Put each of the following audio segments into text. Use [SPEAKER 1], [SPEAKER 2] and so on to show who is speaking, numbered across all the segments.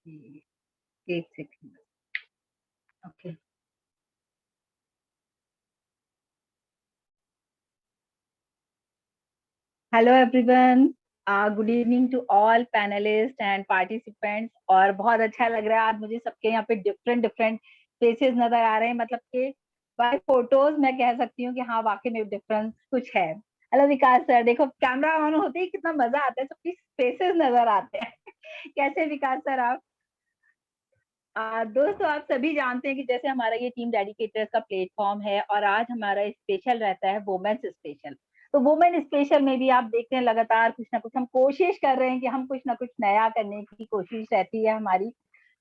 [SPEAKER 1] जी, एक second. Okay. Hello everyone, good evening to all panelists and participants. और बहुत अच्छा लग रहा है आज मुझे, सबके यहाँ पे डिफरेंट डिफरेंट फेसेस नजर आ रहे हैं। मतलब कि बाय फोटोज मैं कह सकती हूँ कि हाँ, वाकई में डिफरेंस कुछ है। हेलो विकास सर, देखो कैमरा ऑन होते ही कितना मजा आता है, सबकी फेसेस नजर आते हैं। कैसे विकास सर आप? दोस्तों, आप सभी जानते हैं कि जैसे हमारा ये टीम डेडिकेटर्स का प्लेटफॉर्म है और आज हमारा स्पेशल रहता है वुमेन्स स्पेशल। तो वुमेन स्पेशल में भी आप देखते हैं लगातार कुछ ना कुछ हम कोशिश कर रहे हैं कि हम कुछ ना कुछ नया करने की कोशिश रहती है हमारी।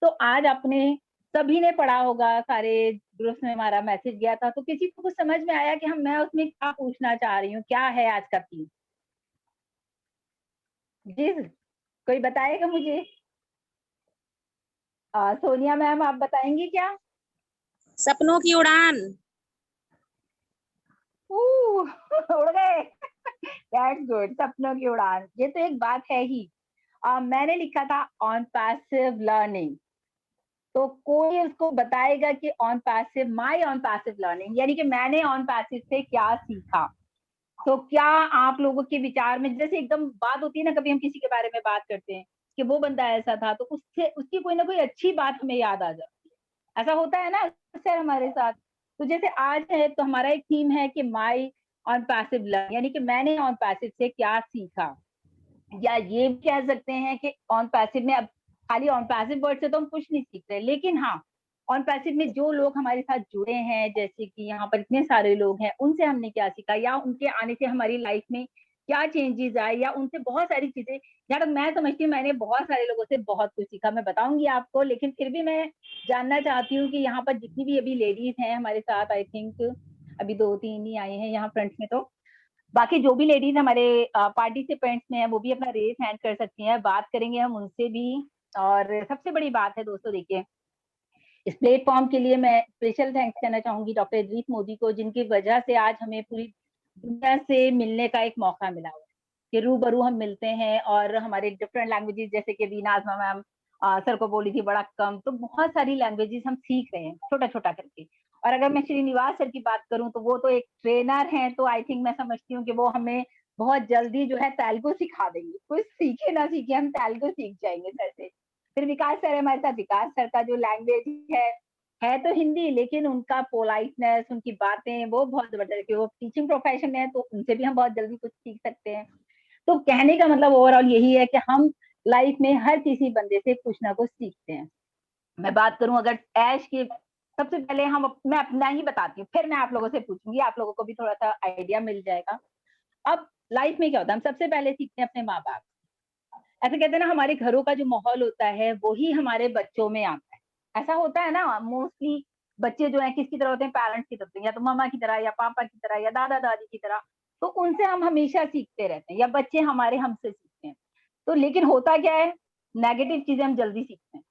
[SPEAKER 1] तो आज अपने सभी ने पढ़ा होगा, सारे ग्रुप्स में हमारा मैसेज गया था, तो किसी को कुछ समझ में आया कि हम मैं उसमें क्या पूछना चाह रही हूँ, क्या है आज का थीम? जी, कोई बताएगा मुझे? सोनिया मैम, आप बताएंगी क्या?
[SPEAKER 2] सपनों की उड़ान।
[SPEAKER 1] उड़ गए। दैट्स गुड, सपनों की उड़ान, ये तो एक बात है ही। मैंने लिखा था ऑन पैसिव लर्निंग। तो कोई उसको बताएगा कि on passive, my on passive learning, यानी कि मैंने ऑन पैसिव से क्या सीखा। तो क्या आप लोगों के विचार में, जैसे एकदम बात होती है ना, कभी हम किसी के बारे में बात करते हैं कि वो बंदा ऐसा था, तो उससे उसकी कोई ना कोई अच्छी बात हमें याद आ जाती है। ऐसा होता है ना अक्सर हमारे साथ। तो जैसे आज है, तो हमारा एक थीम है कि माई ऑन पैसिव लर्न, यानी कि मैंने ऑन पैसिव से क्या सीखा। या ये भी कह सकते हैं कि ऑन पैसिव में, अब खाली ऑन पैसिव वर्ड से तो हम कुछ नहीं सीख रहे, लेकिन हाँ, ऑन पैसिव में जो लोग हमारे साथ जुड़े हैं, जैसे कि यहाँ पर इतने सारे लोग हैं, उनसे हमने क्या सीखा, या उनके आने से हमारी लाइफ में क्या चेंजेस आए, या उनसे बहुत सारी चीजें। जहाँ तक मैं समझती हूँ, मैंने बहुत सारे लोगों से बहुत कुछ सीखा, मैं बताऊंगी आपको, लेकिन फिर भी मैं जानना चाहती हूँ कि यहाँ पर जितनी भी अभी लेडीज हैं हमारे साथ, आई थिंक अभी दो तीन ही आए हैं यहाँ फ्रंट में, तो बाकी जो भी लेडीज हमारे पार्टिसिपेंट्स में है, वो भी अपना रेस हैंड कर सकती हैं, बात करेंगे हम उनसे भी। और सबसे बड़ी बात है दोस्तों, देखिए, इस प्लेटफॉर्म के लिए मैं स्पेशल थैंक्स कहना चाहूंगी डॉक्टर इदरीस मोदी को, जिनकी वजह से आज हमें पूरी दुनिया से मिलने का एक मौका मिला हुआ है कि रूबरू हम मिलते हैं। और हमारे डिफरेंट लैंग्वेजेस, जैसे कि अभी नाजमा मैम सर को बोली थी बड़ा कम, तो बहुत सारी लैंग्वेजेस हम सीख रहे हैं छोटा छोटा करके। और अगर मैं श्रीनिवास सर की बात करूं, तो वो तो एक ट्रेनर हैं, तो आई थिंक मैं समझती हूँ कि वो हमें बहुत जल्दी जो है तेलुगु सिखा देंगे, कुछ सीखे ना सीखे हम तेलुगु सीख जाएंगे सर से। फिर विकास सर है हमारे साथ, विकास सर का जो लैंग्वेज है तो हिंदी, लेकिन उनका पोलाइटनेस, उनकी बातें वो बहुत जबरदस्त है। वो टीचिंग प्रोफेशन में है, तो उनसे भी हम बहुत जल्दी कुछ सीख सकते हैं। तो कहने का मतलब ओवरऑल यही है कि हम लाइफ में हर किसी बंदे से कुछ ना कुछ सीखते हैं। मैं बात करूं अगर ऐश की, सबसे पहले मैं अपना ही बताती हूँ, फिर मैं आप लोगों से पूछूंगी, आप लोगों को भी थोड़ा सा आइडिया मिल जाएगा। अब लाइफ में क्या होता है, हम सबसे पहले सीखते हैं अपने माँ बाप। ऐसे कहते हैं ना, हमारे घरों का जो माहौल होता है वही हमारे बच्चों में आता है। ऐसा होता है ना, मोस्टली बच्चे जो है किसकी तरह होते हैं, पेरेंट्स की तरह, या तो मामा की तरह, या पापा की तरह, या दादा दादी की तरह। तो उनसे हम हमेशा सीखते रहते हैं, या बच्चे हमारे हमसे सीखते हैं। तो लेकिन होता क्या है, नेगेटिव चीजें हम जल्दी सीखते हैं,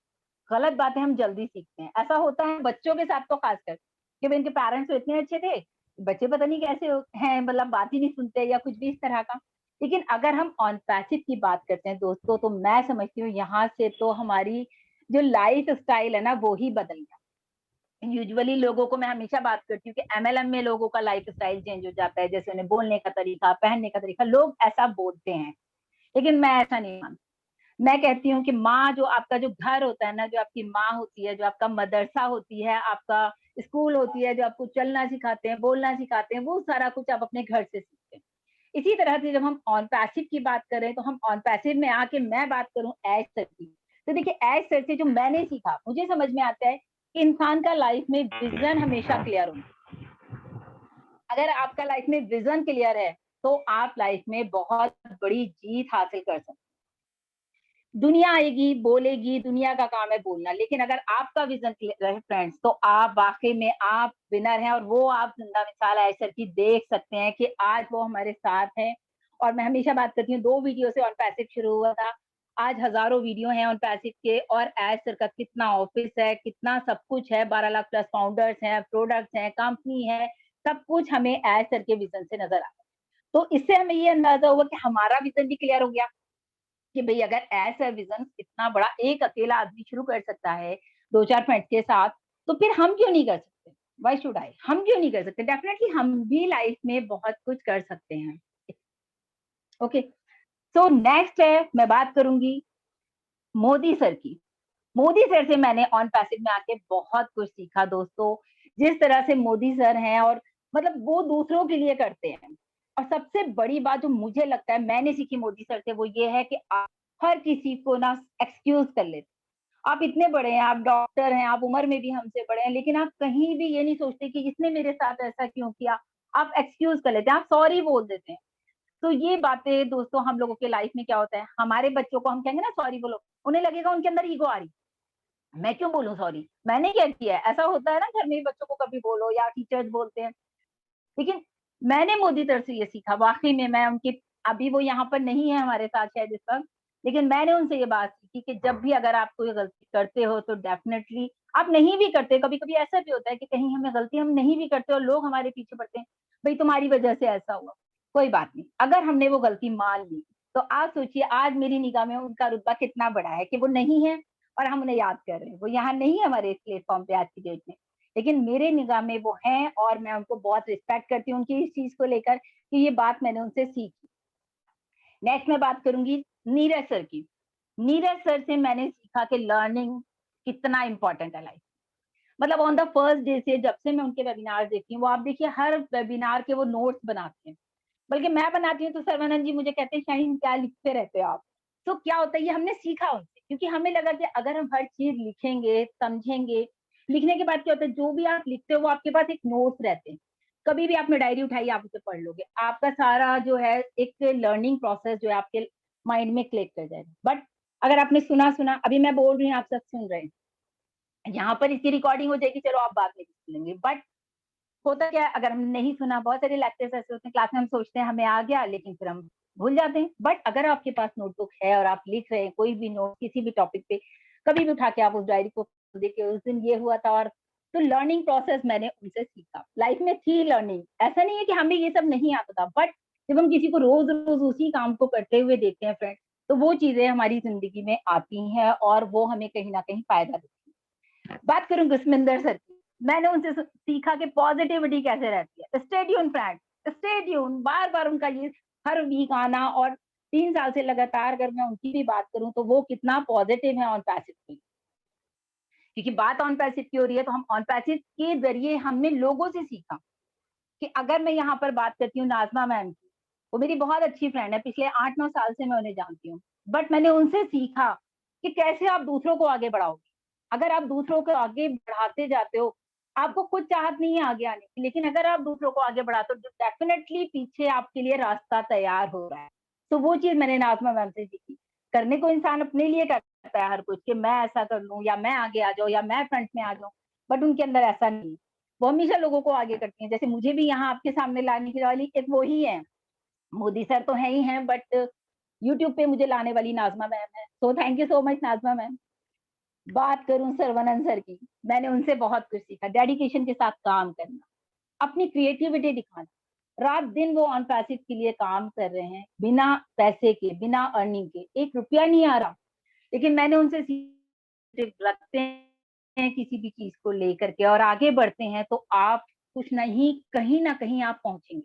[SPEAKER 1] गलत बातें हम जल्दी सीखते हैं। ऐसा होता है बच्चों के साथ तो खासकर, कि इनके पेरेंट्स तो इतने अच्छे थे, बच्चे पता नहीं कैसे हैं, मतलब बात ही नहीं सुनते या कुछ भी इस तरह का। लेकिन अगर हम ऑन पैसिव की बात करते हैं दोस्तों, तो मैं समझती हूँ यहाँ से तो हमारी जो लाइफ स्टाइल है ना, वो ही बदल गया। यूजुअली लोगों को मैं हमेशा बात करती हूँ कि एमएलएम में लोगों का लाइफ स्टाइल चेंज हो जाता है, जैसे उन्हें बोलने का तरीका, पहनने का तरीका, लोग ऐसा बोलते हैं, लेकिन मैं ऐसा नहीं मानती। मैं कहती हूँ कि माँ, जो आपका जो घर होता है ना, जो आपकी माँ होती है, जो आपका मदरसा होती है, आपका स्कूल होती है, जो आपको चलना सिखाते हैं, बोलना सिखाते हैं, वो सारा कुछ आप अपने घर से सीखते हैं। इसी तरह से जब हम ऑन पैसिव की बात करें, तो हम ऑन पैसिव में आके मैं बात करूं ऐश सर की, तो देखिए ऐश सर से जो मैंने सीखा, मुझे समझ में आता है कि इंसान का लाइफ में विजन हमेशा क्लियर होना। अगर आपका लाइफ में विजन क्लियर है, तो आप लाइफ में बहुत बड़ी जीत हासिल कर सकते हैं। दुनिया आएगी, बोलेगी, दुनिया का काम है बोलना, लेकिन अगर आपका विजन क्लियर है फ्रेंड्स, तो आप वाकई में आप विनर हैं। और वो आप जिंदा मिसाल है सर की, देख सकते हैं कि आज वो हमारे साथ हैं। और मैं हमेशा बात करती हूँ, 2 वीडियो से ऑन पैसिव शुरू हुआ था, आज हजारों वीडियो हैं ऑन पैसिव के। और एज सर का कितना ऑफिस है, कितना सब कुछ है, 12 लाख प्लस फाउंडर्स हैं, प्रोडक्ट्स हैं, कंपनी है, सब कुछ हमें एज सर के विजन से नजर आता है। तो इससे हमें ये अंदाजा होगा कि हमारा विजन भी क्लियर हो गया। कि भाई अगर ऐसा विजन इतना बड़ा एक अकेला आदमी शुरू कर सकता है 2-4 फ्रेंड्स के साथ, तो फिर हम क्यों नहीं कर सकते? Why should I? हम क्यों नहीं कर सकते? डेफिनेटली हम भी लाइफ में बहुत कुछ कर सकते हैं। ओके, सो नेक्स्ट है, मैं बात करूंगी मोदी सर की। मोदी सर से मैंने ऑन पैसिव में आके बहुत कुछ सीखा दोस्तों। जिस तरह से मोदी सर हैं और मतलब वो दूसरों के लिए करते हैं। और सबसे बड़ी बात जो मुझे लगता है मैंने सीखी मोदी सर से वो ये है कि आप हर किसी को ना एक्सक्यूज कर लेते। आप इतने बड़े हैं, आप डॉक्टर हैं, आप उम्र में भी हमसे बड़े हैं, लेकिन आप कहीं भी ये नहीं सोचते कि इसने मेरे साथ ऐसा क्यों किया। आप एक्सक्यूज कर लेते हैं, आप सॉरी बोल देते हैं। तो ये बातें दोस्तों हम लोगों के लाइफ में क्या होता है, हमारे बच्चों को हम कहेंगे ना सॉरी बोलो, उन्हें लगेगा उनके अंदर ईगो आ रही, मैं क्यों बोलूं सॉरी, मैंने क्या किया है। ऐसा होता है ना घर में बच्चों को कभी बोलो या टीचर्स बोलते हैं। लेकिन मैंने मोदी सर से ये सीखा, वाकई में मैं उनकी, अभी वो यहाँ पर नहीं है हमारे साथ शायद इस वक्त, लेकिन मैंने उनसे ये बात सीखी कि जब भी अगर आप कोई गलती करते हो तो डेफिनेटली, आप नहीं भी करते, कभी कभी ऐसा भी होता है कि कहीं हमें गलती हम नहीं भी करते और लोग हमारे पीछे पड़ते हैं, भाई तुम्हारी वजह से ऐसा हुआ, कोई बात नहीं। अगर हमने वो गलती मान ली तो आप सोचिए आज मेरी निगाह में उनका रुतबा कितना बड़ा है कि वो नहीं है और हम उन्हें याद कर रहे हैं। वो यहाँ नहीं है हमारे इस प्लेटफॉर्म पे आज की डेट में, लेकिन मेरे निगाह में वो हैं और मैं उनको बहुत रिस्पेक्ट करती हूँ उनकी इस चीज को लेकर कि ये बात मैंने उनसे सीखी। नेक्स्ट मैं बात करूंगी नीरज सर की। नीरज सर से मैंने सीखा कि लर्निंग कितना इंपॉर्टेंट है लाइफ। मतलब ऑन द फर्स्ट डे से जब से मैं उनके वेबिनार देखती हूँ, वो आप देखिए हर वेबिनार के वो नोट्स बनाते हैं, बल्कि मैं बनाती हूँ तो सर्वानंद जी मुझे कहते हैं शाहीन क्या लिखते रहते हो आप। तो क्या होता है, ये हमने सीखा उनसे, क्योंकि हमें लगा कि अगर हम हर चीज लिखेंगे समझेंगे, लिखने के बाद क्या होता है जो भी आप लिखते हो वो आपके पास एक नोट्स रहते हैं, कभी भी आपने डायरी उठाई आप उसे पढ़ लोगे, आपका सारा जो है एक लर्निंग प्रोसेस जो है आपके माइंड में क्लिक कर जाएगा। बट अगर आपने सुना सुना, अभी मैं बोल रही हूँ आप सब सुन रहे हैं, यहाँ पर इसकी रिकॉर्डिंग हो जाएगी, चलो आप बाद में सुन लेंगे, बट होता क्या है अगर हमने नहीं सुना, बहुत सारे लेक्चर्स ऐसे होते हैं क्लास में हम सोचते हैं हमें आ गया लेकिन फिर हम भूल जाते हैं। बट अगर आपके पास नोटबुक है और आप लिख रहे हैं कोई भी नोट किसी भी टॉपिक पे, कभी भी उठा के आप उस डायरी को देखिए उस दिन ये हुआ था, और तो लर्निंग प्रोसेस मैंने उनसे सीखा, लाइफ में थी लर्निंग। ऐसा नहीं है कि हमें ये सब नहीं आता था, बट जब हम किसी को रोज रोज उसी काम को करते हुए देखते हैं फ्रेंड, तो वो चीजें हमारी जिंदगी में आती हैं और वो हमें कहीं ना कहीं फायदा देती है। बात करूं गुरमिंदर सर की, मैंने उनसे सीखा कि पॉजिटिविटी कैसे रहती है। Stay tune friend, stay tune, बार बार उनका ये हर वीक आना, और 3 साल से लगातार अगर मैं उनकी भी बात करूं तो वो कितना पॉजिटिव है ऑन पैसिव की। क्योंकि बात ऑन पैसिव की हो रही है तो हम ऑन पैसिव के जरिए हमने लोगों से सीखा कि अगर मैं यहाँ पर बात करती हूँ नाजमा मैम की, वो मेरी बहुत अच्छी फ्रेंड है, पिछले 8-9 साल से मैं उन्हें जानती हूँ। बट मैंने उनसे सीखा कि कैसे आप दूसरों को आगे बढ़ाओगे। अगर आप दूसरों को आगे बढ़ाते जाते हो, आपको खुद चाहत नहीं है आगे आने की, लेकिन अगर आप दूसरों को आगे बढ़ाते हो तो डेफिनेटली पीछे आपके लिए रास्ता तैयार हो रहा है। तो वो चीज मैंने नाजमा मैम से सीखी। करने को इंसान अपने लिए करता है हर कुछ, कि मैं ऐसा कर लूं या मैं आगे आ जाऊं या मैं फ्रंट में आ जाऊं, बट उनके अंदर ऐसा नहीं है। वो हमेशा लोगों को आगे करती हैं, जैसे मुझे भी यहाँ आपके सामने लाने की वाली एक वो ही है। मोदी सर तो है ही हैं, बट यूट्यूब पे मुझे लाने वाली नाजमा मैम है। So thank you so much Najma ma'am. बात करूं सरवनन सर की, मैंने उनसे बहुत कुछ सीखा। डेडिकेशन के साथ काम करना, अपनी क्रिएटिविटी दिखाना, रात दिन वो ऑन पैसिव के लिए काम कर रहे हैं, बिना पैसे के, बिना अर्निंग के, 1 रुपया नहीं आ रहा, लेकिन मैंने उनसे रखते हैं किसी भी चीज को लेकर के और आगे बढ़ते हैं तो आप कुछ नहीं, कहीं ना कहीं आप पहुंचेंगे।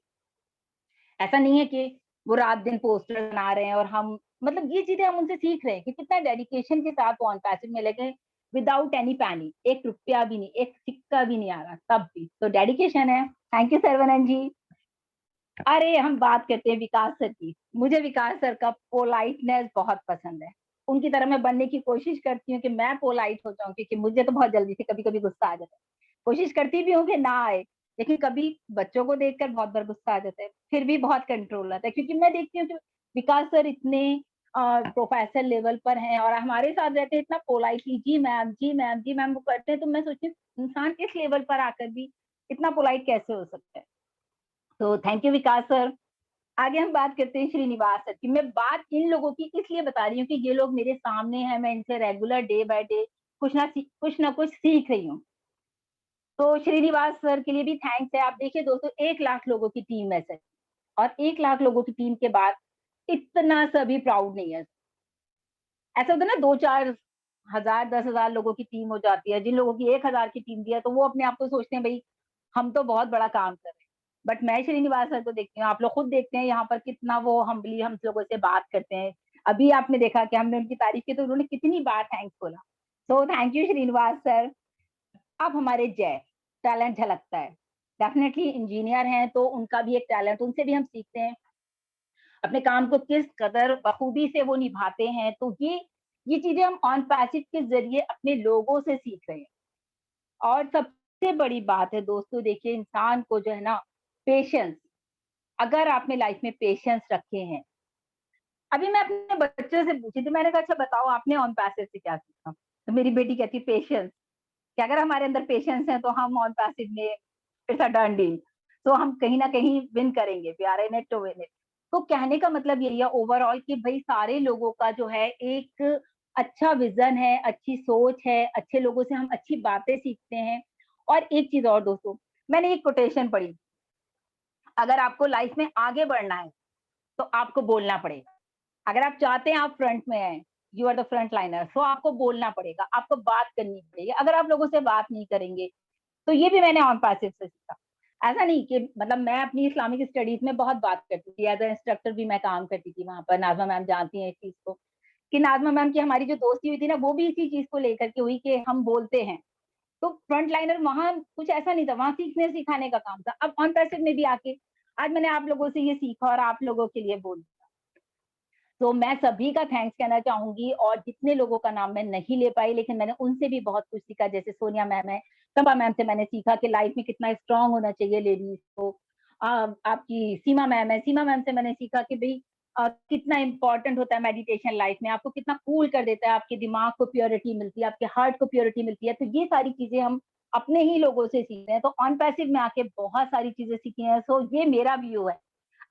[SPEAKER 1] ऐसा नहीं है कि वो रात दिन पोस्टर बना रहे हैं और हम, मतलब ये चीजें हम उनसे सीख रहे हैं कि कितना डेडिकेशन के साथ वो ऑन पैसिव में लगे, विदाउट एनी पैनिक, 1 रुपया भी नहीं, एक सिक्का भी नहीं आ रहा तब भी, तो डेडिकेशन है। थैंक यू सरवनन जी। अरे हम बात करते हैं विकास सर की। मुझे विकास सर का पोलाइटनेस बहुत पसंद है। उनकी तरह मैं बनने की कोशिश करती हूँ कि मैं पोलाइट हो जाऊं, क्योंकि मुझे तो बहुत जल्दी से कभी कभी गुस्सा आ जाता है। कोशिश करती भी हूँ कि ना आए, लेकिन कभी बच्चों को देखकर बहुत बार गुस्सा आ जाता है, फिर भी बहुत कंट्रोल आता है, क्योंकि मैं देखती हूँ कि विकास सर इतने प्रोफेसर लेवल पर हैं और हमारे साथ रहते हैं इतना पोलाइटली, जी मैम जी मैम जी मैम वो करते हैं, तो मैं सोचती हूँ इंसान इस लेवल पर आकर भी इतना पोलाइट कैसे हो सकता है। तो थैंक यू विकास सर। आगे हम बात करते हैं श्रीनिवास सर की। मैं बात इन लोगों की इसलिए बता रही हूँ कि ये लोग मेरे सामने हैं, मैं इनसे रेगुलर डे बाय डे कुछ ना कुछ सीख रही हूँ। तो श्रीनिवास सर के लिए भी थैंक्स है। आप देखिए दोस्तों, 1 लाख लोगों की टीम है सर, और 1 लाख लोगों की टीम के बाद इतना सभी प्राउड नहीं है। ऐसा होता है ना, 2-4 हजार 10,000 लोगों की टीम हो जाती है, जिन लोगों की 1,000 की टीम भी है तो वो अपने आप को सोचते हैं भाई हम तो बहुत बड़ा काम कर रहे हैं। बट मैं श्रीनिवास सर को देखती हूँ, आप लोग खुद देखते हैं यहाँ पर कितना वो हम्बली हम लोगों से बात करते हैं। अभी आपने देखा कि हमने उनकी तारीफ की तो उन्होंने कितनी बार थैंक्स बोला। So thank you Srinivas sir. अब हमारे जय, टैलेंट झलकता है। डेफिनेटली इंजीनियर हैं तो उनका भी एक टैलेंट, उनसे भी हम सीखते हैं अपने काम को किस कदर बखूबी से वो निभाते हैं। तो ये चीजें हम ऑन पैसिव के जरिए अपने लोगों से सीख रहे हैं। और सबसे बड़ी बात है दोस्तों, देखिए इंसान को जो है ना, पेशेंस, अगर आपने लाइफ में पेशेंस रखे हैं। अभी मैं अपने बच्चे से पूछी थी, मैंने कहा अच्छा बताओ आपने ऑन पैसिव से क्या सीखा, तो मेरी बेटी कहती पेशेंस, कि अगर हमारे अंदर पेशेंस है तो हम ऑन पैसिव में इट्स अ डन डील। तो हम कहीं ना कहीं विन करेंगे, we are in it to win it. तो कहने का मतलब यही है ओवरऑल कि भाई सारे लोगों का जो है एक अच्छा विजन है, अच्छी सोच है, अच्छे लोगों से हम अच्छी बातें सीखते हैं। और एक चीज और दोस्तों, मैंने एक कोटेशन पढ़ी, अगर आपको लाइफ में आगे बढ़ना है तो आपको बोलना पड़ेगा। अगर आप चाहते हैं आप फ्रंट में हैं, you are the front liner, तो आपको बोलना पड़ेगा, आपको बात करनी पड़ेगी। अगर आप लोगों से बात नहीं करेंगे, तो ये भी मैंने ऑन पैसिव से सीखा। ऐसा नहीं कि मतलब मैं अपनी इस्लामिक स्टडीज में बहुत बात करती थी, एज ए इंस्ट्रक्टर भी मैं काम करती थी वहां पर, नाजमा मैम जानती हैं इस चीज को, कि नाजमा मैम की हमारी जो दोस्ती हुई थी ना, वो भी इसी चीज को लेकर के हुई कि हम बोलते हैं। तो फ्रंट लाइनर वहां कुछ ऐसा नहीं था, वहां सीखने सिखाने का काम था। अब ऑन पैसिव में भी आके आज मैंने आप लोगों से ये सीखा और आप लोगों के लिए बोल, तो मैं सभी का थैंक्स कहना चाहूंगी। और जितने लोगों का नाम मैं नहीं ले पाई, लेकिन मैंने उनसे भी बहुत कुछ सीखा, जैसे सोनिया मैम है, तबा मैम से मैंने सीखा कि लाइफ में कितना स्ट्रांग होना चाहिए लेडीज को। आपकी सीमा मैम है, सीमा मैम से मैंने सीखा कि भाई कितना इंपॉर्टेंट होता है मेडिटेशन लाइफ में, आपको कितना कूल कर देता है, आपके दिमाग को प्योरिटी मिलती है, आपके हार्ट को प्योरिटी मिलती है। तो ये सारी चीजें हम अपने ही लोगों से सीखते हैं। तो ऑन पैसिव में आके बहुत सारी चीजें सीखी हैं। सो ये मेरा व्यू है।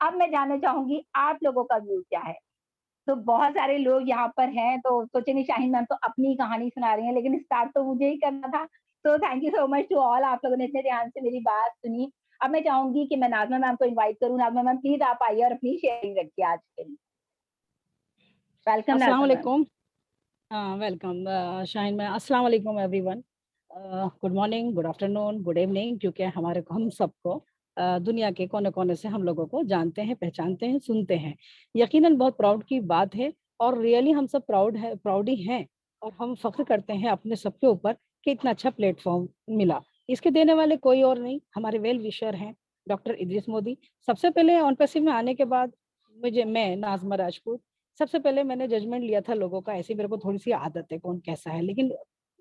[SPEAKER 1] अब मैं जानना चाहूंगी आप लोगों का व्यू क्या है। तो बहुत सारे लोग यहाँ पर हैं, तो सोचेंगे शाहीन मैम तो अपनी कहानी सुना रही हैं, लेकिन स्टार्ट तो मुझे ही करना था। तो thank you so much to all, आप लोगों ने इतने ध्यान से मेरी बात सुनी। अब मैं चाहूंगी कि मैं नाजमा मैम को इनवाइट करूँ। नाजमा मैम प्लीज आप आइए और अपनी शेयरिंग रखिए आज के लिए। वेलकम
[SPEAKER 3] अस्सलाम
[SPEAKER 1] नाजमा मैम।
[SPEAKER 3] वालेकुम। हाँ, वेलकम शाहीन मैम। अस्सलाम वालेकुम everyone. Good morning, good afternoon, good evening, क्योंकि हमारे को हम सबको दुनिया के कोने कोने से हम लोगों को जानते हैं, पहचानते हैं, सुनते हैं। यकीनन बहुत प्राउड की बात है और रियली हम सब प्राउड ही हैं। और हम फख्र करते हैं अपने सबके ऊपर कि इतना अच्छा प्लेटफॉर्म मिला। इसके देने वाले कोई और नहीं, हमारे वेल विशर हैं डॉक्टर इदरीस मोदी। सबसे पहले ऑन पैसिव में आने के बाद मैं नाज़मा राजपूत, सबसे पहले मैंने जजमेंट लिया था लोगों का। ऐसी मेरे को थोड़ी सी आदत है, कौन कैसा है, लेकिन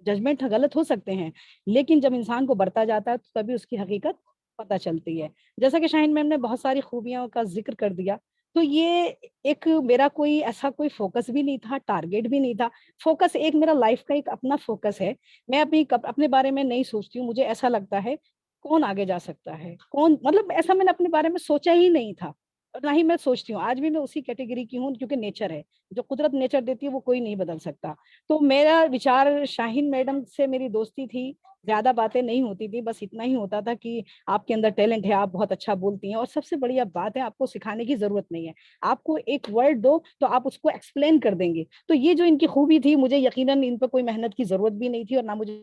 [SPEAKER 3] जजमेंट गलत हो सकते हैं, लेकिन जब इंसान को बढ़ता जाता है तो तभी उसकी हकीकत पता चलती है। जैसा कि शाहीन मैम ने बहुत सारी खूबियों का जिक्र कर दिया, तो ये एक मेरा कोई ऐसा कोई फोकस भी नहीं था, टारगेट भी नहीं था। फोकस एक मेरा लाइफ का एक अपना फोकस है। मैं अपने बारे में नहीं सोचती हूँ। मुझे ऐसा लगता है कौन आगे जा सकता है, कौन, मतलब ऐसा मैंने अपने बारे में सोचा ही नहीं था और ना ही मैं सोचती हूँ। आज भी मैं उसी कैटेगरी की हूँ, क्योंकि नेचर है, जो कुदरत नेचर देती है वो कोई नहीं बदल सकता। तो मेरा विचार, शाहीन मैडम से मेरी दोस्ती थी, ज्यादा बातें नहीं होती थी, बस इतना ही होता था कि आपके अंदर टैलेंट है, आप बहुत अच्छा बोलती हैं, और सबसे बढ़िया बात है आपको सिखाने की जरूरत नहीं है। आपको एक वर्ड दो तो आप उसको एक्सप्लेन कर देंगे। तो ये जो इनकी खूबी थी, मुझे यकीनन इन पर कोई मेहनत की जरूरत भी नहीं थी और ना मुझे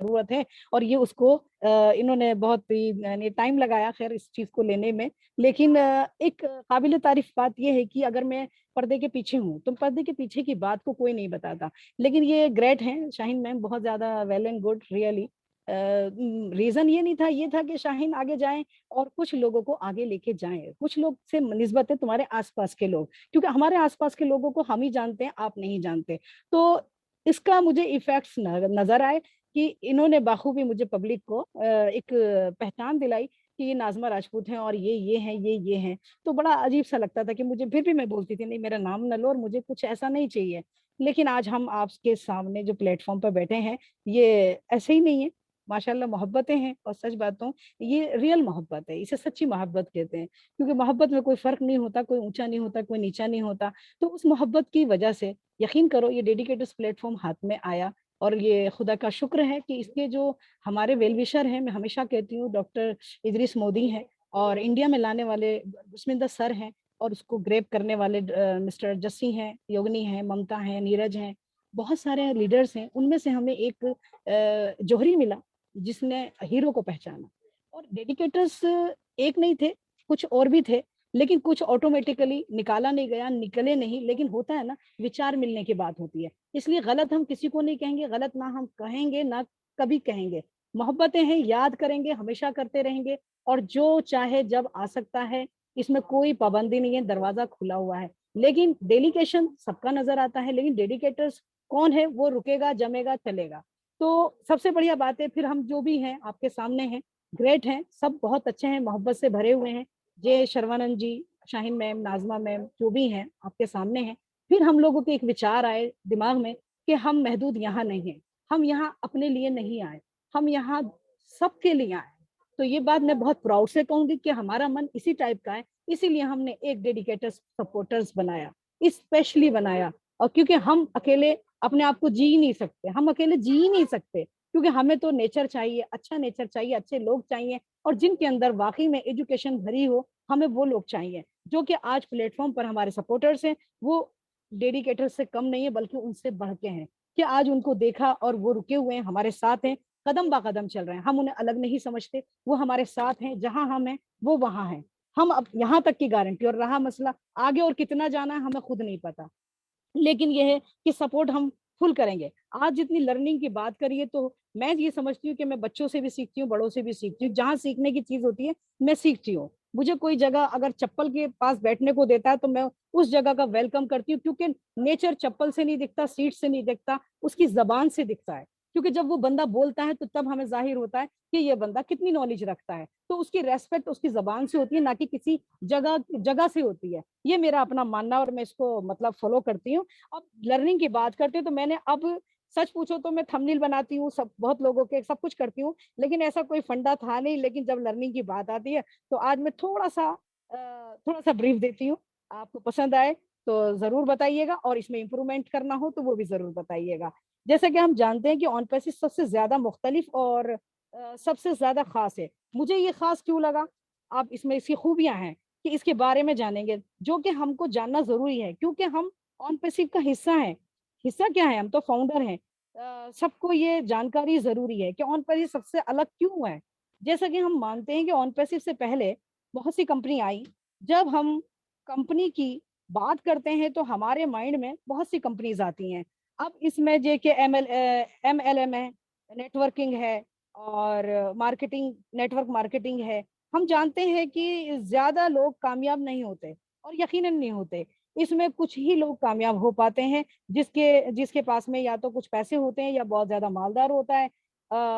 [SPEAKER 3] जरूरत है। और ये उसको इन्होंने बहुत ही टाइम लगाया खैर इस चीज को लेने में। लेकिन एक काबिल तारीफ बात ये है कि अगर मैं पर्दे के पीछे हूँ तो पर्दे के पीछे की बात को कोई नहीं बताता। लेकिन ये ग्रेट हैं शाहीन मैम, बहुत ज्यादा well and good really. Reason ये नहीं था, ये था कि शाहीन आगे जाएं और कुछ लोगों को आगे लेके जाएं। कुछ लोग से निस्बत है तुम्हारे आसपास के लोग, क्योंकि हमारे आसपास के लोगों को हम ही जानते हैं, आप नहीं जानते। तो इसका मुझे इफेक्ट्स नजर आए कि इन्होंने बाखूबी मुझे पब्लिक को एक पहचान दिलाई कि ये नाज़मा राजपूत हैं और ये हैं, ये हैं। तो बड़ा अजीब सा लगता था कि मुझे, फिर भी मैं बोलती थी नहीं मेरा नाम न लो और मुझे कुछ ऐसा नहीं चाहिए। लेकिन आज हम आपके सामने जो प्लेटफॉर्म पर बैठे हैं, ये ऐसे ही नहीं है। माशाल्लाह मोहब्बतें हैं, और सच बातों, ये रियल मोहब्बत है, इसे सच्ची मोहब्बत कहते हैं। क्योंकि मोहब्बत में कोई फर्क नहीं होता, कोई ऊंचा नहीं होता, कोई नीचा नहीं होता। तो उस मोहब्बत की वजह से यकीन करो ये डेडिकेटेड प्लेटफॉर्म हाथ में आया। और ये खुदा का शुक्र है कि इसके जो हमारे वेल विशर हैं, मैं हमेशा कहती हूँ डॉक्टर इदरीस मोदी हैं, और इंडिया में लाने वाले बिस्मिल्लाह सर हैं। और उसको ग्रेप करने वाले मिस्टर जस्सी हैं, योगिनी हैं, ममता हैं, नीरज हैं, बहुत सारे लीडर्स हैं। उनमें से हमें एक जौहरी मिला जिसने हीरो को पहचाना। और डेडिकेटर्स एक नहीं थे, कुछ और भी थे, लेकिन कुछ ऑटोमेटिकली निकाला नहीं गया, निकले नहीं। लेकिन होता है ना, विचार मिलने की बात होती है, इसलिए गलत हम किसी को नहीं कहेंगे, गलत ना हम कहेंगे ना कभी कहेंगे। मोहब्बतें हैं, याद करेंगे, हमेशा करते रहेंगे, और जो चाहे जब आ सकता है, इसमें कोई पाबंदी नहीं है, दरवाजा खुला हुआ है। लेकिन डेडिकेशन सबका नजर आता है, लेकिन डेडिकेटर्स कौन है वो रुकेगा, जमेगा, चलेगा। तो सबसे बढ़िया बात है, फिर हम जो भी हैं आपके सामने हैं, ग्रेट हैं, सब बहुत अच्छे हैं, मोहब्बत से भरे हुए हैं। जय शर्वानंद जी, शाहीन मैम, नाजमा मैम, जो भी हैं आपके सामने हैं। फिर हम लोगों के एक विचार आए दिमाग में कि हम महदूद यहाँ नहीं है, हम यहाँ अपने लिए नहीं आए, हम यहाँ सबके लिए आए। तो ये बात मैं बहुत प्राउड से कहूंगी कि हमारा मन इसी टाइप का है, इसीलिए हमने एक डेडिकेटेड सपोर्टर्स बनाया, स्पेशली बनाया। और क्योंकि हम अकेले अपने आप को जी ही नहीं सकते, हम अकेले जी ही नहीं सकते, क्योंकि हमें तो नेचर चाहिए, अच्छा नेचर चाहिए, अच्छे लोग चाहिए, और जिनके अंदर वाकई में एजुकेशन भरी हो, हमें वो लोग चाहिए। जो कि आज प्लेटफॉर्म पर हमारे सपोर्टर्स हैं, वो डेडिकेटर से कम नहीं है, बल्कि उनसे बढ़ के हैं, कि आज उनको देखा और वो रुके हुए हैं, हमारे साथ हैं, कदम बा कदम चल रहे हैं। हम उन्हें अलग नहीं समझते, वो हमारे साथ हैं, जहां हम हैं वो वहां हैं। हम अब यहाँ तक की गारंटी, और रहा मसला आगे और कितना जाना है हमें खुद नहीं पता, लेकिन यह है कि सपोर्ट हम फुल करेंगे। आज जितनी लर्निंग की बात करिए, तो मैं ये समझती हूँ कि मैं बच्चों से भी सीखती हूँ, बड़ों से भी सीखती हूँ, जहाँ सीखने की चीज होती है मैं सीखती हूँ। मुझे कोई जगह अगर चप्पल के पास बैठने को देता है तो मैं उस जगह का वेलकम करती हूँ, क्योंकि नेचर चप्पल से नहीं दिखता, सीट से नहीं दिखता, उसकी जबान से दिखता है। क्योंकि जब वो बंदा बोलता है तो तब हमें जाहिर होता है कि ये बंदा कितनी नॉलेज रखता है। तो उसकी रेस्पेक्ट उसकी जबान से होती है, ना कि किसी जगह जगह से होती है। ये मेरा अपना मानना, और मैं इसको मतलब फॉलो करती हूँ। अब लर्निंग की बात करते हैं तो मैंने अब सच पूछो तो मैं थंबनेल बनाती हूँ, सब बहुत लोगों के सब कुछ करती हूँ, लेकिन ऐसा कोई फंडा था नहीं। लेकिन जब लर्निंग की बात आती है तो आज मैं थोड़ा सा ब्रीफ देती हूँ। आपको पसंद आए तो जरूर बताइएगा, और इसमें इंप्रूवमेंट करना हो तो वो भी जरूर बताइएगा। जैसे कि हम जानते हैं कि ऑन पैसिव सबसे ज्यादा मुख्तलिफ और सबसे ज्यादा खास है। मुझे ये खास क्यों लगा, आप इसमें इसकी खूबियां हैं कि इसके बारे में जानेंगे, जो कि हमको जानना जरूरी है, क्योंकि हम ऑन पैसिव का हिस्सा है। हिस्सा क्या है, हम तो फाउंडर हैं। सबको ये जानकारी जरूरी है कि ऑन पैसिव सबसे अलग क्यों है। जैसा कि हम मानते हैं कि ऑन पैसिव से पहले बहुत सी कंपनी आई। जब हम कंपनी की बात करते हैं तो हमारे माइंड में बहुत सी कंपनीज आती हैं। अब इसमें जे के MLM है, नेटवर्किंग है, और मार्केटिंग, नेटवर्क मार्केटिंग है। हम जानते हैं कि ज्यादा लोग कामयाब नहीं होते, और यकीनन नहीं होते। इसमें कुछ ही लोग कामयाब हो पाते हैं, जिसके जिसके पास में या तो कुछ पैसे होते हैं या बहुत ज्यादा मालदार होता है।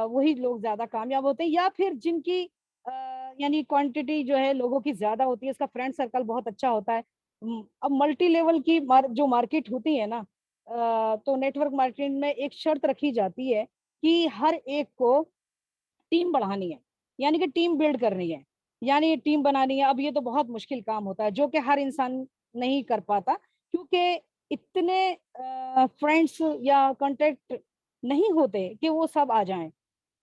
[SPEAKER 3] वही लोग ज्यादा कामयाब होते हैं, या फिर जिनकी यानी क्वांटिटी जो है लोगों की ज्यादा होती है, इसका फ्रेंड सर्कल बहुत अच्छा होता है। अब मल्टी लेवल की जो मार्केट होती है ना, तो नेटवर्क मार्केटिंग में एक शर्त रखी जाती है कि हर एक को टीम बढ़ानी है, यानी कि टीम बिल्ड करनी है, यानी टीम बनानी है। अब ये तो बहुत मुश्किल काम होता है, जो कि हर इंसान नहीं कर पाता, क्योंकि इतने फ्रेंड्स या कांटेक्ट नहीं होते कि वो सब आ जाएं।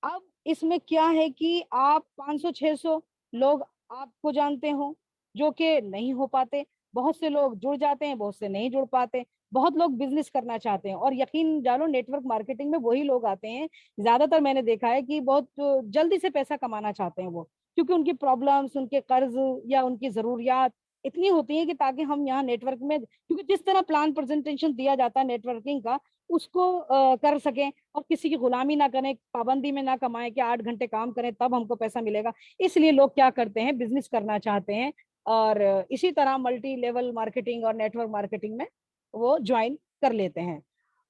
[SPEAKER 3] अब इसमें क्या है कि आप 500-600 लोग आपको जानते हो, जो कि नहीं हो पाते। बहुत से लोग जुड़ जाते हैं, बहुत से नहीं जुड़ पाते। बहुत लोग बिजनेस करना चाहते हैं, और यकीन जानो नेटवर्क मार्केटिंग में वही लोग आते हैं। ज्यादातर मैंने देखा है कि बहुत जल्दी से पैसा कमाना चाहते हैं वो, क्योंकि उनकी प्रॉब्लम्स, उनके कर्ज या उनकी जरूरियात इतनी होती है कि ताकि हम यहाँ नेटवर्क में, क्योंकि जिस तरह प्लान प्रेजेंटेशन दिया जाता है नेटवर्किंग का, उसको कर सकें, और किसी की गुलामी ना करें, पाबंदी में ना कमाएं कि 8 घंटे काम करें तब हमको पैसा मिलेगा। इसलिए लोग क्या करते हैं, बिजनेस करना चाहते हैं, और इसी तरह मल्टी लेवल मार्केटिंग और नेटवर्क मार्केटिंग में वो ज्वाइन कर लेते हैं।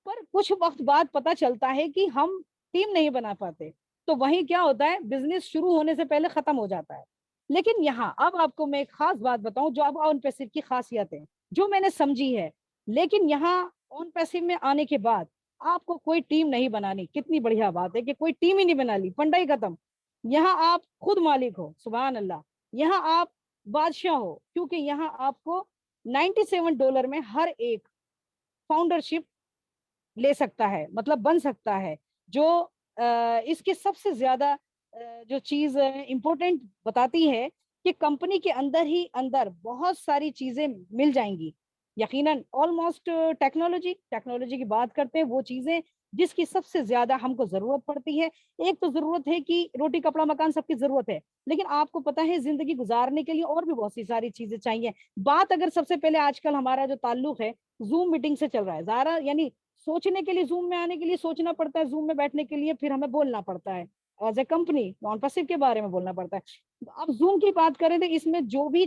[SPEAKER 3] पर कुछ वक्त बाद पता चलता है कि हम टीम नहीं बना पाते, तो वहीं क्या होता है, बिजनेस शुरू होने से पहले खत्म हो जाता है। लेकिन यहाँ अब आपको मैं एक खास बात बताऊं, जो अब ऑन पैसिव की खासियत है, जो मैंने समझी है। लेकिन यहाँ ऑन पैसिव में आने के बाद आपको कोई टीम नहीं बनानी। कितनी बढ़िया बात है कि कोई टीम ही नहीं बना ली, फंडा ही खत्म। यहाँ आप खुद मालिक हो, सुभान अल्लाह। यहाँ आप बादशाह हो, क्योंकि यहाँ आपको $97 में हर एक फाउंडरशिप ले सकता है, मतलब बन सकता है। जो इसके सबसे ज्यादा जो चीज इम्पोर्टेंट बताती है कि कंपनी के अंदर ही अंदर बहुत सारी चीजें मिल जाएंगी। यकीनन ऑलमोस्ट टेक्नोलॉजी की बात करते हैं, वो चीजें जिसकी सबसे ज्यादा हमको जरूरत पड़ती है। एक तो जरूरत है कि रोटी कपड़ा मकान सबकी जरूरत है, लेकिन आपको पता है जिंदगी गुजारने के लिए और भी बहुत सी सारी चीजें चाहिए। बात अगर सबसे पहले आजकल हमारा जो ताल्लुक है जूम मीटिंग से चल रहा है, ज़ारा यानी सोचने के लिए जूम में आने के लिए सोचना पड़ता है, जूम में बैठने के लिए फिर हमें बोलना पड़ता है, as a company non passive के बारे में बोलना पड़ता है। तो अब जूम की बात करें तो इसमें जो भी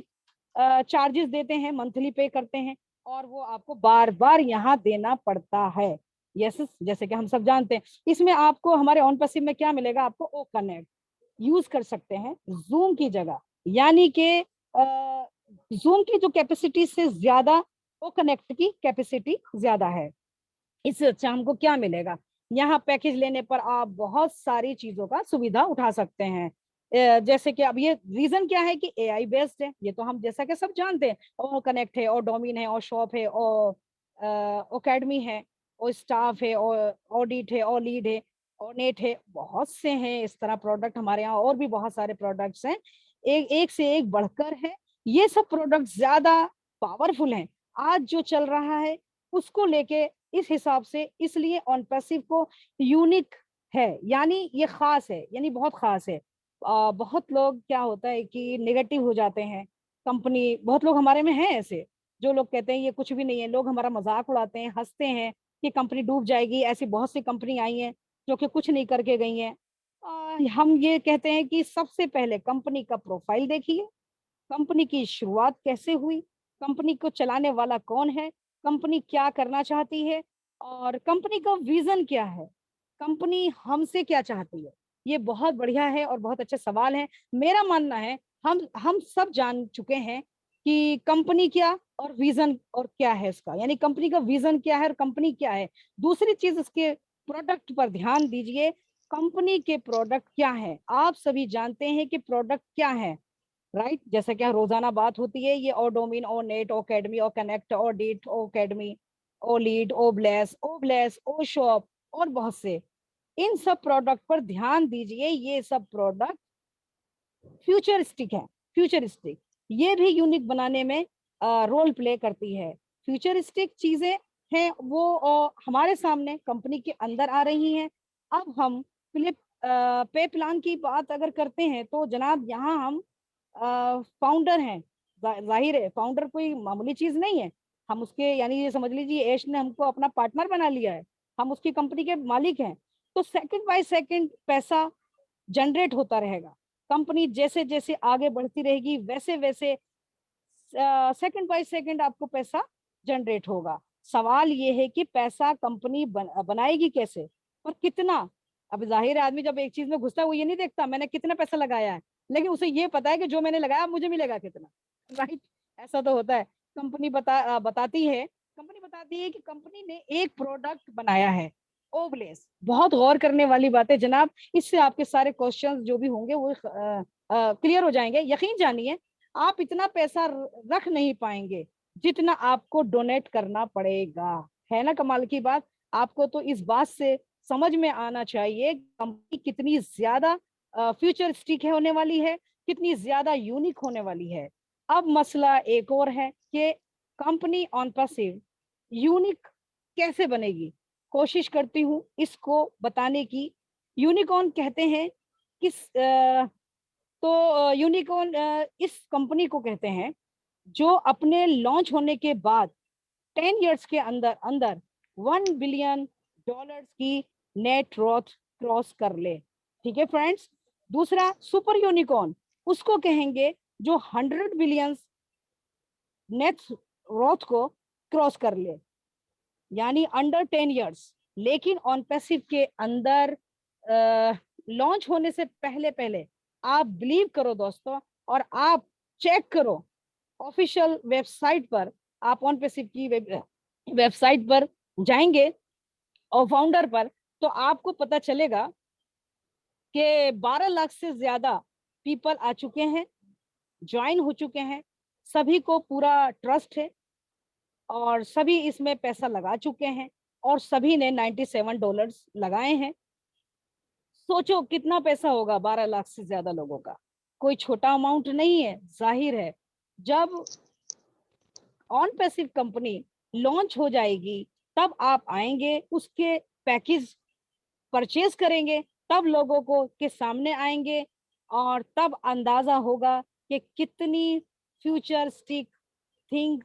[SPEAKER 3] चार्जेस देते हैं मंथली पे करते हैं, और वो आपको बार बार यहाँ देना पड़ता है। यस, जैसे कि हम सब जानते हैं इसमें आपको हमारे ऑन पैसिव में क्या मिलेगा, आपको ओ कनेक्ट यूज कर सकते हैं जूम की जगह, यानी कि जूम की जो कैपेसिटी से ज्यादा ओ कनेक्ट की कैपेसिटी ज्यादा है। इससे अच्छा हमको क्या मिलेगा, यहाँ पैकेज लेने पर आप बहुत सारी चीजों का सुविधा उठा सकते हैं। जैसे कि अब ये रीजन क्या है कि एआई बेस्ड है, ये तो हम जैसा कि सब जानते हैं। और कनेक्ट है, और डोमिन है, और शॉप है, और ओकेडमी है, और स्टाफ है, और ऑडिट है, और लीड है, और नेट है, बहुत से हैं इस तरह प्रोडक्ट हमारे यहाँ, और भी बहुत सारे प्रोडक्ट्स हैं, एक से एक बढ़कर है। ये सब प्रोडक्ट ज्यादा पावरफुल हैं आज जो चल रहा है उसको लेके, इस हिसाब से इसलिए ऑन पैसिव को यूनिक है, यानी ये खास है, यानी बहुत खास है। बहुत लोग क्या होता है कि नेगेटिव हो जाते हैं कंपनी, बहुत लोग हमारे में हैं ऐसे जो लोग कहते हैं ये कुछ भी नहीं है, लोग हमारा मजाक उड़ाते हैं, हंसते हैं कि कंपनी डूब जाएगी। ऐसी बहुत सी कंपनी आई हैं जो कि कुछ नहीं करके गई हैं। हम ये कहते हैं कि सबसे पहले कंपनी का प्रोफाइल देखिए, कंपनी की शुरुआत कैसे हुई, कंपनी को चलाने वाला कौन है, कंपनी क्या करना चाहती है, और कंपनी का विजन क्या है, कंपनी हमसे क्या चाहती है। ये बहुत बढ़िया है और बहुत अच्छे सवाल हैं। मेरा मानना है हम सब जान चुके हैं कि कंपनी क्या और विजन और क्या है इसका, यानी कंपनी का विजन क्या है और कंपनी क्या है। दूसरी चीज इसके प्रोडक्ट पर ध्यान दीजिए, कंपनी के प्रोडक्ट क्या है, आप सभी जानते हैं कि प्रोडक्ट क्या है, राइट। जैसे कि रोजाना बात होती है ये ओ डोमिन, ओ नेट, ओ अकेडमी, ओ कनेक्ट, ओ डीट, ओ अकेडमी, ओ लीड, ओ ब्लेस, ओ शॉप, और बहुत से। इन सब प्रोडक्ट पर ध्यान दीजिए, ये सब प्रोडक्ट फ्यूचरिस्टिक है। फ्यूचरिस्टिक ये भी यूनिक बनाने में रोल प्ले करती है। फ्यूचरिस्टिक चीजें हैं वो हमारे सामने कंपनी के अंदर आ रही हैं। अब हम फ्लिप पे प्लान की बात अगर करते हैं तो जनाब यहाँ हम फाउंडर हैं। जाहिर है फाउंडर कोई मामूली चीज नहीं है, हम उसके यानी ये समझ लीजिए ऐश ने हमको अपना पार्टनर बना लिया है, हम उसकी कंपनी के मालिक हैं। तो सेकंड बाय सेकंड पैसा जनरेट होता रहेगा, कंपनी जैसे जैसे आगे बढ़ती रहेगी वैसे वैसे सेकंड बाय सेकंड आपको पैसा जनरेट होगा। सवाल ये है कि पैसा कंपनी बनाएगी कैसे और कितना। अब जाहिर है आदमी जब एक चीज में घुसता है वो ये नहीं देखता मैंने कितना पैसा लगाया है, लेकिन उसे ये पता है कि जो मैंने लगाया मुझे मिलेगा कितना, राइट। ऐसा तो होता है। कंपनी बताती है कि कंपनी ने एक प्रोडक्ट बनाया है, ओवलेस। बहुत गौर करने वाली बात है जनाब, इससे आपके सारे क्वेश्चंस जो भी होंगे वो क्लियर हो जाएंगे। यकीन जानिए आप इतना पैसा रख नहीं पाएंगे जितना आपको डोनेट करना पड़ेगा। है ना कमाल की बात। आपको तो इस बात से समझ में आना चाहिए कंपनी कितनी ज्यादा फ्यूचरिस्टिक है होने वाली है, कितनी ज्यादा यूनिक होने वाली है। अब मसला एक और है कि कंपनी ऑन पैसिव यूनिक कैसे बनेगी। कोशिश करती हूँ इसको बताने की। यूनिकॉर्न कहते हैं किस तो यूनिकॉर्न इस कंपनी को कहते हैं जो अपने लॉन्च होने के बाद 10 इयर्स के अंदर अंदर $1 बिलियन की नेट वर्थ क्रॉस कर ले। ठीक है फ्रेंड्स। दूसरा सुपर यूनिकॉर्न उसको कहेंगे जो 100 बिलियन नेट वर्थ को क्रॉस कर ले, यानी अंडर 10 इयर्स। लेकिन ऑन पैसिव के अंदर लॉन्च होने से पहले पहले आप बिलीव करो दोस्तों, और आप चेक करो ऑफिशियल वेबसाइट पर, आप ऑन पैसिव की वेबसाइट पर जाएंगे और फाउंडर पर, तो आपको पता चलेगा कि 12 लाख से ज्यादा पीपल आ चुके हैं, ज्वाइन हो चुके हैं, सभी को पूरा ट्रस्ट है और सभी इसमें पैसा लगा चुके हैं और सभी ने $97 लगाए हैं। सोचो कितना पैसा होगा 12 लाख से ज्यादा लोगों का। कोई छोटा अमाउंट नहीं है। जाहिर है जब ऑन पैसिव कंपनी लॉन्च हो जाएगी तब आप आएंगे, उसके पैकेज परचेज करेंगे, तब लोगों को के सामने आएंगे और तब अंदाजा होगा कि कितनी फ्यूचरिस्टिक थिंग।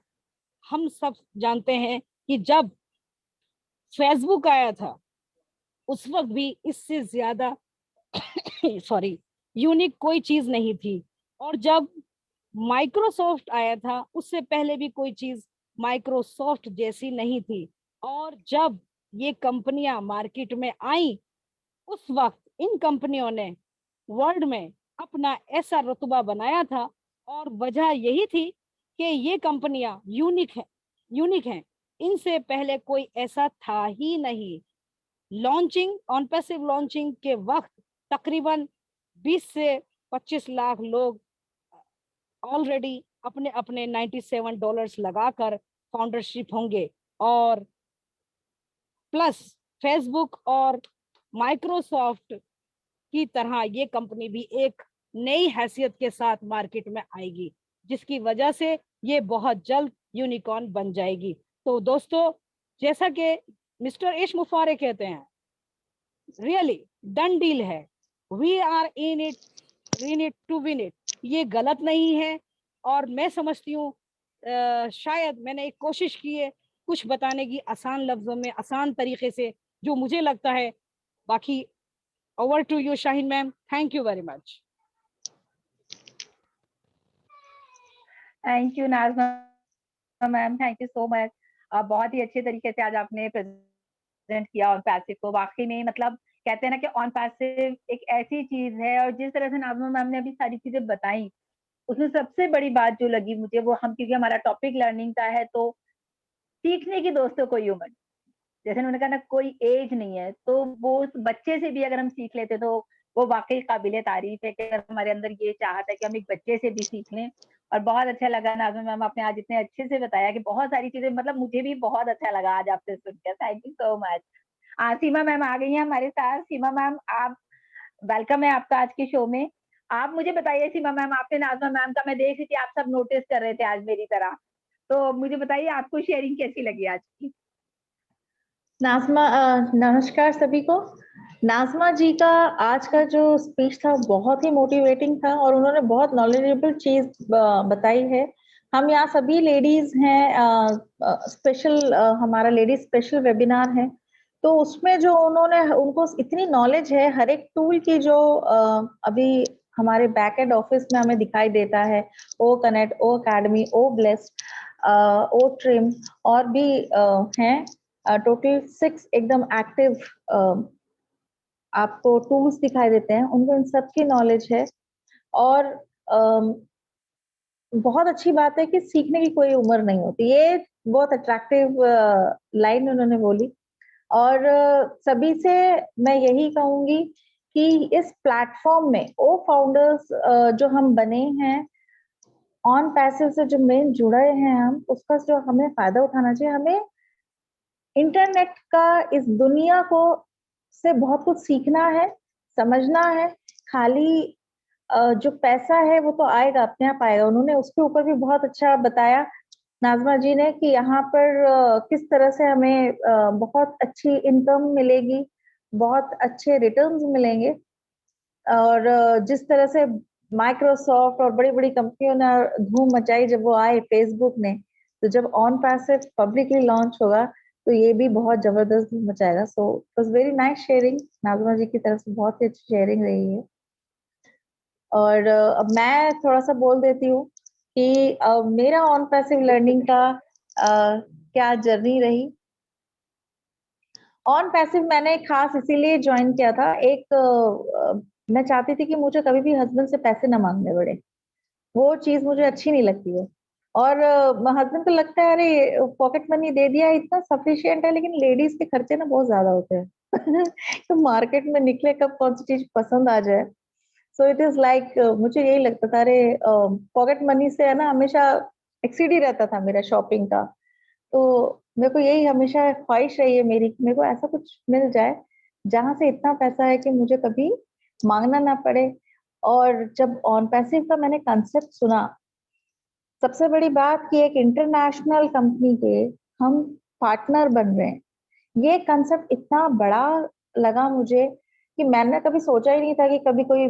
[SPEAKER 3] हम सब जानते हैं कि जब फेसबुक आया था उस वक्त भी इससे ज्यादा सॉरी यूनिक कोई चीज नहीं थी, और जब माइक्रोसॉफ्ट आया था उससे पहले भी कोई चीज माइक्रोसॉफ्ट जैसी नहीं थी। और जब ये कंपनियां मार्केट में आई उस वक्त इन कंपनियों ने वर्ल्ड में अपना ऐसा रुतबा बनाया था, और वजह यही थी कि ये कंपनियां यूनिक हैं, इनसे पहले कोई ऐसा था ही नहीं। लॉन्चिंग ऑन पैसिव लॉन्चिंग के वक्त तकरीबन 20 से 25 लाख लोग ऑलरेडी अपने अपने $97 लगाकर फाउंडरशिप होंगे, और प्लस फेसबुक और माइक्रोसॉफ्ट की तरह ये कंपनी भी एक नई हैसियत के साथ मार्केट में आएगी, जिसकी वजह से ये बहुत जल्द यूनिकॉर्न बन जाएगी। तो दोस्तों, जैसा कि मिस्टर इश मुफारे कहते हैं, रियली डन डील है, we are in it to win it. ये गलत नहीं है, और मैं समझती हूँ शायद मैंने एक कोशिश की है कुछ बताने की आसान लफ्जों में, आसान तरीके से, जो मुझे लगता है। बाकी over to you Shaheen ma'am, thank you very much.
[SPEAKER 1] Thank you Nazma ma'am, thank you so much. बहुत ही अच्छे तरीके से आज आपने प्रेजेंट किया ऑन पैसिव को। वाकई में मतलब कहते हैं ना कि ऑन पैसिव एक ऐसी चीज है, और जिस तरह से नाज़मा मैम ने अभी सारी चीजें बताई, उसमें सबसे बड़ी बात जो लगी मुझे वो, हम क्योंकि हमारा टॉपिक लर्निंग का है, तो सीखने की दोस्तों कोई उम्र, जैसे उन्होंने कहा ना, कोई एज नहीं है। तो वो उस बच्चे से भी अगर हम सीख लेते तो वो वाकई काबिले तारीफ है कि अगर हमारे अंदर ये चाहत है कि हम एक बच्चे से भी सीख लें। और बहुत अच्छा लगा नाज़मा मैम, आपने आज इतने अच्छे से बताया कि बहुत सारी चीजें, मतलब मुझे भी बहुत अच्छा लगा आज आपसे सुनकर। Thank you so much. Seema ma'am आ गई हैं हमारे साथ। सीमा मैम, आप, वेलकम है आपका आज के शो में। आप मुझे बताइए सीमा मैम, आपने नाज़मा मैम का, मैं देख रही थी आप सब नोटिस कर रहे थे आज मेरी तरह, तो मुझे बताइए आपको शेयरिंग कैसी लगी आज की।
[SPEAKER 4] नाज़मा, नमस्कार सभी को। नाज़मा जी का आज का जो स्पीच था बहुत ही मोटिवेटिंग था, और उन्होंने बहुत नॉलेजेबल चीज बताई है। हम यहाँ सभी लेडीज हैं, स्पेशल हमारा लेडीज स्पेशल वेबिनार है, तो उसमें जो उनको इतनी नॉलेज है हर एक टूल की, जो अभी हमारे बैक एंड ऑफिस में हमें दिखाई देता है, ओ कनेक्ट, ओ अकेडमी, ओ ब्लेस्ड, ओ ट्रिम, और भी हैं, टोटल 6 एकदम एक्टिव आपको टूल्स दिखाई देते हैं, उनको इन सब की नॉलेज है। और बहुत अच्छी बात है कि सीखने की कोई उम्र नहीं होती, ये बहुत अट्रैक्टिव लाइन उन्होंने बोली। और सभी से मैं यही कहूंगी कि इस प्लेटफॉर्म में ओ फाउंडर्स जो हम बने हैं, ऑन पैसिव से जो मेन जुड़े हैं हम, उसका जो हमें फायदा उठाना चाहिए। हमें इंटरनेट का इस दुनिया को से बहुत कुछ सीखना है, समझना है। खाली जो पैसा है वो तो आएगा, अपने आप आएगा। उन्होंने उसके ऊपर भी बहुत अच्छा बताया नाज़मा जी ने कि यहाँ पर किस तरह से हमें बहुत अच्छी इनकम मिलेगी, बहुत अच्छे रिटर्न्स मिलेंगे। और जिस तरह से माइक्रोसॉफ्ट और बड़ी बड़ी कंपनियों ने धूम मचाई जब वो आए, फेसबुक ने, तो जब ऑन पैसिव पब्लिकली लॉन्च होगा तो ये भी बहुत जबरदस्त धूम मचाएगा। So it was very nice sharing, Nazma ji की तरफ से बहुत ही अच्छी शेयरिंग रही है। और अब मैं थोड़ा सा बोल देती हूँ कि मेरा ऑन पैसिव लर्निंग का क्या जर्नी रही। ऑन पैसिव मैंने खास इसीलिए ज्वाइन किया था, मैं चाहती थी कि मुझे कभी भी हस्बैंड से पैसे ना मांगने पड़े, वो चीज मुझे अच्छी नहीं लगती है। और हस्बैंड को लगता है अरे पॉकेट मनी दे दिया इतना सफिशिएंट है, लेकिन लेडीज के खर्चे ना बहुत ज्यादा होते हैं तो मार्केट में निकले कब कौन सी चीज पसंद आ जाए। सो इट इज लाइक, मुझे यही लगता था अरे पॉकेट मनी से है ना, हमेशा एक्सीड ही रहता था मेरा शॉपिंग का। तो मेरे को यही हमेशा ख्वाहिश रही है मेरी कि मेरे को ऐसा कुछ मिल जाए जहां से इतना पैसा है कि मुझे कभी मांगना ना पड़े। और जब ऑन पैसिव का मैंने कंसेप्ट सुना, सबसे बड़ी बात कि एक इंटरनेशनल कंपनी के हम पार्टनर बन रहे हैं, ये कंसेप्ट इतना बड़ा लगा मुझे कि मैंने कभी सोचा ही नहीं था कि कभी कोई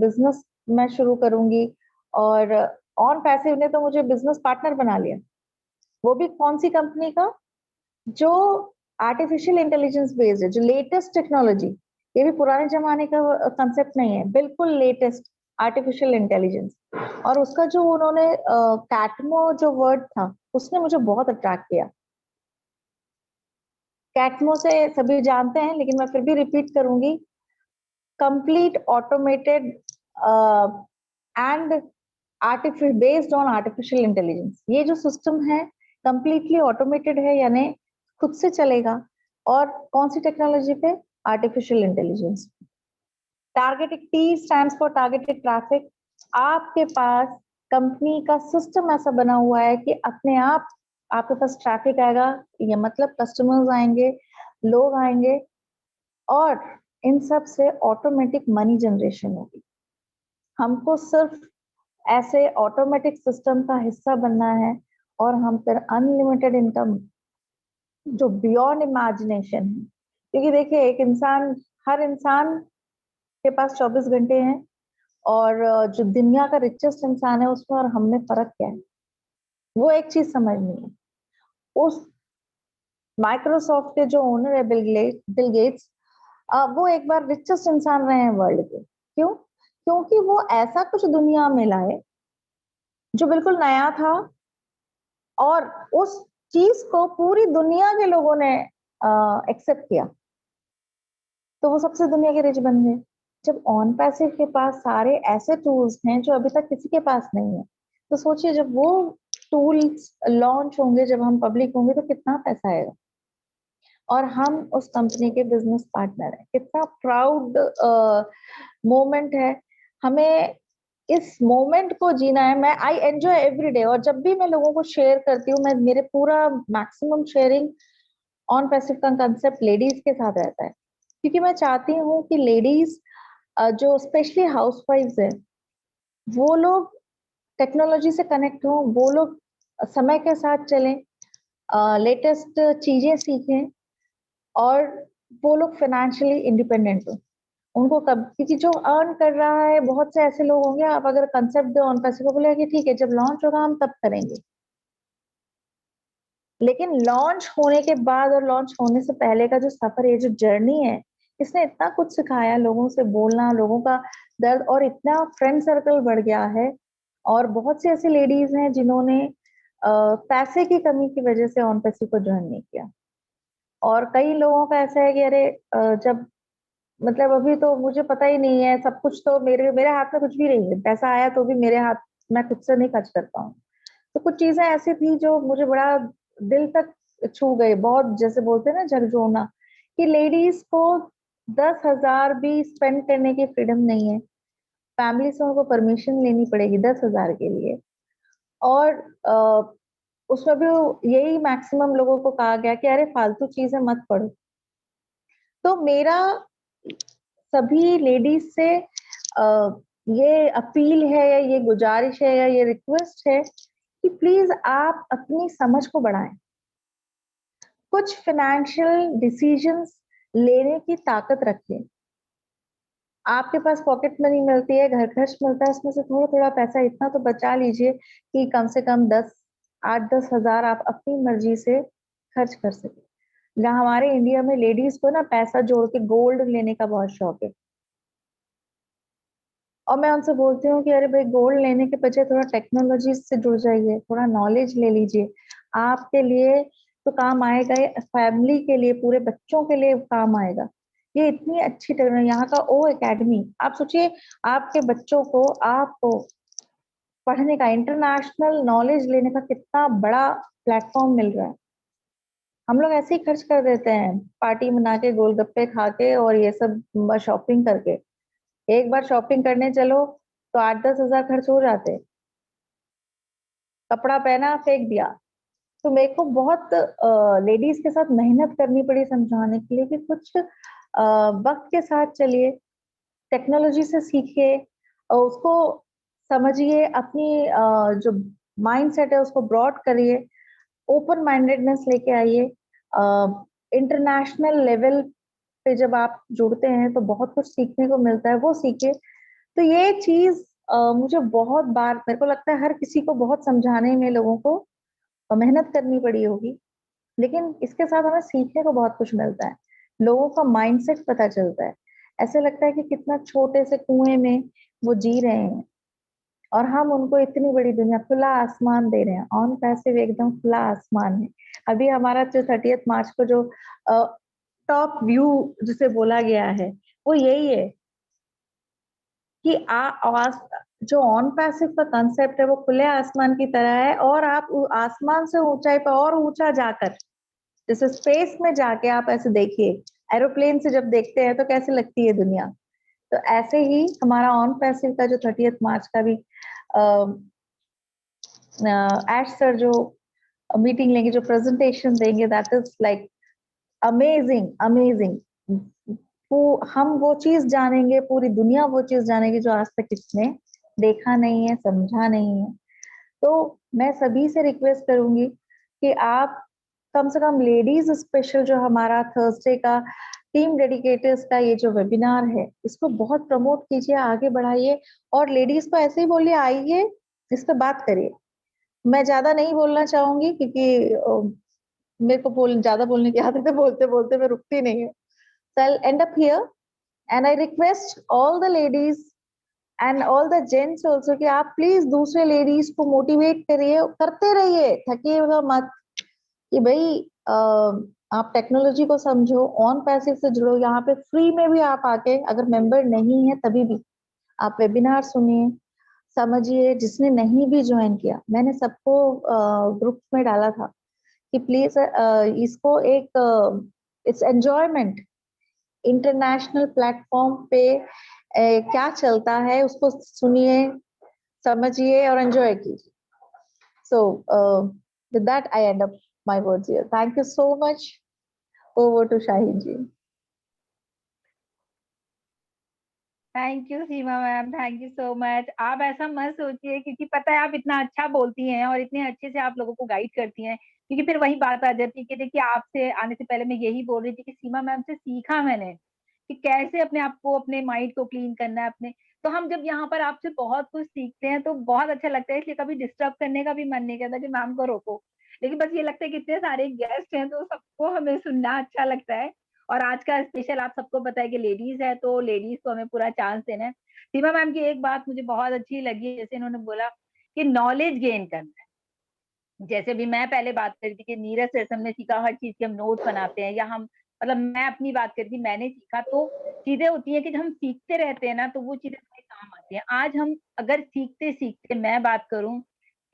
[SPEAKER 4] बिजनेस मैं शुरू करूंगी। और ऑन पैसिव ने तो मुझे बिजनेस पार्टनर बना लिया, वो भी कौन सी कंपनी का, जो आर्टिफिशियल इंटेलिजेंस बेस्ड है, जो लेटेस्ट टेक्नोलॉजी, ये भी पुराने जमाने का कंसेप्ट नहीं है, बिल्कुल लेटेस्ट आर्टिफिशियल इंटेलिजेंस। और उसका जो उन्होंने कैटमो जो वर्ड था, उसने मुझे बहुत अट्रैक्ट किया। कैटमो से सभी जानते हैं, लेकिन मैं फिर भी रिपीट करूंगी, complete automated and artificial based on artificial intelligence. ये जो सिस्टम है कंप्लीटली ऑटोमेटेड है, यानी खुद से चलेगा। और कौन सी टेक्नोलॉजी पे? Artificial intelligence. Targeted, T stands for targeted traffic. आपके पास कंपनी का सिस्टम ऐसा बना हुआ है कि अपने आप आपके पास ट्रैफिक आएगा, ये मतलब कस्टमर्स आएंगे, लोग आएंगे, और इन सब से ऑटोमेटिक मनी जनरेशन होगी। हमको सिर्फ ऐसे ऑटोमेटिक सिस्टम का हिस्सा बनना है, और हम फिर अनलिमिटेड इनकम जो बियॉन्ड इमेजिनेशन है। क्योंकि देखिए, एक इंसान, हर इंसान के पास 24 घंटे हैं, और जो दुनिया का रिचेस्ट इंसान है उसमें और हम में फर्क क्या है, वो एक चीज समझनी है। उस माइक्रोसॉफ्ट के जो ओनर है बिल गेट्स, वो एक बार रिचेस्ट इंसान रहे हैं वर्ल्ड के। क्यों? क्योंकि वो ऐसा कुछ दुनिया में लाए जो बिल्कुल नया था, और उस चीज को पूरी दुनिया के लोगों ने एक्सेप्ट किया, तो वो सबसे दुनिया के रिच बन गए। जब ऑन पैसिव के पास सारे ऐसे टूल्स हैं जो अभी तक किसी के पास नहीं है, तो सोचिए जब वो टूल्स लॉन्च होंगे, जब हम पब्लिक होंगे, तो कितना पैसा आएगा। और हम उस कंपनी के बिजनेस पार्टनर हैं। कितना प्राउड मोमेंट है। हमें इस मोमेंट को जीना है। मैं आई एंजॉय एवरी डे, और जब भी मैं लोगों को शेयर करती हूँ, मैं मेरे पूरा मैक्सिमम शेयरिंग ऑन पैसिव का कंसेप्ट लेडीज के साथ रहता है, क्योंकि मैं चाहती हूँ कि लेडीज जो स्पेशली हाउसवाइफ्स हैं, वो लोग टेक्नोलॉजी से कनेक्ट हों, वो लोग समय के साथ चलें, लेटेस्ट चीजें सीखें, और वो लोग फाइनेंशियली इंडिपेंडेंट हो। उनको कब, क्योंकि जो अर्न कर रहा है, बहुत से ऐसे लोग होंगे, आप अगर कंसेप्ट दो ऑन पैसिव को, बोले कि ठीक है जब लॉन्च होगा हम तब करेंगे, लेकिन लॉन्च होने के बाद और लॉन्च होने से पहले का जो सफर है, जो जर्नी है, इसने इतना कुछ सिखाया, लोगों से बोलना, लोगों का दर्द, और इतना फ्रेंड सर्कल बढ़ गया है। और बहुत सी ऐसी लेडीज हैं जिन्होंने पैसे की कमी की वजह से ऑन पैसिव को ज्वाइन नहीं किया। और कई लोगों का ऐसा है कि अरे जब मतलब अभी तो मुझे पता ही नहीं है, सब कुछ तो मेरे मेरे हाथ में कुछ भी नहीं है, पैसा आया तो भी मेरे हाथ, मैं खुद से नहीं खर्च कर पाऊँ। तो कुछ चीजें ऐसी थी जो मुझे बड़ा दिल तक छू गए, बहुत, जैसे बोलते हैं ना झकझोरना, कि लेडीज को 10,000 भी स्पेंड करने की फ्रीडम नहीं है। फैमिली से उनको परमिशन लेनी पड़ेगी 10,000 के लिए। और उसमें भी यही मैक्सिमम लोगों को कहा गया कि अरे फालतू चीजें मत पढ़ो। तो मेरा सभी लेडीज से ये अपील है, या ये गुजारिश है, या ये रिक्वेस्ट है कि प्लीज आप अपनी समझ को बढ़ाएं। कुछ फाइनेंशियल डिसीजंस लेने की ताकत रखें। आपके पास पॉकेट मनी मिलती है, घर खर्च मिलता है, उसमें से थोड़ा थोड़ा पैसा इतना तो बचा लीजिए कि कम से कम 8-10 हजार आप अपनी मर्जी से खर्च कर सके। जहाँ हमारे इंडिया में लेडीज को ना पैसा जोड़ के गोल्ड लेने का बहुत शौक है, और मैं उनसे बोलती हूँ कि अरे भाई, गोल्ड लेने के बजाय थोड़ा टेक्नोलॉजी से जुड़ जाइए, थोड़ा नॉलेज ले लीजिए, आपके लिए तो काम आएगा, फैमिली के लिए, पूरे बच्चों के लिए काम आएगा। ये इतनी अच्छी टेक्नोलॉजी, यहाँ का ओ एकेडमी, आप सोचिए आपके बच्चों को, आपको पढ़ने का, इंटरनेशनल नॉलेज लेने का कितना बड़ा प्लेटफॉर्म मिल रहा है। हम लोग ऐसे ही खर्च कर देते हैं, पार्टी मना के, गोलगप्पे खा के, और ये सब शॉपिंग करके। एक बार शॉपिंग करने चलो तो 8-10 हजार खर्च हो जाते, कपड़ा पहना फेंक दिया। तो मेरे को बहुत लेडीज के साथ मेहनत करनी पड़ी समझाने के लिए कि कुछ वक्त के साथ चलिए, टेक्नोलॉजी से सीखिए, और उसको समझिए, अपनी जो माइंड सेट है उसको ब्रॉड करिए, ओपन माइंडेडनेस लेके आइए। इंटरनेशनल लेवल पे जब आप जुड़ते हैं तो बहुत कुछ सीखने को मिलता है, वो सीखिए। तो ये चीज मुझे बहुत बार, मेरे को लगता है हर किसी को बहुत समझाने में लोगों को मेहनत करनी पड़ी होगी, लेकिन इसके साथ हमें सीखने को बहुत कुछ मिलता है। लोगों का माइंडसेट पता चलता है। ऐसे लगता है कि कितना छोटे से कुएं में वो जी रहे हैं और हम उनको इतनी बड़ी दुनिया, खुला आसमान दे रहे हैं। ऑन पैसिव एकदम खुला आसमान है। अभी हमारा जो 30 मार्च को जो टॉप व्यू जिसे बोला गया है, वो यही है कि जो ऑन पैसिव का कंसेप्ट है वो खुले आसमान की तरह है, और आप आसमान से ऊंचाई पर और ऊंचा जाकर, जैसे स्पेस में जाके आप ऐसे देखिए, एरोप्लेन से जब देखते हैं तो कैसे लगती है दुनिया। तो ऐसे ही हमारा ऑन पैसिव का जो 30 मार्च का भी एश सर जो मीटिंग लेंगे, जो प्रेजेंटेशन देंगे, that is like amazing amazing. वो हम वो चीज जानेंगे, पूरी दुनिया वो चीज जानेगी जो आज तक इसने देखा नहीं है, समझा नहीं है। तो मैं सभी से रिक्वेस्ट करूंगी कि आप कम से कम लेडीज स्पेशल जो हमारा थर्सडे का टीम डेडिकेटर्स का ये जो वेबिनार है, इसको बहुत प्रमोट कीजिए, आगे बढ़ाइए, और लेडीज को ऐसे ही बोलिए आइए, इस पे बात करिए। मैं ज्यादा नहीं बोलना चाहूंगी क्योंकि मेरे को ज्यादा बोलने की आदत है, बोलते बोलते मैं रुकती नहीं हूँ। So I'll end up here and I request all the ladies and all the gents also कि आप प्लीज दूसरे लेडीज को मोटिवेट करिए, करते रहिए, थकिएगा मत। कि भाई आप टेक्नोलॉजी को समझो, ऑन पैसिव से जुड़ो। यहाँ पे फ्री में भी आप आके, अगर मेंबर नहीं है तभी भी आप वेबिनार सुनिए, समझिए। जिसने नहीं भी ज्वाइन किया, मैंने सबको ग्रुप में डाला था कि प्लीज इसको एक इट्स एंजॉयमेंट। इंटरनेशनल प्लेटफॉर्म पे क्या चलता है उसको सुनिए, समझिए और एंजॉय कीजिए। So with that I end up my words here. Thank you so much. Over to Shaheen ji.
[SPEAKER 1] Thank you Seema ma'am, thank you so much. आप ऐसा मत सोचिए, क्योंकि पता है आप इतना अच्छा बोलती हैं और इतने अच्छे से आप लोगों को गाइड करती हैं, क्योंकि फिर वही बात आ जाती है कि देखिए आपसे आने से पहले मैं यही बोल रही थी कि सीमा मैम से सीखा मैंने कि कैसे अपने आप को, अपने माइंड को क्लीन करना है अपने। तो हम जब यहाँ पर आपसे बहुत कुछ सीखते हैं तो बहुत अच्छा लगता है, इसलिए कभी डिस्टर्ब करने का भी मन नहीं करता कि मैम को रोको। लेकिन बस ये लगता है कि इतने सारे गेस्ट हैं तो सबको हमें सुनना अच्छा लगता है। और आज का स्पेशल आप सबको पता है कि लेडीज है, तो लेडीज को हमें पूरा चांस देना है। सीमा मैम की एक बात मुझे बहुत अच्छी लगी, जैसे इन्होंने बोला कि नॉलेज गेन करना है। जैसे भी मैं पहले बात कर रही थी कि नीरज सर से हमने सीखा हर चीज के हम नोट बनाते हैं, या हम मतलब मैं अपनी बात कर रही थी, मैंने सीखा। तो चीजें होती है कि जब हम सीखते रहते हैं ना तो वो चीजें हमें काम आती है। आज हम अगर सीखते सीखते, मैं बात करूं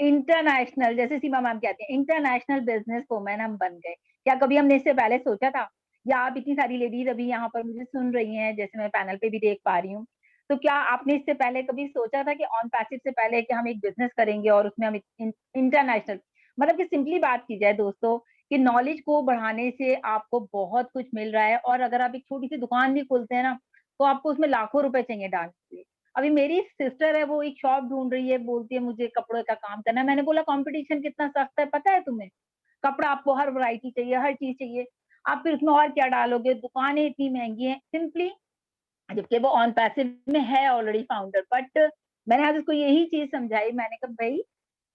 [SPEAKER 1] इंटरनेशनल, जैसे सीमा मैम कहती हैं इंटरनेशनल बिजनेस वुमेन हम बन गए। क्या कभी हमने इससे पहले सोचा था? या आप इतनी सारी लेडीज अभी यहाँ पर मुझे सुन रही हैं, जैसे मैं पैनल पे भी देख पा रही हूँ, तो क्या आपने इससे पहले कभी सोचा था कि ऑन पैसिव से पहले कि हम एक बिजनेस करेंगे और उसमें हम इंटरनेशनल, मतलब कि सिंपली बात की जाए दोस्तों कि नॉलेज को बढ़ाने से आपको बहुत कुछ मिल रहा है। और अगर आप एक छोटी सी दुकान भी खोलते हैं ना, तो आपको उसमें लाखों रुपए चाहिए डालने के लिए। अभी मेरी सिस्टर है, वो एक शॉप ढूंढ रही है, बोलती है मुझे कपड़े का काम करना है। मैंने बोला कंपटीशन कितना सख्त है पता है तुम्हें? कपड़ा आपको हर वैरायटी चाहिए, हर चीज चाहिए, आप फिर उसमें और क्या डालोगे? दुकानें इतनी महंगी हैं सिंपली, जबकि वो ऑन पैसिव में है ऑलरेडी फाउंडर। बट मैंने आज उसको यही चीज समझाई, मैंने कहा भाई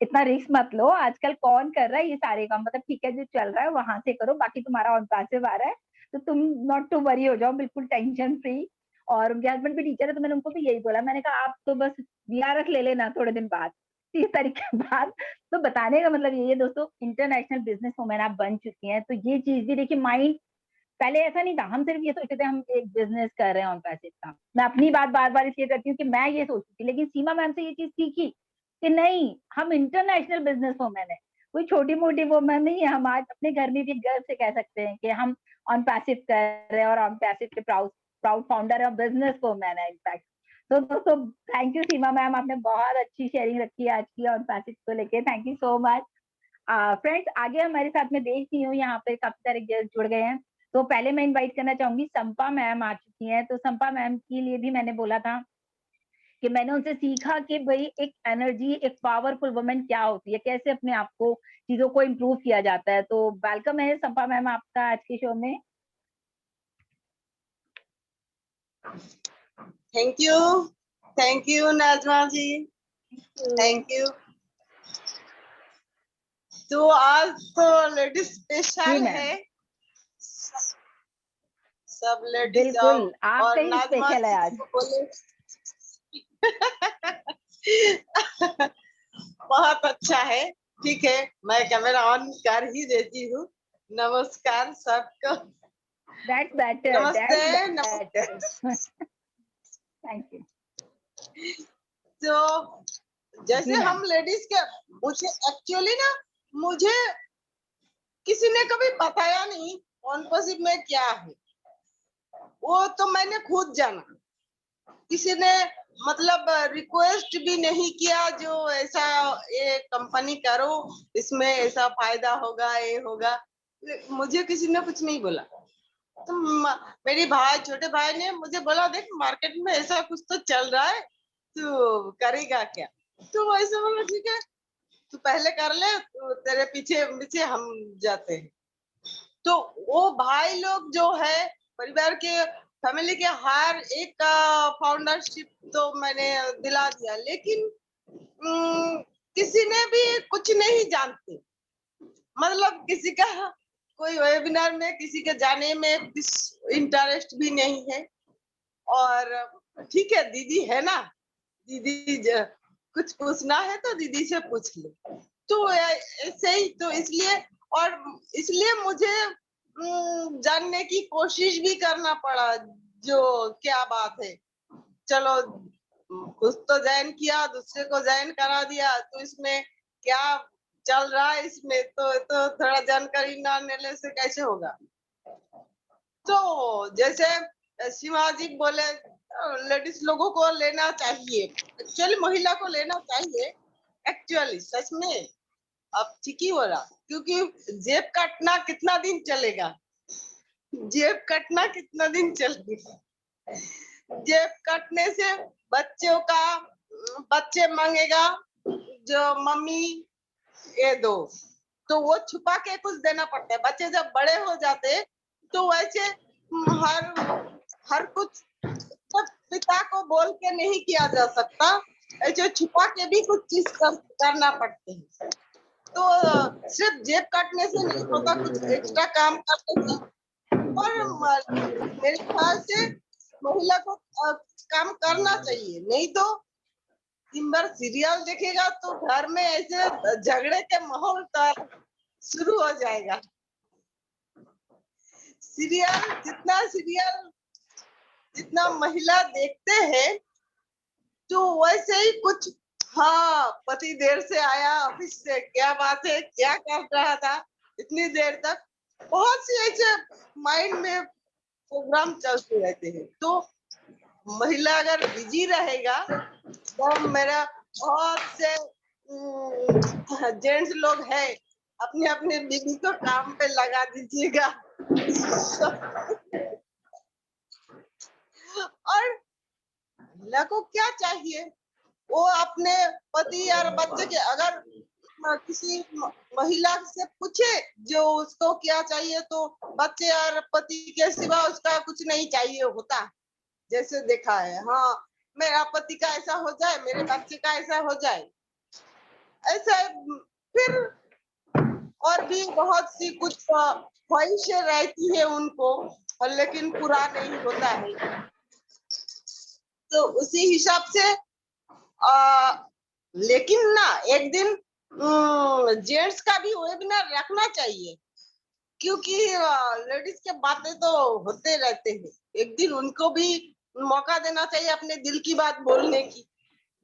[SPEAKER 1] इतना रिस्क मत लो, आजकल कौन कर रहा है ये सारे काम, मतलब ठीक है जो चल रहा है वहां से करो, बाकी तुम्हारा ऑन पैसिव आ रहा है तो तुम नॉट टू वरी हो जाओ, बिल्कुल टेंशन फ्री। और उनके हस्बैंड भी टीचर है, तो मैंने उनको भी यही बोला, मैंने कहा आप तो बस वीआरएस ले लेना थोड़े दिन बाद, 30 तारीख के बाद। तो बताने का मतलब ये है दोस्तों, इंटरनेशनल बिजनेस वुमेन आप बन चुकी हैं, तो ये चीज भी देखिए माइंड, पहले ऐसा नहीं था, हम सिर्फ ये सोचते थे हम एक बिजनेस कर रहे हैं ऑन पैसिव का। मैं अपनी बात बार बार इसलिए करती हूँ कि मैं ये सोचती थी, लेकिन सीमा मैम से ये चीज सीखी कि नहीं, हम इंटरनेशनल बिजनेस वुमेन है, कोई छोटी मोटी वुमेन नहीं है। हम आज अपने घर में भी गर्व से कह सकते हैं कि हम ऑन पैसिव कर रहे हैं और ऑन पैसिव के प्राउड प्राउड फाउंडर है, बिजनेस वुमेन है इनफैक्ट। तो दोस्तों थैंक यू सीमा मैम, आपने बहुत अच्छी शेयरिंग रखी है आज की ऑन पैसिव को लेके, thank you so much. Friends आगे हमारे साथ में देख रही हूँ यहाँ पे काफी सारे गेस्ट जुड़ गए हैं। तो पहले मैं इनवाइट करना चाहूंगी, संपा मैम आ चुकी हैं, तो संपा मैम के लिए भी मैंने बोला था कि मैंने उनसे सीखा कि भाई एक एनर्जी, एक पावरफुल वुमन क्या होती है, कैसे अपने आप को, चीजों को इम्प्रूव किया जाता है। तो वेलकम है संपा मैम आपका आज के शो में।
[SPEAKER 5] Thank you Najma ji, thank you. तो आज तो लेडीज स्पेशल
[SPEAKER 1] मैम।
[SPEAKER 5] है, सब लेडीज
[SPEAKER 1] बिल्कुल आपका
[SPEAKER 5] और
[SPEAKER 1] ही
[SPEAKER 5] नाजमा
[SPEAKER 1] स्पेशल है
[SPEAKER 5] जी
[SPEAKER 1] आज।
[SPEAKER 5] बोले बहुत अच्छा है। ठीक है, मैं कैमरा ऑन कर ही देती हूँ। नमस्कार सबको।
[SPEAKER 1] दैट्स बेटर,
[SPEAKER 5] नमस्ते,
[SPEAKER 1] दैट्स बेटर। Thank you.
[SPEAKER 5] तो जैसे
[SPEAKER 1] जी मैम।
[SPEAKER 5] हम लेडीज के, मुझे एक्चुअली ना, मुझे किसी ने कभी बताया नहीं कॉन्पर्सिव में क्या है, वो तो मैंने खुद जाना। किसी ने मतलब रिक्वेस्ट भी नहीं किया जो ऐसा ये कंपनी करो, इसमें ऐसा फायदा होगा, ये होगा, मुझे किसी ने कुछ नहीं बोला। तो मेरी भाई, छोटे भाई ने मुझे बोला, देख मार्केट में ऐसा कुछ तो चल रहा है, तू करेगा क्या? तो वैसे बोला ठीक है, तू पहले कर ले, तो तेरे पीछे पीछे हम जाते हैं। तो वो भाई लोग जो है परिवार के, फैमिली के हर एक का फाउंडरशिप तो मैंने दिला दिया, लेकिन किसी ने भी कुछ नहीं जानते। मतलब किसी का कोई वेबिनार में किसी के जाने में कुछ इंटरेस्ट भी नहीं है। और ठीक है, दीदी है ना, दीदी कुछ पूछना है तो दीदी से पूछ ले। तो ऐसे ही, तो इसलिए, और इसलिए मुझे जानने की कोशिश भी करना पड़ा जो क्या बात है। चलो कुछ तो ज्वाइन किया, दूसरे को ज्वाइन करा दिया, तो इसमें क्या चल रहा है इसमें, तो थोड़ा जानकारी ना लेने से कैसे होगा। तो जैसे शिवाजी बोले, लेडीज लोगों को लेना चाहिए, एक्चुअली महिला को लेना चाहिए, एक्चुअली सच में। अब ठीक ही हो रहा, क्योंकि जेब काटना कितना दिन चलेगा, जेब काटना कितना दिन चलेगा। जेब काटने से बच्चों का, बच्चे मांगेगा जो मम्मी ये दो, तो वो छुपा के कुछ देना पड़ता है। बच्चे जब बड़े हो जाते तो वैसे हर हर कुछ तो पिता को बोल के नहीं किया जा सकता, ऐसे छुपा के भी कुछ चीज करना पड़ते हैं। तो सिर्फ जेब काटने से नहीं होता, कुछ एक्स्ट्रा काम करने से। और मेरे ख्याल से महिला को काम करना चाहिए, नहीं तो दिन भर सीरियल देखेगा तो घर में ऐसे झगड़े के माहौल शुरू हो जाएगा। सीरियल जितना महिला देखते हैं, तो वैसे ही कुछ, हाँ पति देर से आया ऑफिस से, क्या बात है, क्या कर रहा था इतनी देर तक, बहुत सी ऐसे माइंड में प्रोग्राम चलते रहते हैं। तो महिला अगर बिजी रहेगा, तो मेरा बहुत से जेंट्स लोग हैं, अपने अपने बीवी को काम पे लगा दीजिएगा। और महिला को क्या चाहिए, वो अपने पति और बच्चे के, अगर किसी महिला से पूछे जो उसको क्या चाहिए, तो बच्चे और पति के सिवा उसका कुछ नहीं चाहिए होता। जैसे देखा है, हाँ मेरा पति का ऐसा हो जाए, मेरे बच्चे का ऐसा हो जाए, ऐसा। फिर और भी बहुत सी कुछ ख्वाहिशें रहती है उनको, लेकिन पूरा नहीं होता है। तो उसी हिसाब से लेकिन ना एक दिन जेंट्स का भी वेबिनार रखना चाहिए, क्योंकि लेडीज के बातें तो होते रहते हैं। एक दिन उनको भी मौका देना चाहिए अपने दिल की बात बोलने की,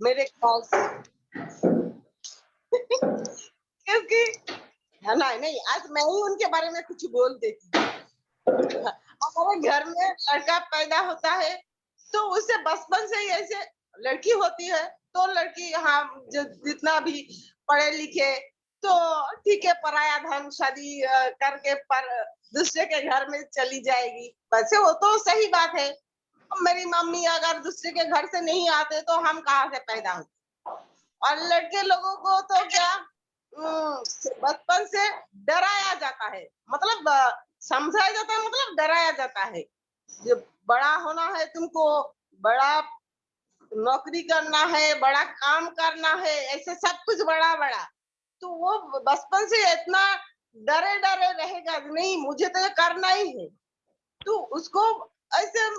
[SPEAKER 5] मेरे ख्याल से। क्योंकि है ना, नहीं आज मैं ही उनके बारे में कुछ बोल देती हूँ। हमारे घर में लड़का पैदा होता है, तो उसे बचपन से ही ऐसे, लड़की होती है तो लड़की, हाँ जितना भी पढ़े लिखे तो ठीक है, पराया धन शादी करके पर दूसरे के घर में चली जाएगी, वैसे वो तो सही बात है। मेरी मम्मी अगर दूसरे के घर से नहीं आते तो हम कहाँ से पैदा होते। और लड़के लोगों को तो क्या बचपन से डराया जाता है, मतलब समझाया जाता है, मतलब डराया जाता है। जब बड़ा होना है तुमको, बड़ा नौकरी करना है, बड़ा काम करना है, ऐसे सब कुछ बड़ा बड़ा। तो वो बचपन से इतना डरे डरे रहेगा, नहीं मुझे तो ये करना ही है। तो उसको ऐसे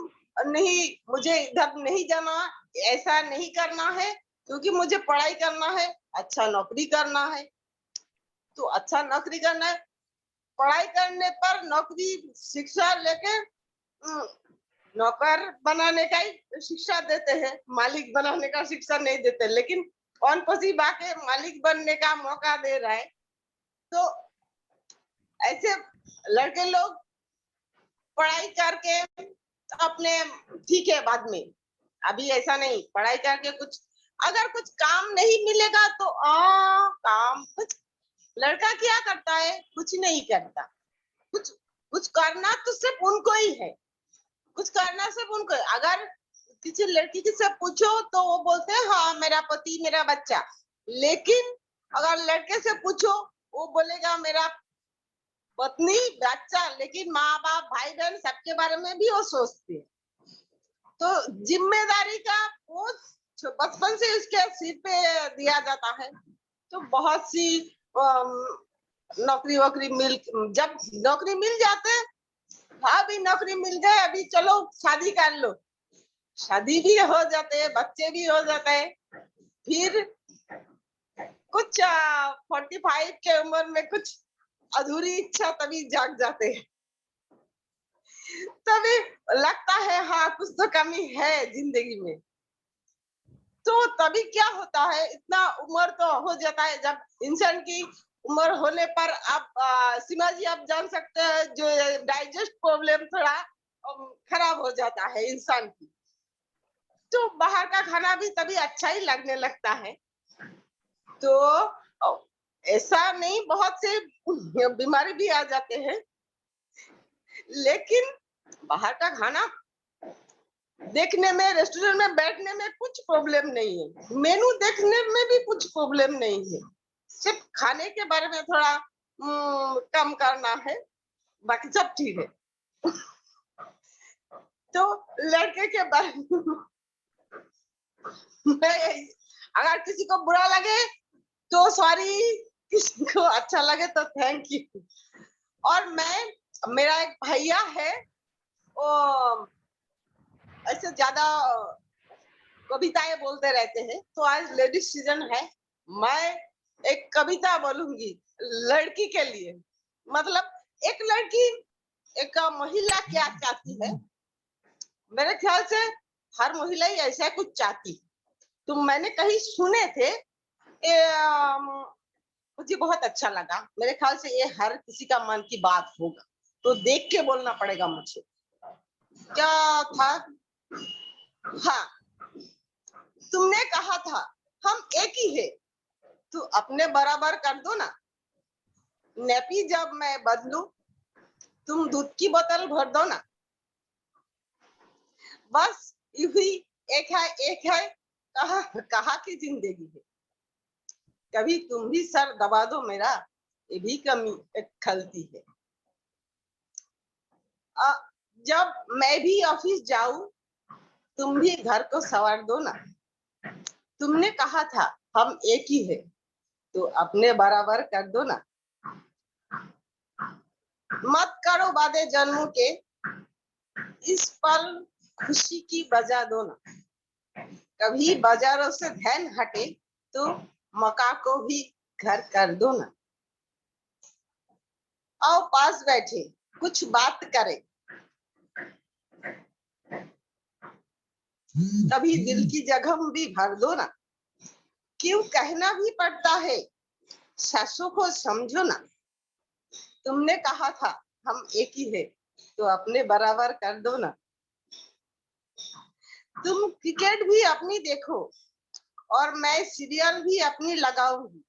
[SPEAKER 5] नहीं, मुझे इधर नहीं जाना, ऐसा नहीं करना है, क्योंकि मुझे पढ़ाई करना है, अच्छा नौकरी करना है। तो अच्छा नौकरी करना है, पढ़ाई करने पर नौकरी शिक्षा लेके नौकर बनाने का ही शिक्षा देते हैं, मालिक बनाने का शिक्षा नहीं देते। लेकिन कौन पसीब आके मालिक बनने का मौका दे रहा है। तो ऐसे लड़के लोग पढ़ाई करके अपने ठीक है, बाद में अभी ऐसा नहीं, पढ़ाई करके कुछ अगर कुछ काम नहीं मिलेगा तो काम कुछ लड़का क्या करता है, कुछ नहीं करता। कुछ कुछ करना तो सिर्फ उनको ही है, कुछ करना सिर्फ उनको है। अगर किसी लड़की से पूछो तो वो बोलते हैं हाँ मेरा पति मेरा बच्चा। लेकिन अगर लड़के से पूछो वो बोलेगा मेरा पत्नी बच्चा। लेकिन माँ बाप भाई बहन सबके बारे में भी वो सोचते हैं। तो जिम्मेदारी का बोझ बचपन से उसके सिर पे दिया जाता है। तो बहुत सी नौकरी वोकरी जब नौकरी मिल जाते, अभी नौकरी मिल गए, अभी चलो शादी कर लो, शादी भी हो जाते हैं, बच्चे भी हो जाते हैं। फिर कुछ 45 के उम्र में कुछ अधूरी इच्छा तभी जाग जाते हैं। तभी लगता है हाँ कुछ तो कमी है जिंदगी में। तो तभी क्या होता है, इतना उम्र तो हो जाता है, जब इंसान की उम्र होने पर आप सीमा जी आप जान सकते हैं, जो डाइजेस्ट प्रॉब्लम थोड़ा खराब हो जाता है इंसान की। तो बाहर का खाना भी तभी अच्छा ही लगने लगता है। तो ऐसा नहीं, बहुत से बीमारी भी आ जाते हैं। लेकिन बाहर का खाना देखने में, रेस्टोरेंट में बैठने में कुछ प्रॉब्लम नहीं है, मेनू देखने में भी कुछ प्रॉब्लम नहीं है। सिर्फ खाने के बारे में थोड़ा कम करना है, बाकी सब ठीक है। तो लड़के के बारे में अगर किसी को बुरा लगे तो सॉरी, किसी को अच्छा लगे तो थैंक यू। और मेरा एक भैया है, वो ऐसे ज्यादा कविताएं बोलते रहते हैं। तो आज लेडीज सीजन है, मैं एक कविता बोलूंगी लड़की के लिए। मतलब एक लड़की, एक महिला क्या चाहती है, मेरे ख्याल से हर महिला ही ऐसा कुछ चाहती। तो मैंने कहीं सुने थे, मुझे बहुत अच्छा लगा। मेरे ख्याल से ये हर किसी का मन की बात होगा, तो देख के बोलना पड़ेगा मुझे। क्या था, हाँ, तुमने कहा था हम एक ही है, तो अपने बराबर कर दो ना। नेपी जब मैं बदलू, तुम दूध की बोतल भर दो ना। बस यही एक है कहा कहा की जिंदगी है। कभी तुम भी सर दबा दो मेरा, ये भी कमी एक खलती है। जब मैं भी ऑफिस जाऊं, तुम भी घर को संवार दो ना। तुमने कहा था हम एक ही है, तो अपने बराबर कर दो ना। मत करो वादे जन्मों के, इस पल खुशी की बजा दो ना। कभी बाजारों से ध्यान हटे तो मका को भी घर कर दो ना। आओ पास बैठे कुछ बात करें, कभी दिल की जगह भी भर दो ना। क्यों कहना भी पड़ता है सासों को समझो ना। तुमने कहा था हम एक ही है, तो अपने बराबर कर दो ना। तुम क्रिकेट भी अपनी देखो और मैं सीरियल भी अपनी लगाऊंगी।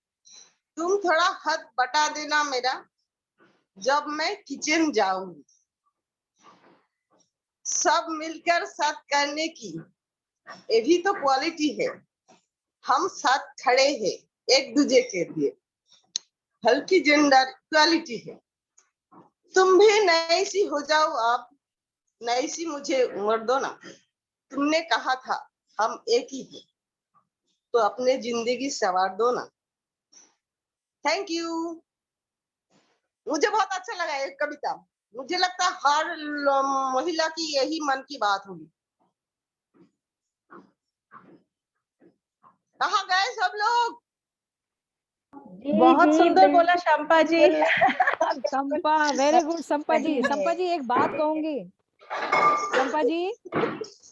[SPEAKER 5] तुम थोड़ा हद बटा देना मेरा, जब मैं किचन जाऊंगी। सब मिलकर साथ करने की, ये भी तो क्वालिटी है। हम साथ खड़े हैं एक दूसरे के लिए, हल्की जेंडर इक्वालिटी है। तुम भी नई सी हो जाओ, आप नई सी मुझे उम्र दो ना। तुमने कहा था हम एक ही हैं, तो अपने जिंदगी संवार दो ना। Thank you. मुझे बहुत अच्छा लगा ये कविता। मुझे लगता है हर महिला की यही मन की बात होगी। कहाँ गए सब लोग?
[SPEAKER 1] जी
[SPEAKER 4] बहुत
[SPEAKER 1] जी
[SPEAKER 4] सुंदर बोला शंपा जी।
[SPEAKER 3] संपा, वेरी गुड संपा जी।
[SPEAKER 1] सही में।
[SPEAKER 3] संपा जी एक बात कहूंगी, संपा जी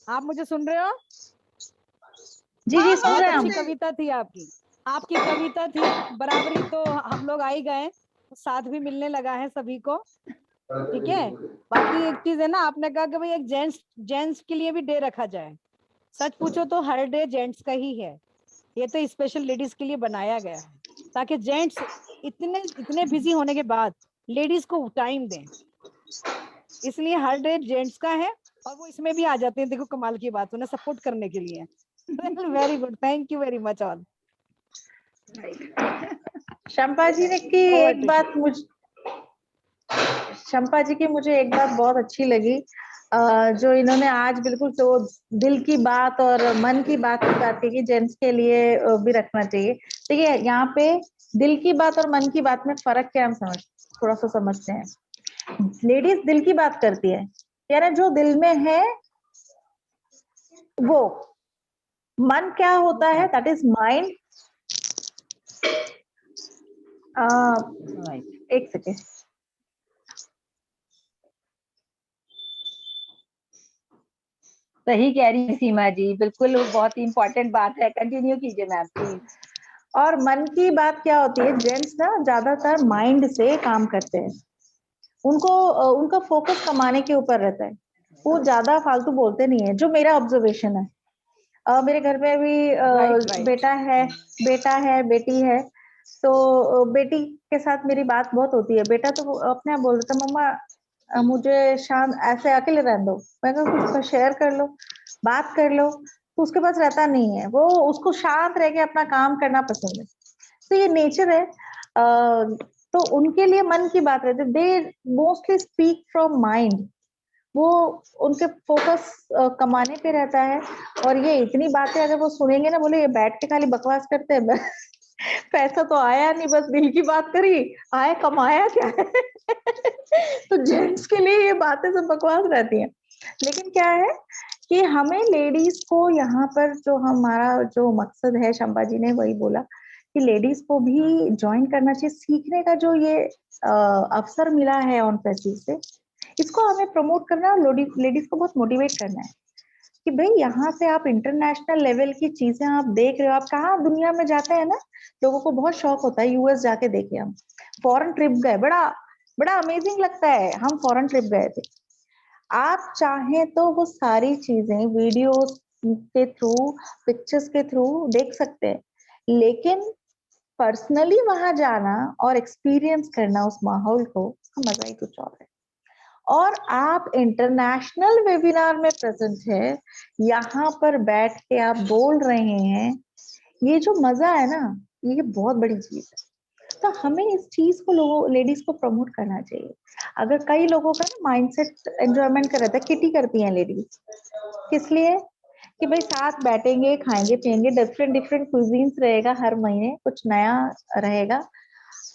[SPEAKER 3] आप मुझे सुन रहे हो?
[SPEAKER 4] जी जी, सुन
[SPEAKER 3] बहुत
[SPEAKER 4] रहे हैं
[SPEAKER 3] अच्छी
[SPEAKER 4] हम।
[SPEAKER 3] कविता थी आपकी, आपकी कविता थी। बराबरी तो हम लोग आ ही गए, साथ भी मिलने लगा है सभी को, ठीक है। बाकी एक चीज है ना, आपने कहा कि भाई एक जेंट्स जेंट्स के लिए भी डे रखा जाए। सच पूछो तो हर डे जेंट्स का ही है, ये तो स्पेशल लेडीज के लिए बनाया गया है, ताकि जेंट्स इतने इतने बिजी होने के बाद लेडीज को टाइम दें। इसलिए हर डे जेंट्स का है, और वो इसमें भी आ जाते हैं। देखो कमाल की बात, उन्हें सपोर्ट करने के लिए। Very good, thank you very much all.
[SPEAKER 4] Shampa ji ने की
[SPEAKER 3] ओवर
[SPEAKER 4] एक
[SPEAKER 3] टू
[SPEAKER 4] बात मुझ शंपा जी की मुझे एक बात बहुत अच्छी लगी, जो इन्होंने आज बिल्कुल तो दिल की बात और मन की बात की बात की कि जेंट्स के लिए भी रखना चाहिए। देखिए यहाँ पे दिल की बात और मन की बात में फर्क क्या हम थोड़ा सा समझते हैं। लेडीज दिल की बात करती है, यानी जो दिल में है वो। मन क्या होता है, दैट इज माइंड। एक सेकेंड।
[SPEAKER 1] सही कह रही है सीमा जी, बिल्कुल वो बहुत ही इंपॉर्टेंट बात है। कंटिन्यू कीजिए मैम प्लीज।
[SPEAKER 4] और मन की बात क्या होती है, जेंट्स ना ज्यादातर माइंड से काम करते हैं। उनका फोकस कमाने के ऊपर रहता है, वो ज्यादा फालतू बोलते नहीं है, जो मेरा ऑब्जर्वेशन है। मेरे घर में भी
[SPEAKER 3] राइट राइट।
[SPEAKER 4] बेटा है बेटी है। तो बेटी के साथ मेरी बात बहुत होती है। बेटा तो अपने आप बोल देता, मम्मा मुझे शांत ऐसे अकेले रहने दो। मैं कहा कुछ शेयर कर लो, बात कर लो। तो उसके पास रहता नहीं है, वो उसको शांत रह के अपना काम करना पसंद है। तो ये नेचर है। तो उनके लिए मन की बात रहती है, they mostly speak from mind. वो उनके फोकस कमाने पे रहता है। और ये इतनी बातें अगर वो सुनेंगे ना, बोले ये बैठ के खाली बकवास करते हैं। पैसा तो आया नहीं, बस दिल की बात करी, आया कमाया क्या है। तो जेंट्स के लिए ये बातें सब बकवास रहती हैं। लेकिन क्या है कि हमें लेडीज को यहाँ पर जो हमारा जो मकसद है, शंपा जी ने वही बोला कि लेडीज को भी ज्वाइन करना चाहिए। सीखने का जो ये अवसर मिला है ऑन पैसिव से, इसको हमें प्रमोट करना है और लेडीज को बहुत मोटिवेट करना है कि भाई यहाँ से आप इंटरनेशनल लेवल की चीजें आप देख रहे हो। आप कहाँ दुनिया में जाते हैं ना, लोगों को बहुत शौक होता है यूएस जाके देखे। हम फॉरेन ट्रिप गए, बड़ा बड़ा अमेजिंग लगता है। हम फॉरेन ट्रिप गए थे। आप चाहें तो वो सारी चीजें वीडियोस के थ्रू, पिक्चर्स के थ्रू देख सकते हैं, लेकिन पर्सनली वहां जाना और एक्सपीरियंस करना उस माहौल को, मजा ही कुछ और है। और आप इंटरनेशनल वेबिनार में प्रेजेंट है, यहाँ पर बैठ के आप बोल रहे हैं, ये जो मजा है ना, ये बहुत बड़ी चीज है। तो हमें इस चीज को लोगों लेडीज को प्रमोट करना चाहिए। अगर कई लोगों का ना माइंडसेट एंजॉयमेंट का रहता है, किटी करती हैं लेडीज, किस लिए कि भाई साथ बैठेंगे, खाएंगे पियेंगे, डिफरेंट डिफरेंट क्विजीन्स रहेगा, हर महीने कुछ नया रहेगा,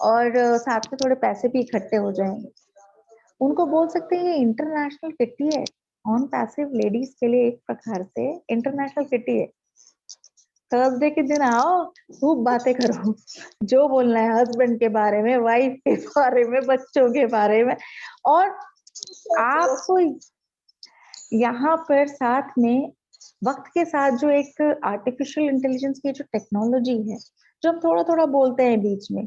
[SPEAKER 4] और साथ में थोड़े पैसे भी इकट्ठे हो जाएंगे। उनको बोल सकते हैं ये इंटरनेशनल किट्टी है। ऑन पैसिव लेडीज के लिए एक प्रकार से इंटरनेशनल किट्टी है। थर्सडे के दिन आओ, खूब बातें करो, जो बोलना है हस्बैंड के बारे में, वाइफ के बारे में, बच्चों के बारे में। और आपको यहाँ पर साथ में वक्त के साथ जो एक आर्टिफिशियल इंटेलिजेंस की जो टेक्नोलॉजी है, जो हम थोड़ा थोड़ा बोलते हैं बीच में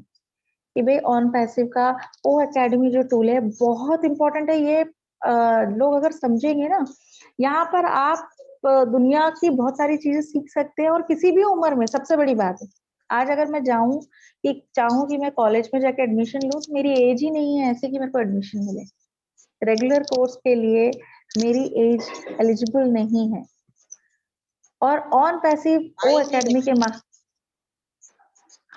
[SPEAKER 4] कि भाई ऑन पैसिव का ओ एकेडमी जो टूल है बहुत इंपॉर्टेंट है। ये लोग अगर समझेंगे ना, यहाँ पर आप दुनिया की बहुत सारी चीजें सीख सकते हैं, और किसी भी उम्र में। सबसे बड़ी बात है, आज अगर मैं चाहूँ कि मैं कॉलेज में जाके एडमिशन लूँ, तो मेरी एज ही नहीं है ऐसे कि मेरे को एडमिशन मिले। रेगुलर कोर्स के लिए मेरी एज एलिजिबल नहीं है। और ऑन पैसिव ओ
[SPEAKER 5] टाइम भी
[SPEAKER 4] एकेडमी के
[SPEAKER 5] नहीं, और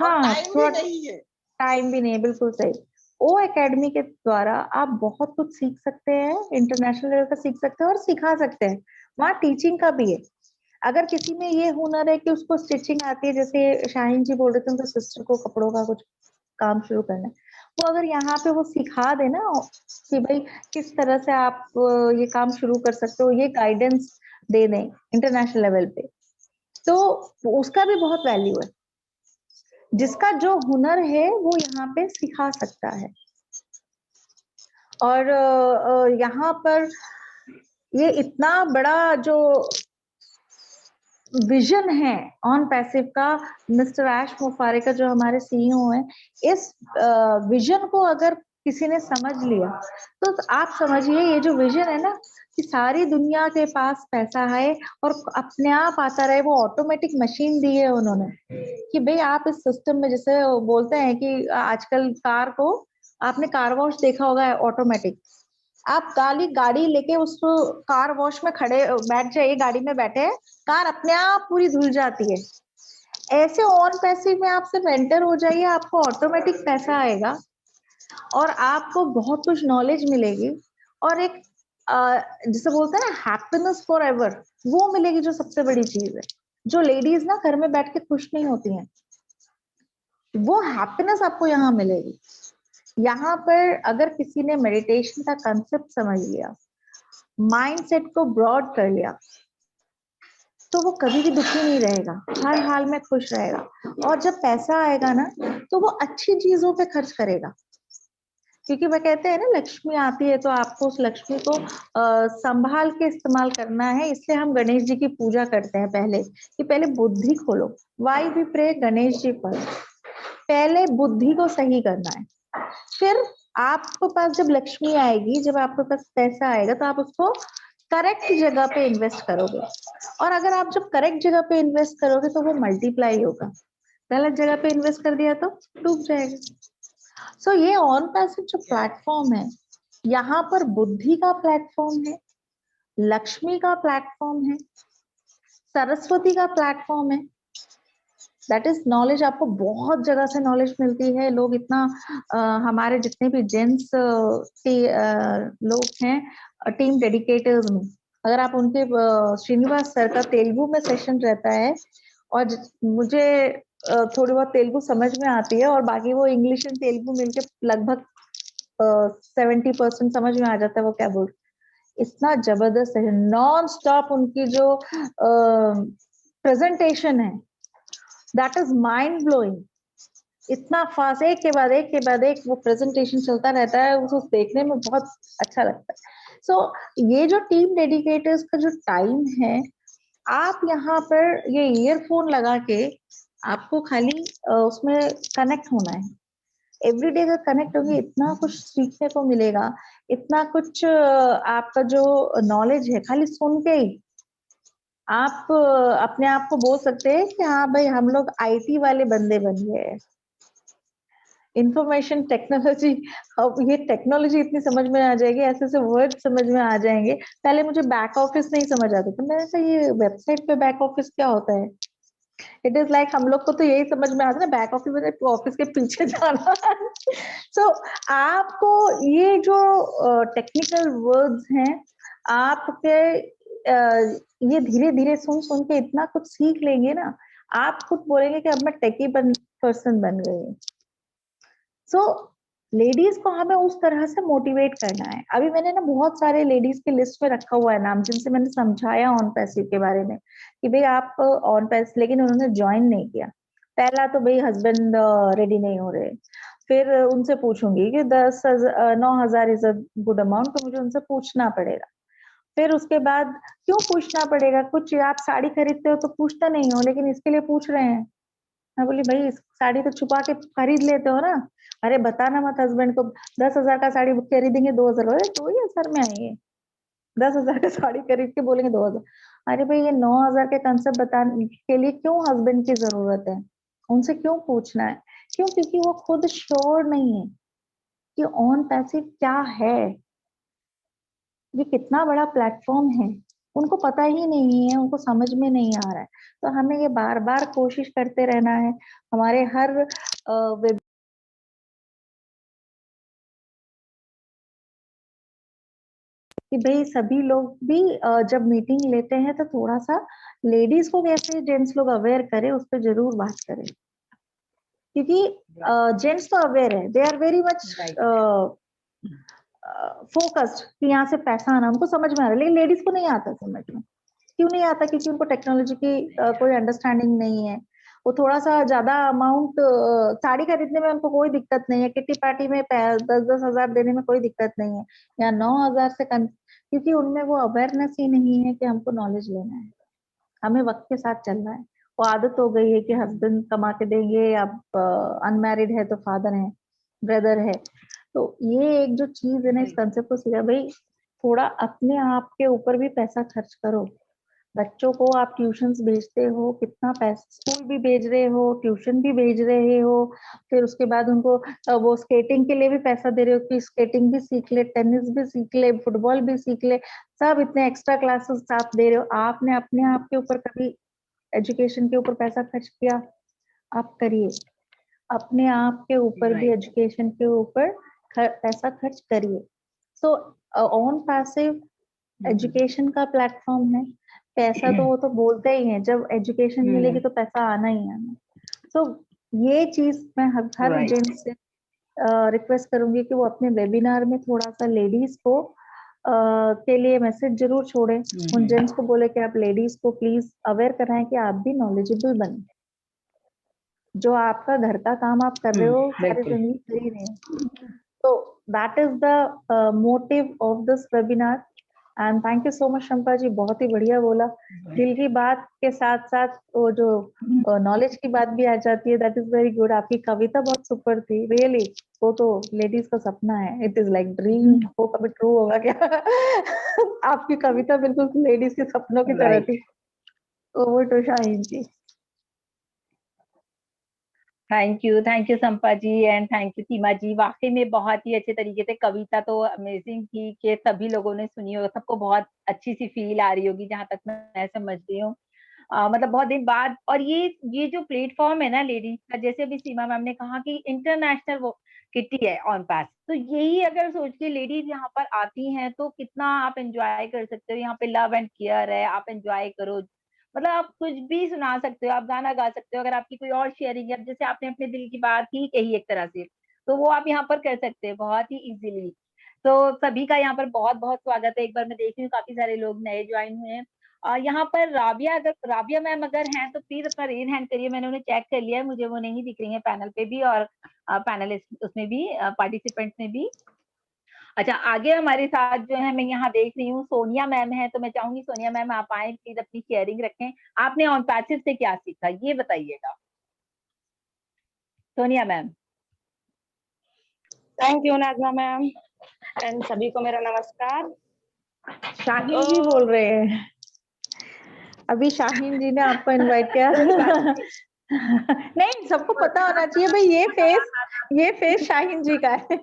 [SPEAKER 4] हाँ
[SPEAKER 5] टाइम भी
[SPEAKER 4] थोड़ा
[SPEAKER 5] नहीं है।
[SPEAKER 4] टाइम भी नहीं है, बिल्कुल सही। ओ एकेडमी के द्वारा आप बहुत कुछ सीख सकते हैं, इंटरनेशनल लेवल का सीख सकते हैं और सिखा सकते हैं। वहाँ टीचिंग का भी है। अगर किसी में ये हुनर है कि उसको स्टिचिंग आती है, जैसे शाहीन जी बोल रहे थे उनके सिस्टर को कपड़ों का कुछ काम शुरू करना है, वो अगर यहाँ पे वो सिखा दे ना कि भाई किस तरह से आप ये काम शुरू कर सकते हो, ये गाइडेंस दे दें इंटरनेशनल लेवल पे, तो उसका भी बहुत वैल्यू है। जिसका जो हुनर है वो यहाँ पे सिखा सकता है। और यहाँ पर ये इतना बड़ा जो विजन है ऑन पैसिव का, मिस्टर ऐश मुफारे का जो हमारे सीईओ हैं, इस विजन को अगर किसी ने समझ लिया तो आप समझिए ये जो विजन है ना कि सारी दुनिया के पास पैसा है और अपने आप आता रहे, वो ऑटोमेटिक मशीन दी है उन्होंने कि भाई आप इस सिस्टम में, जैसे बोलते हैं कि आजकल कार को, आपने कार वॉश देखा होगा ऑटोमेटिक, आप गाड़ी लेके उस कार वॉश में खड़े बैठ जाइए, गाड़ी में बैठे, कार अपने आप पूरी धुल जाती है। ऐसे ऑन पैसिव में आप सिर्फ एंटर हो जाइए, आपको ऑटोमेटिक पैसा आएगा और आपको बहुत कुछ नॉलेज मिलेगी और एक जिसे बोलते हैं ना हैप्पीनेस फॉर एवर, वो मिलेगी जो सबसे बड़ी चीज है। जो लेडीज ना घर में बैठ के खुश नहीं होती हैं, वो हैप्पीनेस आपको यहाँ मिलेगी। यहाँ पर अगर किसी ने मेडिटेशन का कंसेप्ट समझ लिया, माइंडसेट को ब्रॉड कर लिया, तो वो कभी भी दुखी नहीं रहेगा, हर हाल में खुश रहेगा। और जब पैसा आएगा ना तो वो अच्छी चीजों पे खर्च करेगा, क्योंकि वह कहते हैं ना लक्ष्मी आती है तो आपको उस लक्ष्मी को संभाल के इस्तेमाल करना है। इसलिए हम गणेश जी की पूजा करते हैं पहले, कि पहले बुद्धि खोलो। वाई भी प्रे गणेश जी पर, पहले बुद्धि को सही करना है, फिर आपके पास जब लक्ष्मी आएगी, जब आपके पास पैसा आएगा तो आप उसको करेक्ट जगह पे इन्वेस्ट करोगे। और अगर आप जब करेक्ट जगह पे इन्वेस्ट करोगे तो वो मल्टीप्लाई होगा। गलत जगह पे इन्वेस्ट कर दिया तो डूब जाएगा। सो ये ऑन पैसिव जो प्लेटफॉर्म है, यहाँ पर बुद्धि का प्लेटफॉर्म है, लक्ष्मी का प्लेटफॉर्म है, सरस्वती का प्लेटफॉर्म है। That is knowledge. आपको बहुत जगह से नॉलेज मिलती है। लोग इतना हमारे जितने भी जेंट्स लोग हैं टीम डेडिकेटर्स में, अगर आप उनके श्रीनिवास सर का तेलुगु में सेशन रहता है और मुझे थोड़ी बहुत तेलुगु समझ में आती है और बाकी वो इंग्लिश एंड तेलुगु मिलके लगभग 70% समझ में आ जाता है वो क्या बोल। इतना जबरदस्त है, नॉन स्टॉप उनकी जो प्रेजेंटेशन है, दैट इज माइंड ब्लोइंग। इतना फास्ट, एक के बाद एक के बाद एक वो प्रेजेंटेशन चलता रहता है, उसको देखने में बहुत अच्छा लगता है। सो ये जो टीम डेडिकेटर्स का जो टाइम है, आप यहाँ पर ये ईयरफोन लगा के आपको खाली उसमें कनेक्ट होना है। एवरीडे अगर कनेक्ट होंगे, इतना कुछ सीखने को मिलेगा, इतना कुछ आपका जो नॉलेज है खाली सुन के ही आप अपने आप को बोल सकते हैं कि हाँ भाई हम लोग आईटी वाले बंदे बन गए हैं। इंफॉर्मेशन टेक्नोलॉजी, अब ये टेक्नोलॉजी इतनी समझ में आ जाएगी, ऐसे ऐसे वर्ड समझ में आ जाएंगे। पहले मुझे बैक ऑफिस नहीं समझ आते थे, मैंने कहा ये वेबसाइट पे बैक ऑफिस क्या होता है। इट इज लाइक हम लोग को तो यही समझ में आता है ना, बैक ऑफिस में ऑफिस के पीछे जाना। सो आपको ये जो टेक्निकल वर्ड्स हैं, आपके ये धीरे धीरे सुन सुन के इतना कुछ सीख लेंगे ना, आप खुद बोलेंगे कि अब मैं टेकी पर्सन बन गई। सो लेडीज को हमें उस तरह से मोटिवेट करना है। अभी मैंने ना बहुत सारे लेडीज की लिस्ट में रखा हुआ है नाम, जिनसे मैंने समझाया ऑन पैसिव के बारे में कि भाई आप ऑन पैसिव, लेकिन उन्होंने ज्वाइन नहीं किया। पहला तो भाई हस्बैंड रेडी नहीं हो रहे, फिर उनसे पूछूंगी कि 9,000 इज अ गुड अमाउंट, तो मुझे उनसे पूछना पड़ेगा। फिर उसके बाद क्यों पूछना पड़ेगा, कुछ आप साड़ी खरीदते हो तो पूछते नहीं हो, लेकिन इसके लिए पूछ रहे हैं। मैं बोली भाई साड़ी तो छुपा के खरीद लेते हो ना, अरे बताना मत हस्बैंड को 10,000 का साड़ी खरीदेंगे 2,000, अरे 2,000 में आएंगे, 10,000 का साड़ी खरीद के बोलेंगे 2,000। अरे भाई ये 9,000 के कंसेप्ट बताने के लिए क्यों हस्बैंड की जरूरत है, उनसे क्यों पूछना है? क्यों? क्योंकि वो खुद श्योर नहीं है कि ऑन पैसिव क्या है। ये कितना बड़ा प्लेटफॉर्म है, उनको पता ही नहीं है, उनको समझ में नहीं आ रहा है। तो हमें ये बार बार कोशिश करते रहना है। हमारे हर वेब कि भाई सभी लोग भी जब मीटिंग लेते हैं तो थोड़ा सा लेडीज को कैसे जेंट्स लोग अवेयर करें, उस पर जरूर बात करें, क्योंकि जेंट्स तो अवेयर है, they are very much focused कि यहाँ से पैसा आना उनको समझ में आ रहा है, लेकिन लेडीज को नहीं आता समझ में। क्यों नहीं आता? क्योंकि उनको टेक्नोलॉजी की कोई अंडरस्टैंडिंग नहीं है। वो थोड़ा सा ज्यादा अमाउंट साड़ी खरीदने में उनको कोई दिक्कत नहीं है, किट्टी पार्टी में 10-10 हजार देने में कोई दिक्कत नहीं है, या 9 हजार से कम, क्योंकि उनमें वो अवेयरनेस ही नहीं है कि हमको नॉलेज लेना है, हमें वक्त के साथ चलना है। वो आदत हो गई है कि हस्बैंड कमा के देंगे, अब अनमैरिड है तो फादर है, ब्रदर है। तो ये एक जो चीज है ना, इस कंसेप्ट को सीखा भाई, थोड़ा अपने आप के ऊपर भी पैसा खर्च करो। बच्चों को आप ट्यूशंस भेजते हो, कितना पैसा, स्कूल भी भेज रहे हो, ट्यूशन भी भेज रहे हो, फिर उसके बाद उनको वो स्केटिंग के लिए भी पैसा दे रहे हो कि स्केटिंग भी सीख ले, टेनिस भी सीख ले, फुटबॉल भी सीख ले, सब इतने एक्स्ट्रा क्लासेस आप दे रहे हो। आपने अपने आप के ऊपर कभी एजुकेशन के ऊपर पैसा खर्च किया? आप करिए, अपने आप के ऊपर भी एजुकेशन के ऊपर पैसा खर्च करिए। सो ऑन पैसिव एजुकेशन का प्लेटफॉर्म है। पैसा तो वो तो बोलते ही हैं, जब एजुकेशन मिलेगी तो पैसा आना ही आना। सो ये चीज मैं हर जेंट्स से रिक्वेस्ट करूंगी कि वो अपने वेबिनार में थोड़ा सा लेडीज को के लिए मैसेज जरूर छोड़े, उन जेंट्स को बोले कि आप लेडीज को प्लीज अवेयर कराएं कि आप भी नॉलेजेबल बने। जो आपका घर का काम आप कर रहे हो, सारी फैमिली कर ही रहे हैं। तो that is the motive of this webinar. And thank you so much Shampa ji, बहुत ही बढ़िया बोला। दिल की बात के साथ साथ वो जो नॉलेज की बात भी आ जाती है, दैट इज वेरी गुड। आपकी कविता बहुत सुपर थी, रियली। वो तो लेडीज का सपना है, इट इज लाइक ड्रीम। वो कभी ट्रू होगा क्या? आपकी कविता बिल्कुल लेडीज के सपनों की तरह थी। Over to Shaheen ji.
[SPEAKER 1] Thank you Sampa ji, and thank you Seema ji. वाकई में बहुत ही अच्छे तरीके से कविता तो अमेजिंग थी कि सभी लोगों ने सुनी होगी, सबको बहुत अच्छी सी फील आ रही होगी, जहां तक मैं समझ रही हूँ। मतलब बहुत दिन बाद। और ये जो प्लेटफॉर्म है ना लेडीज का, जैसे अभी सीमा मैम ने कहा कि इंटरनेशनल वो किट्टी है ऑन पास, तो यही अगर सोच के लेडीज यहाँ पर आती हैं तो कितना आप एंजॉय कर सकते हो। यहाँ पे लव एंड केयर है, आप एंजॉय करो, मतलब आप कुछ भी सुना सकते हो, आप गाना गा सकते हो, अगर आपकी कोई और शेयरिंग है, जैसे आपने अपने दिल की बात ही कही एक तरह से, तो वो आप यहाँ पर कर सकते हैं बहुत ही इजीली। तो सभी का यहाँ पर बहुत बहुत स्वागत है। एक बार मैं देख रही हूँ काफी सारे लोग नए ज्वाइन हुए हैं। यहाँ पर राबिया मैम अगर हैं तो प्लीज अपना रेज हैंड करिए, मैंने उन्हें चेक कर लिया है, मुझे वो नहीं दिख रही है पैनल पे भी और पैनलिस्ट उसमें भी, पार्टिसिपेंट्स में भी। अच्छा, आगे हमारे साथ जो है मैं यहाँ देख रही हूँ सोनिया मैम है, तो मैं चाहूंगी सोनिया मैम आप आए, प्लीज अपनी शेयरिंग रखें। आपने ऑन पैसिव से क्या सीखा ये बताइएगा, Sonia ma'am.
[SPEAKER 2] Thank you Najma ma'am, and सभी को मेरा नमस्कार।
[SPEAKER 4] शाहीन जी बोल रहे हैं, अभी शाहीन जी ने आपको इनवाइट किया। नहीं, सबको पता होना चाहिए भाई, ये फेस शाहीन जी का है।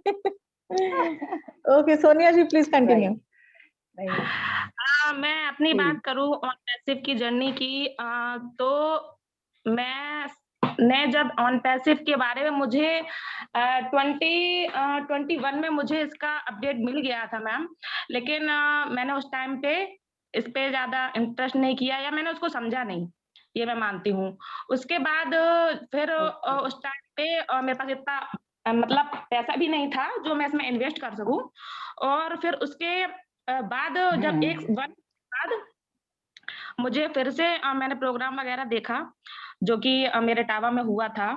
[SPEAKER 4] Okay Sonia ji please continue.
[SPEAKER 2] मैं अपनी बात करूं ऑन पैसिव की जर्नी की, तो मैं जब ऑन पैसिव के बारे में मुझे 2021 में मुझे इसका अपडेट मिल गया था मैम, लेकिन मैंने उस टाइम पे इस पे ज्यादा इंटरेस्ट नहीं किया, या मैंने उसको समझा नहीं, ये मैं मानती हूँ। उसके बाद फिर उस टाइम पे मेरे पास इतना मतलब पैसा भी नहीं था जो मैं इसमें इन्वेस्ट कर सकूं। और फिर उसके बाद जब एक वन बाद मुझे फिर से मैंने प्रोग्राम वगैरह देखा जो कि मेरे टावा में हुआ था,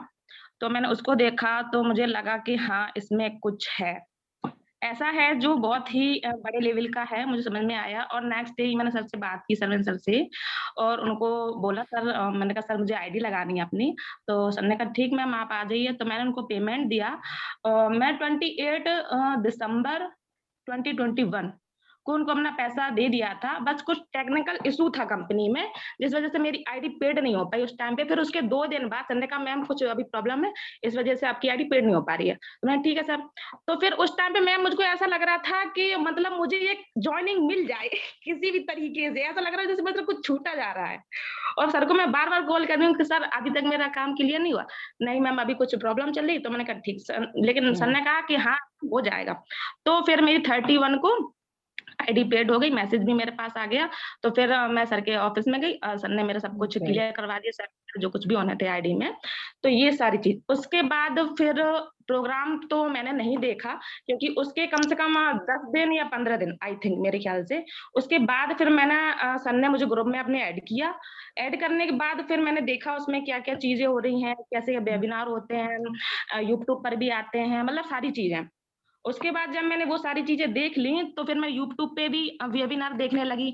[SPEAKER 2] तो मैंने उसको देखा तो मुझे लगा कि हाँ इसमें कुछ है, ऐसा है जो बहुत ही बड़े लेवल का है, मुझे समझ में आया। और नेक्स्ट डे ही मैंने सर से बात की, सरविन सर से, और उनको बोला सर, मैंने कहा सर मुझे आईडी लगानी है अपनी, तो सर ने कहा ठीक मैम आप आ जाइए। तो मैंने उनको पेमेंट दिया। मैं 28 दिसंबर 2021 उनको अपना पैसा दे दिया था, बस कुछ टेक्निकल इशू था कंपनी में, जिस वजह से मेरी आईडी पेड नहीं हो पाई उस टाइम पे। फिर उसके 2 दिन बाद सर ने कहा मैम कुछ अभी प्रॉब्लम है, इस वजह से आपकी आईडी पेड नहीं हो पा रही है। तो मैंने ठीक है सर। तो फिर उस टाइम पे मैम मुझको ऐसा लग रहा था कि मतलब मुझे ये जॉइनिंग मिल जाए किसी भी तरीके से, ऐसा लग रहा है जैसे मतलब कुछ छूटा जा रहा है। और सर को मैं बार-बार कॉल कर रही हूँ कि सर अभी तक मेरा काम क्लियर नहीं हुआ। नहीं मैम अभी कुछ प्रॉब्लम चल रही है। तो मैंने कहा ठीक सर, लेकिन सर ने कहा कि हाँ, हो जाएगा। तो फिर मेरी 31 को आईडी पेड हो गई, मैसेज भी मेरे पास आ गया। तो फिर मैं सर के ऑफिस में गई, सर ने मेरा सब कुछ क्लियर करवा दिया, सर जो कुछ भी होने थे आईडी में। तो ये सारी चीज, उसके बाद फिर प्रोग्राम तो मैंने नहीं देखा, क्योंकि उसके कम से कम 10 दिन या 15 दिन आई थिंक मेरे ख्याल से। उसके बाद फिर मैंने सर ने मुझे ग्रुप में अपने ऐड किया। ऐड करने के बाद फिर मैंने देखा उसमें क्या क्या चीजें हो रही हैं, कैसे वेबिनार होते हैं, यूट्यूब पर भी आते हैं, मतलब सारी चीजें। उसके बाद जब मैंने वो सारी चीजें देख ली, तो फिर मैं यूट्यूब पे भी वेबिनार देखने लगी,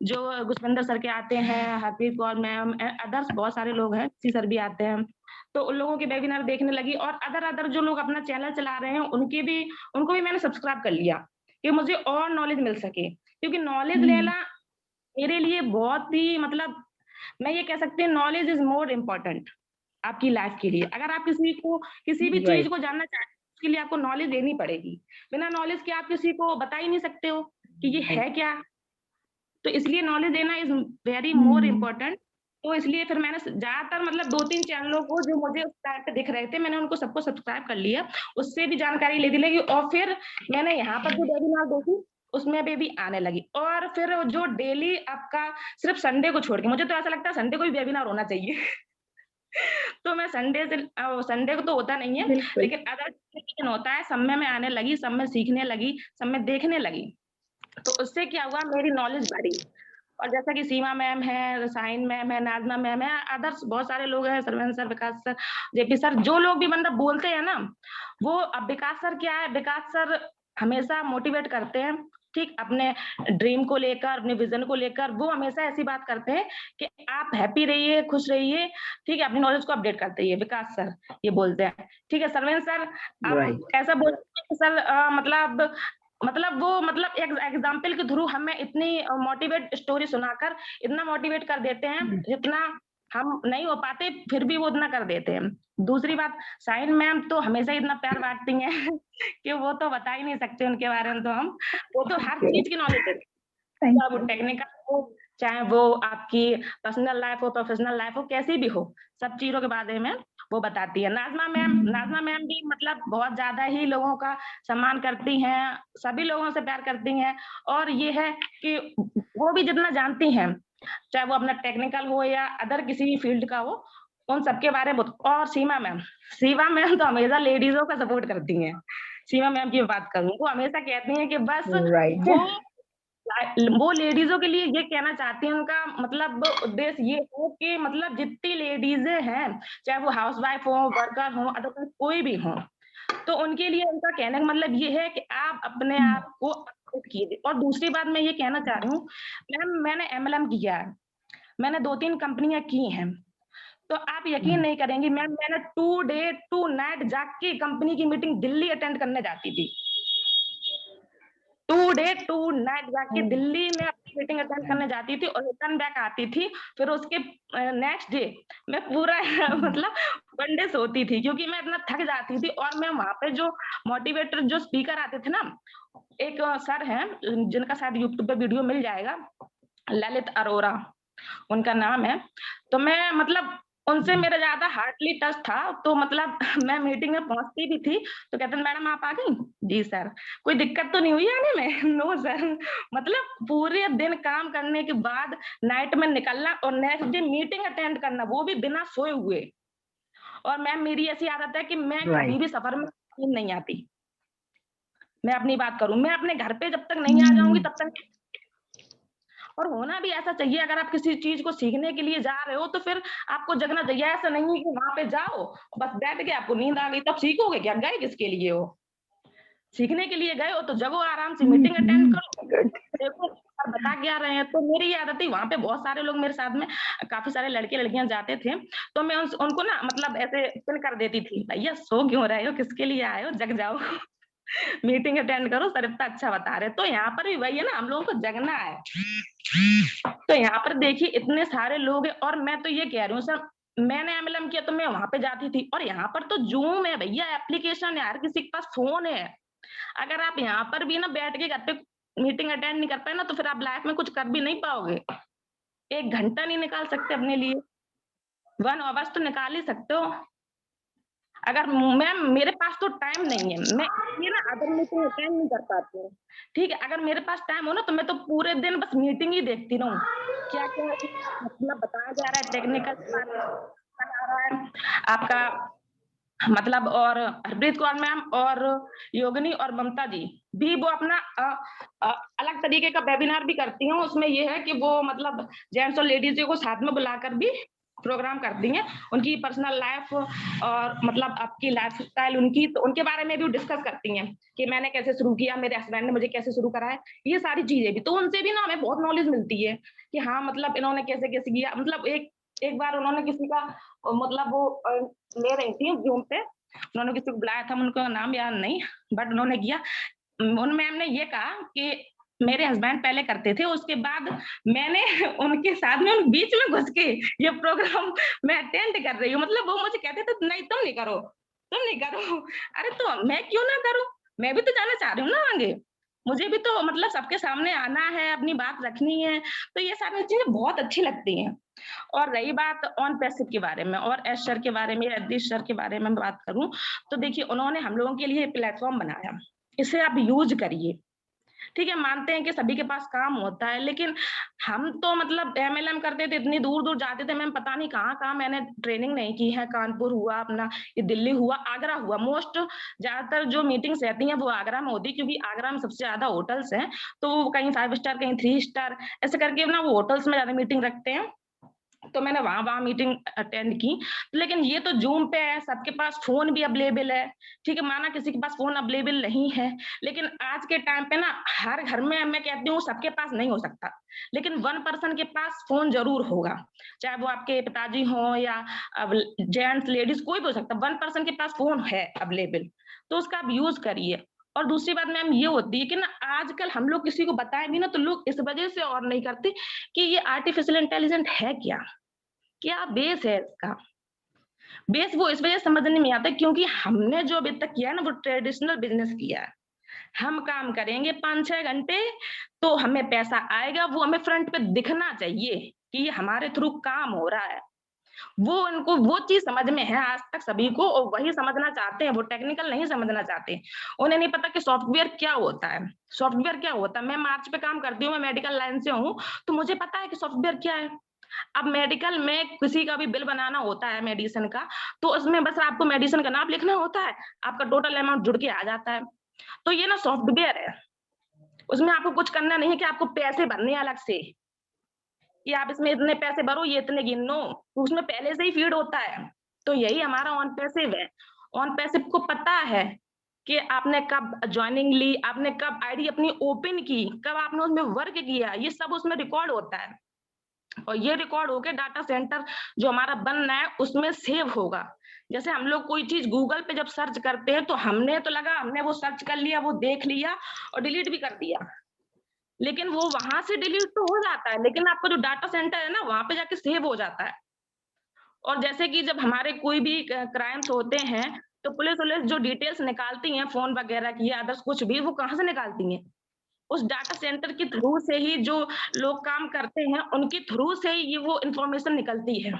[SPEAKER 2] जो गुसविंदर सर के आते हैं, हरप्रीत कौर मैम, अदर्स बहुत सारे लोग हैं, सी सर भी आते हैं। तो उन लोगों के वेबिनार देखने लगी, और अदर जो लोग अपना चैनल चला रहे हैं उनको भी मैंने सब्सक्राइब कर लिया, कि मुझे और नॉलेज मिल सके। क्योंकि नॉलेज लेना मेरे लिए बहुत ही, मतलब मैं ये कह सकती हूँ, नॉलेज इज मोर इम्पोर्टेंट आपकी लाइफ के लिए। अगर आप किसी भी चीज को जानना चाहते हैं, उसके लिए आपको नॉलेज लेनी पड़ेगी। बिना नॉलेज के आप किसी को बता ही नहीं सकते हो कि ये है क्या। तो इसलिए नॉलेज लेना इज वेरी मोर इम्पोर्टेंट। तो इसलिए फिर मैंने ज्यादातर, मतलब 2-3 चैनलों को जो मुझे उस टाइम पे दिख रहे थे, मैंने उनको सबको सब्सक्राइब कर लिया, उससे भी जानकारी लेने लगी। और फिर मैंने यहाँ पर जो वेबिनार देखी, उसमें भी आने लगी। और फिर जो डेली आपका, सिर्फ संडे को छोड़ के, मुझे तो ऐसा लगता है संडे को भी वेबिनार होना चाहिए। तो मैं संडे को तो होता नहीं है, लेकिन अदर दिन होता है, सब में मैं आने लगी, सब में सीखने लगी, सब में देखने लगी। तो उससे क्या हुआ, मेरी नॉलेज बढ़ी। और जैसा कि सीमा मैम है, साइन मैम है, नाज़मा मैम है, अदर्स बहुत सारे लोग हैं, सरवण सर, विकास सर, जेपी सर, जो लोग भी मतलब बोलते हैं ना, वो, अब विकास सर क्या है, विकास सर हमेशा मोटिवेट करते हैं, ठीक, अपने ड्रीम को लेकर, अपने विजन को लेकर। वो हमेशा ऐसी बात करते हैं कि आप हैप्पी रहिए, खुश रहिए, ठीक है, अपनी नॉलेज को अपडेट करते रहिए। विकास सर ये बोलते हैं, ठीक है। सरवेन सर आप ऐसा बोलते हैं सर, मतलब वो, मतलब एक एग्जाम्पल के थ्रू हमें इतनी मोटिवेट स्टोरी सुनाकर इतना मोटिवेट कर देते हैं, जितना हम नहीं हो पाते फिर भी वो इतना कर देते हैं। दूसरी बात, साइन मैम तो हमेशा इतना प्यार बांटती हैं कि वो तो बता ही नहीं सकते उनके बारे में। तो वो तो हर चीज की नॉलेज है, चाहे वो टेक्निकल हो, चाहे वो आपकी पर्सनल लाइफ हो, प्रोफेशनल लाइफ हो, कैसी भी हो, सब चीजों के बारे में वो बताती है। नाज़मा मैम भी मतलब बहुत ज्यादा ही लोगों का सम्मान करती हैं, सभी लोगों से प्यार करती हैं। और ये है कि वो भी जितना जानती हैं, चाहे वो अपना टेक्निकल हो या अदर किसी भी फील्ड का हो, उन सबके बारे में। और सीमा मैम तो हमेशा लेडीजों का सपोर्ट करती हैं। सीमा मैम की बात करूं, वो हमेशा कहती हैं कि बस वो लेडीजों के लिए ये कहना चाहती हैं, उनका मतलब उद्देश्य ये हो कि मतलब जितनी लेडीजें हैं, चाहे वो हाउसवाइफ हो, वर्कर हो, अदर कोई भी हो, तो उनके लिए उनका कहने का मतलब ये है कि आप अपने आप को अपडेट कीजिए। और दूसरी बात मैं ये कहना चाह रही हूँ, मैम मैंने MLM किया है, मैंने 2-3 कंपनियां की हैं, तो आप यकीन नहीं करेंगी मैम, मैंने 2 डे 2 नाइट जाग के कंपनी की मीटिंग दिल्ली अटेंड करने जाती थी। 2 डे 2 नाइट जाके दिल्ली में अपनी मीटिंग अटेंड करने जाती थी और रिटर्न बैक आती थी। फिर उसके नेक्स्ट डे मैं पूरा मतलब 1 डे सोती थी, क्योंकि मैं इतना थक जाती थी। और मैं वहां पे जो मोटिवेटर, जो स्पीकर आते थे ना, एक सर हैं जिनका शायद यूट्यूब पे वीडियो मिल जाएगा, ललित अरोरा उनका नाम है। तो मैं मतलब उनसे मेरा ज्यादा हार्टली टच था। तो मतलब मैं मीटिंग में पहुंचती भी थी तो कहते मैडम आप आ गई? जी सर। कोई दिक्कत तो नहीं हुई आने में? No sir. मतलब पूरे दिन काम करने के बाद नाइट में निकलना और नेक्स्ट डे मीटिंग अटेंड करना, वो भी बिना सोए हुए। और मैम मेरी ऐसी आदत है कि मैं कभी भी सफर में नींद नहीं आती। मैं अपनी बात करूं, मैं अपने घर पे जब तक नहीं आ जाऊंगी तब तक। और होना भी ऐसा चाहिए, अगर आप किसी चीज को सीखने के लिए जा रहे हो तो फिर आपको जगना चाहिए। ऐसा नहीं है कि वहां पे जाओ बस बैठ के आपको नींद आ गई, तब सीखोगे क्या? गए किसके लिए हो? सीखने के लिए गए हो तो जगो आराम से, मीटिंग अटेंड करो, देखो सर बता क्या रहे हैं। तो मेरी ये आदत थी, वहां पे बहुत सारे लोग मेरे साथ में, काफी सारे लड़के लड़कियां जाते थे, तो मैं उनको ना मतलब ऐसे पिन कर देती थी, भैया सो क्यों रहे हो, किसके लिए आए हो, जग जाओ। मीटिंग अटेंड करो, सर इतना अच्छा बता रहे। तो यहाँ पर भी वही है ना, हम लोगों को जगना है। तो यहाँ पर देखिए इतने सारे लोग हैं, और मैं तो ये कह रही हूँ सर, मैंने एमएलएम किया तो मैं वहां पे जाती थी, और यहाँ पर तो जूम है भैया, एप्लीकेशन है, हर किसी के पास फोन है। अगर आप यहाँ पर भी ना बैठ के घर पे मीटिंग अटेंड नहीं कर पाए ना, तो फिर आप लाइफ में कुछ कर भी नहीं पाओगे। 1 घंटा नहीं निकाल सकते अपने लिए, 1 आवर्स तो निकाल ही सकते हो। अगर मैम मेरे पास तो टाइम नहीं है, मैं ये ना अदर मीटिंग अटेंड नहीं कर पाती हूँ, ठीक है। अगर मेरे पास टाइम हो ना, तो मैं तो पूरे दिन बस मीटिंग ही देखती रहूं, क्या क्या मतलब बताया जा रहा है, टेक्निकल बता रहा है आपका मतलब। और हरप्रीत कौर मैम और योगिनी और ममता जी भी वो अपना अलग तरीके का वेबिनार भी करती हैं। उसमें ये है कि वो मतलब जेंट्स और लेडीज को साथ में बुलाकर भी प्रोग्राम करती हैं, उनकी पर्सनल लाइफ और मतलब आपकी लाइफ स्टाइल उनकी, तो उनके बारे में भी डिस्कस करती हैं कि मैंने कैसे शुरू किया, मेरे हस्बैंड ने मुझे कैसे शुरू करा है, ये सारी चीजें भी। तो उनसे भी ना हमें बहुत नॉलेज मिलती है कि हाँ मतलब इन्होंने कैसे कैसे किया। मतलब एक बार उन्होंने किसी का मतलब वो ले रही थी जूम पे, उन्होंने किसी को बुलाया था, उनका नाम याद नहीं, बट उन्होंने किया। उन मैम ने ये कहा कि मेरे हस्बैंड पहले करते थे, उसके बाद मैंने उनके साथ में उन बीच में घुस के ये प्रोग्राम मैं अटेंड कर रही हूँ। मतलब वो मुझे कहते थे नहीं तुम नहीं करो, तुम नहीं करो। अरे तो मैं क्यों ना करूं, मैं भी तो जाना चाह रही हूँ ना आगे, मुझे भी तो मतलब सबके सामने आना है, अपनी बात रखनी है। तो ये सारी चीजें बहुत अच्छी लगती हैं। और रही बात ऑन पैसिव के बारे में और एस सर के बारे में, जगदीश सर के बारे में बात करूं, तो देखिए उन्होंने हम लोगों के लिए प्लेटफॉर्म बनाया, इसे आप यूज करिए। ठीक है, मानते हैं कि सभी के पास काम होता है, लेकिन हम तो मतलब एमएलएम करते थे, इतनी दूर दूर जाते थे मैम, पता नहीं कहाँ कहाँ मैंने ट्रेनिंग नहीं की है। कानपुर हुआ अपना, ये दिल्ली हुआ, आगरा हुआ। मोस्ट ज्यादातर जो मीटिंग्स रहती हैं वो आगरा में होती है, क्योंकि आगरा में सबसे ज्यादा होटल्स हैं। तो वो कहीं 5 स्टार, कहीं 3 स्टार, ऐसे करके ना वो होटल्स में ज्यादा मीटिंग रखते हैं। तो मैंने वहां मीटिंग अटेंड की। लेकिन ये तो जूम पे है, सबके पास फोन भी अवेलेबल है, ठीक है। माना किसी के पास फोन अवेलेबल नहीं है, लेकिन आज के टाइम पे ना हर घर में, मैं कहती हूँ सबके पास नहीं हो सकता, लेकिन 1 पर्सन के पास फोन जरूर होगा, चाहे वो आपके पिताजी हो या जेंट्स लेडीज कोई भी हो सकता है। 1 पर्सन के पास फोन है अवेलेबल, तो उसका आप यूज करिए। और दूसरी बात मैम ये होती है कि ना आजकल हम लोग किसी को बताएं भी ना, तो लोग इस वजह से और नहीं करते कि ये आर्टिफिशियल इंटेलिजेंट है क्या बेस है इसका। बेस वो इस वजह समझने में आता है क्योंकि हमने जो अभी तक किया है ना, वो ट्रेडिशनल बिजनेस किया है। हम काम करेंगे 5-6 घंटे, तो हमें पैसा आएगा, वो हमें फ्रंट पे दिखना चाहिए कि ये हमारे थ्रू काम हो रहा है। वो उनको वो चीज समझ में है आज तक सभी को, और वही समझना चाहते हैं, वो टेक्निकल नहीं समझना चाहते। उन्हें नहीं पता कि सॉफ्टवेयर क्या होता है, सॉफ्टवेयर क्या होता है। मैं मार्च पे काम करती हूँ, मैं मेडिकल लाइन से हूँ, तो मुझे पता है कि सॉफ्टवेयर क्या है। अब मेडिकल में किसी का भी बिल बनाना होता है मेडिसिन का, तो उसमें बस आपको मेडिसिन का नाम लिखना होता है, आपका टोटल अमाउंट जुड़ के आ जाता है। तो ये ना सॉफ्टवेयर है, उसमें आपको कुछ करना नहीं है कि आपको पैसे भरने अलग से कि आप इसमें इतने पैसे भरो, ये इतने गिनो, तो उसमें पहले से ही फीड होता है। तो यही हमारा ऑन पैसिव है। ऑन पैसिव को पता है कि आपने कब ज्वाइनिंग ली, आपने कब आईडी अपनी ओपन की, कब आपने उसमें वर्क किया, ये सब उसमें रिकॉर्ड होता है। और ये रिकॉर्ड होके डाटा सेंटर जो हमारा बन रहा है उसमें सेव होगा। जैसे हम लोग कोई चीज गूगल पे जब सर्च करते हैं, तो हमने तो लगा हमने वो सर्च कर लिया, वो देख लिया और डिलीट भी कर दिया, लेकिन वो वहां से डिलीट तो हो जाता है, लेकिन आपका जो डाटा सेंटर है ना, वहां पे जाके सेव हो जाता है। और जैसे कि जब हमारे कोई भी क्राइम्स होते हैं, तो पुलिस जो डिटेल्स निकालती है फोन वगैरह की या अदर्स कुछ भी, वो कहाँ से निकालती है? उस डाटा सेंटर के थ्रू से ही जो लोग काम करते हैं, उनके थ्रू से ही ये वो इन्फॉर्मेशन निकलती है।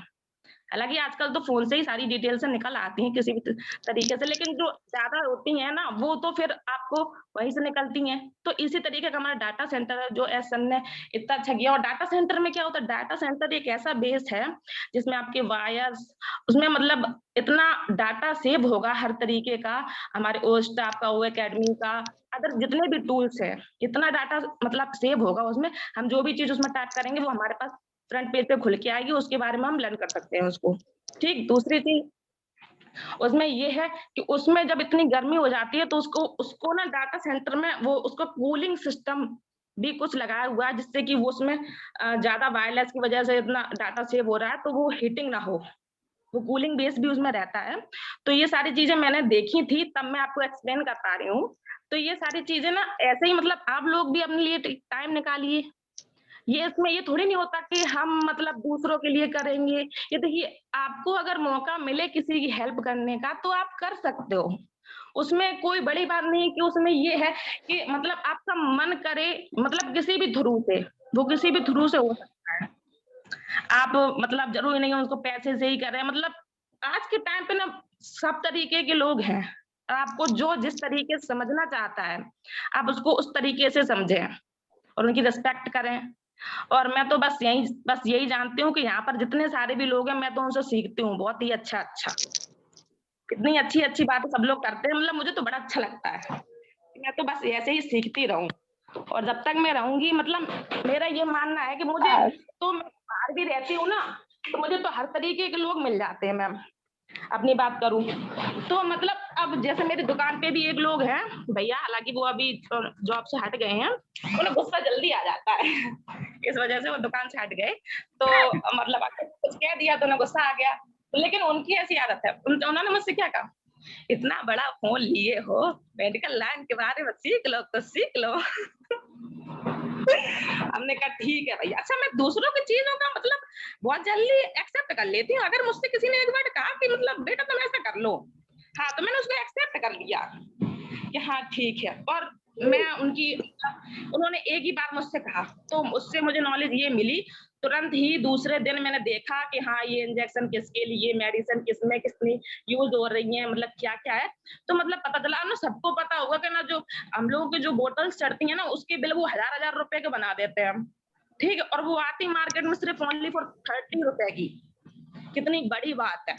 [SPEAKER 2] हालांकि आजकल तो फोन से ही सारी डिटेल्स निकल आती हैं किसी भी तरीके से, लेकिन जो ज्यादा होती है ना, वो तो फिर आपको वहीं से निकलती हैं। तो इसी तरीके का हमारा डाटा सेंटर है, जो एस सर ने इतना अच्छा किया। और डाटा सेंटर में क्या होता है, डाटा सेंटर एक ऐसा बेस है जिसमें आपके वायर्स, उसमें मतलब इतना डाटा सेव होगा हर तरीके का, हमारे ओ स्टाफ का, ओ एकेडमी का, अदर जितने भी टूल्स है, इतना डाटा मतलब सेव होगा उसमें। हम जो भी चीज उसमें टाइप करेंगे, वो हमारे पास फ्रंट पेज पे खुल के आएगी, उसके बारे में हम लर्न कर सकते हैं उसको। ठीक, दूसरी चीज उसमें ये है कि उसमें जब इतनी गर्मी हो जाती है, तो उसको उसको ना डाटा सेंटर में वो उसको कूलिंग सिस्टम भी कुछ लगाया हुआ है, जिससे कि वो उसमें ज्यादा वायरलेस की वजह से इतना डाटा सेव हो रहा है, तो वो हीटिंग ना हो, वो कूलिंग बेस भी उसमें रहता है। तो ये सारी चीजें मैंने देखी थी, तब मैं आपको एक्सप्लेन कर पा रही हूँ। तो ये सारी चीजें ना ऐसे ही मतलब आप लोग भी अपने लिए टाइम निकालिए। ये इसमें ये थोड़ी नहीं होता कि हम मतलब दूसरों के लिए करेंगे। ये देखिए आपको अगर मौका मिले किसी की हेल्प करने का तो आप कर सकते हो। उसमें कोई बड़ी बात नहीं है कि उसमें ये है कि मतलब आपका मन करे मतलब किसी भी थ्रू से, वो किसी भी थ्रू से हो सकता है। आप मतलब ज़रूरी नहीं है उसको पैसे से ही कर रहे हैं मतलब आज के टाइम पे ना सब तरीके के लोग हैं। आपको जो जिस तरीके से समझना चाहता है, आप उसको उस तरीके से समझें और उनकी रिस्पेक्ट करें। और मैं तो बस यही जानती हूँ कि यहाँ पर जितने सारे भी लोग हैं, मैं तो उनसे सीखती हूँ बहुत ही अच्छा। इतनी अच्छी-अच्छी बातें सब लोग करते हैं मतलब मुझे तो बड़ा अच्छा लगता है। मैं तो बस ऐसे ही सीखती रहूँ और जब तक मैं रहूँगी मतलब मेरा ये मानना है कि मुझे तो मैं बाहर भी रहती हूँ ना, तो मुझे तो हर तरीके के लोग मिल जाते हैं मैम। अपनी बात करूँ, तो मतलब अब जैसे मेरी दुकान पे भी एक लोग हैं, भैया हालाँकि वो अभी जॉब से हट गए हैं, उन्हें गुस्सा जल्दी आ जाता है। इस वजह से वो दुकान से हट गए, तो मतलब अगर कुछ कह दिया तो उन्हें गुस्सा आ गया। लेकिन उनकी ऐसी आदत है, उन्होंने मुझसे क्या कहा, "इतना बड़ा फ़ोन लिए हो, मेडिकल लाइन के बारे में सीख लो तो सीख लो।" हमने कहा ठीक है भैया। अच्छा मैं दूसरों की चीज़ों का मतलब बहुत जल्दी एक्सेप्ट कर लेती हूँ। अगर मुझसे किसी ने एक बार कहा कि मतलब बेटा तुम ऐसा कर लो, हाँ, तो मैंने उसको एक्सेप्ट कर लिया कि हाँ ठीक है। और मैं उनकी उन्होंने एक ही बार मुझसे कहा, तो उससे मुझे नॉलेज ये मिली, तुरंत ही दूसरे दिन मैंने देखा कि हाँ, ये इंजेक्शन किसके लिए, मेडिसिन किसमें कितनी यूज़ हो रही है, मतलब क्या-क्या है। तो मतलब पता चला ना सबको पता होगा कि ना जो हम लोगों की जो बोतल्स चढ़ती हैं ना, उसके बिल वो हज़ार-हज़ार रुपए के बना देते हैं हम। ठीक है? और वो आती मार्केट में सिर्फ ओनली फॉर 30 रुपए की। कितनी बड़ी बात है।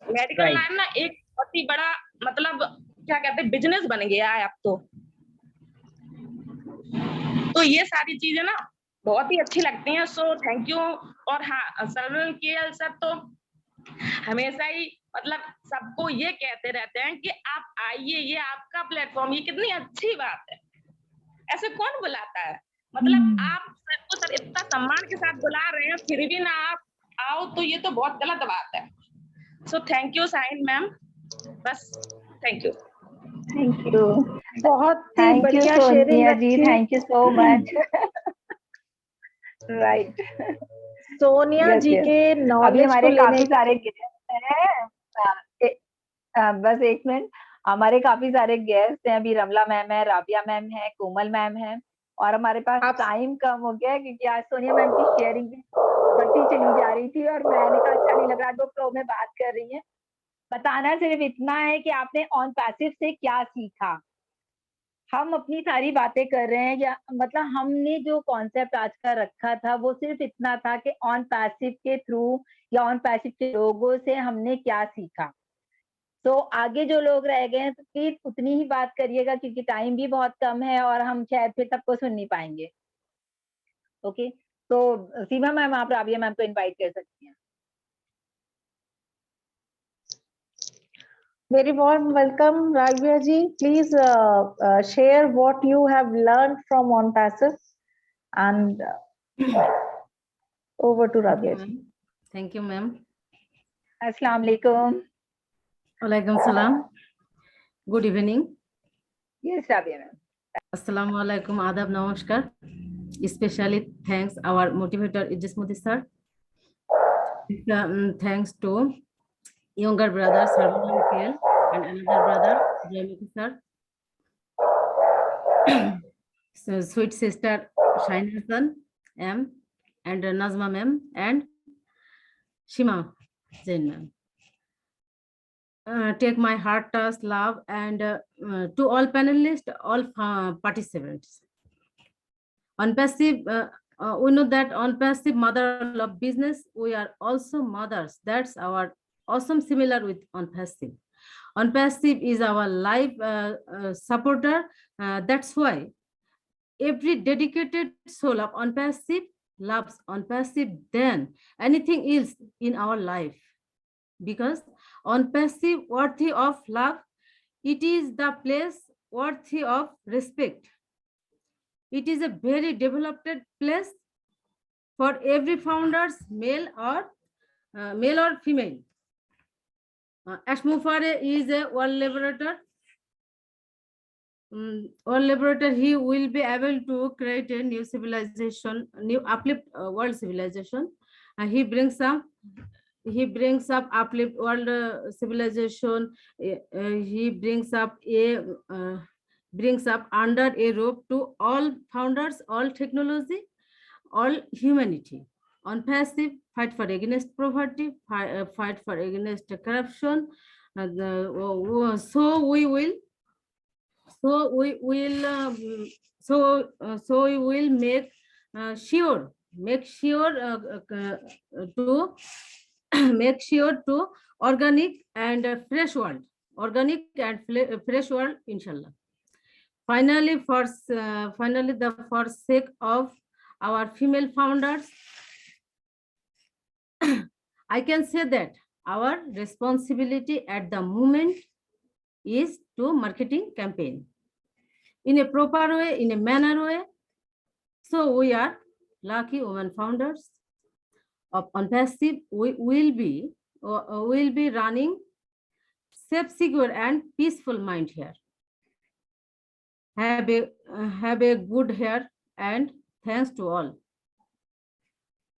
[SPEAKER 2] Medical
[SPEAKER 1] right.
[SPEAKER 2] लाइन ना एक बहुत ही बड़ा मतलब क्या कहते हैं बिज़नेस बन गया है अब तो। तो ये सारी चीज़ें ना बहुत ही अच्छी लगती हैं सो थैंक यू। और हाँ, सरवण केएल सर तो हमेशा ही मतलब सबको ये कहते रहते हैं कि आप आइए, ये आपका प्लेटफ़ॉर्म, ये कितनी अच्छी बात है। ऐसे कौन बुलाता है? मतलब आप सर को सर इतना सम्मान के साथ बुला रहे हैं, फिर भी ना आप आओ तो ये तो बहुत गलत बात है। So thank you Sahin ma'am. बस थैंक यू।
[SPEAKER 1] Thank you.
[SPEAKER 4] बहुत ही
[SPEAKER 1] थैंक यू
[SPEAKER 4] बढ़िया शेयरिंग
[SPEAKER 1] सोनिया जी,
[SPEAKER 4] अच्छी।
[SPEAKER 1] Thank you so much. Right.
[SPEAKER 4] Sonia
[SPEAKER 1] yes,
[SPEAKER 4] जी
[SPEAKER 1] यस।
[SPEAKER 4] के
[SPEAKER 1] अभी
[SPEAKER 4] नॉलेज को
[SPEAKER 1] हमारे
[SPEAKER 4] लेने
[SPEAKER 1] काफ़ी सारे गेस्ट हैं। बस 1 मिनट। हमारे काफ़ी सारे गेस्ट हैं, अभी रमला मैम है, राबिया मैम है, कोमल मैम है और हमारे पास
[SPEAKER 4] आप
[SPEAKER 1] टाइम कम हो गया है क्योंकि आज सोनिया मैम की शेयरिंग भी बढ़ती चली जा रही थी और मैंने कहा अच्छा नहीं लग रहा, 2 फ्लो में बात कर रही हैं। बताना सिर्फ इतना है कि आपने ऑन पैसिव से क्या सीखा? हम अपनी सारी बातें कर रहे हैं या मतलब हमने जो कॉन्सेप्ट आज का रखा था वो सिर्फ इतना था कि ऑन पैसिव के थ्रू या ऑन पैसिव के लोगों से हमने क्या सीखा। तो आगे जो लोग रह गए हैं तो प्लीज उतनी ही बात करिएगा क्योंकि टाइम भी बहुत कम है और हम शायद फिर सबको सुन नहीं पाएंगे। ओके, तो सीमा मैम आप राबिया मैम को इनवाइट कर सकती हैं।
[SPEAKER 4] very warm welcome, Rabia ji. Please share what you have learned from on passive and over to Rabia ji.
[SPEAKER 6] Thank you, ma'am.
[SPEAKER 1] अस्सलाम वालेकुम।
[SPEAKER 6] Walaikum salam. Good evening.
[SPEAKER 1] Yes Rabia ma'am.
[SPEAKER 6] Assalamu alaikum. Adab namaskar. Especially thanks our motivator Idris Modi sir. Thanks to younger brother Sarvana KL and another brother Jamiti sir. So, sweet sister Shaina San M and Nazma ma'am and Shima Jain ma'am. Take my heart touch love and to all panelists, all participants. On passive, we know that on passive mother love business, we are also mothers. That's our awesome similar with on passive. On passive is our life supporter. That's why every dedicated soul of on passive loves on passive than anything else in our life. Because on passive worthy of love, it is the place worthy of respect. It is a very developed place for every founders, male or female. Ashmufare is a world liberator. or liberator, he will be able to create a new civilization, new uplift world civilization. And he brings up uplift world civilization. He brings up under a rope to all founders, all technology, all humanity. On passive, fight for against poverty, fight for against corruption. So we will make sure to make sure to organic and fresh world, fresh world, inshallah. Finally, for sake of our female founders, I can say that our responsibility at the moment is to marketing campaign in a proper way, in a manner way. So we are lucky women founders of OnPassive. We will be running safe, secure, and peaceful mind here. Have a good hair, and thanks to all.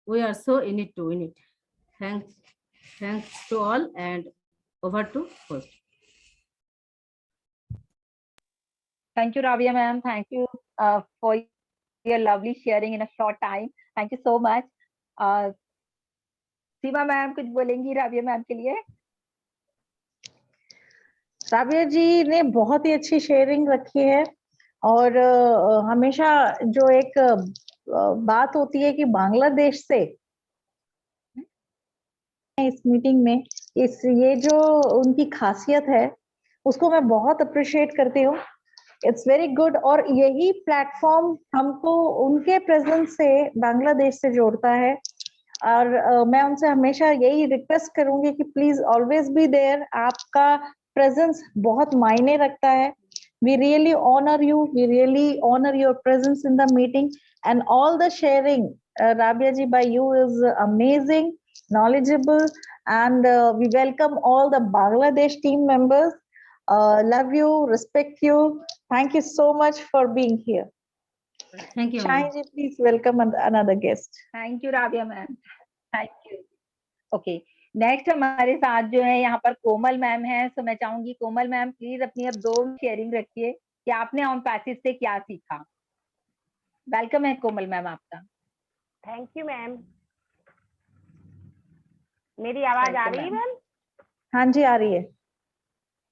[SPEAKER 6] We are so in it to win it. Thanks to all, and over to host.
[SPEAKER 1] Thank you, Rabia ma'am. Thank you for your lovely sharing in a short time. Thank you so much. Seema ma'am कुछ बोलेंगी Rabia ma'am के लिए?
[SPEAKER 4] राबिया जी ने बहुत ही अच्छी sharing रखी है, और हमेशा जो एक बात होती है कि बांग्लादेश से इस मीटिंग में ये जो उनकी खासियत है उसको मैं बहुत अप्रिशिएट करती हूँ. It's very good. और यही प्लेटफॉर्म हमको उनके प्रेजेंस से बांग्लादेश से जोड़ता है, और मैं उनसे हमेशा यही रिक्वेस्ट करूंगी कि प्लीज ऑलवेज बी देयर. आपका प्रेजेंस बहुत मायने रखता है. We really honor you. We really honor your presence in the meeting, and all the sharing, Rabia ji, by you is amazing, knowledgeable, and we welcome all the Bangladesh team members. Love you, respect you. Thank you so much for being here.
[SPEAKER 6] Thank you.
[SPEAKER 4] Shahin ji, please welcome another guest.
[SPEAKER 1] Thank you, Rabia ma'am. Thank you. Okay. Next हमारे साथ जो है यहाँ पर कोमल ma'am है. तो मैं चाहूंगी कोमल मैम प्लीज अपनी अब 2 शेयरिंग रखिए कि आपने OnPassive से क्या सीखा. वेलकम है कोमल मैम आपका.
[SPEAKER 7] Thank you ma'am. मेरी आवाज आ रही है मैम?
[SPEAKER 4] हाँ जी, आ रही है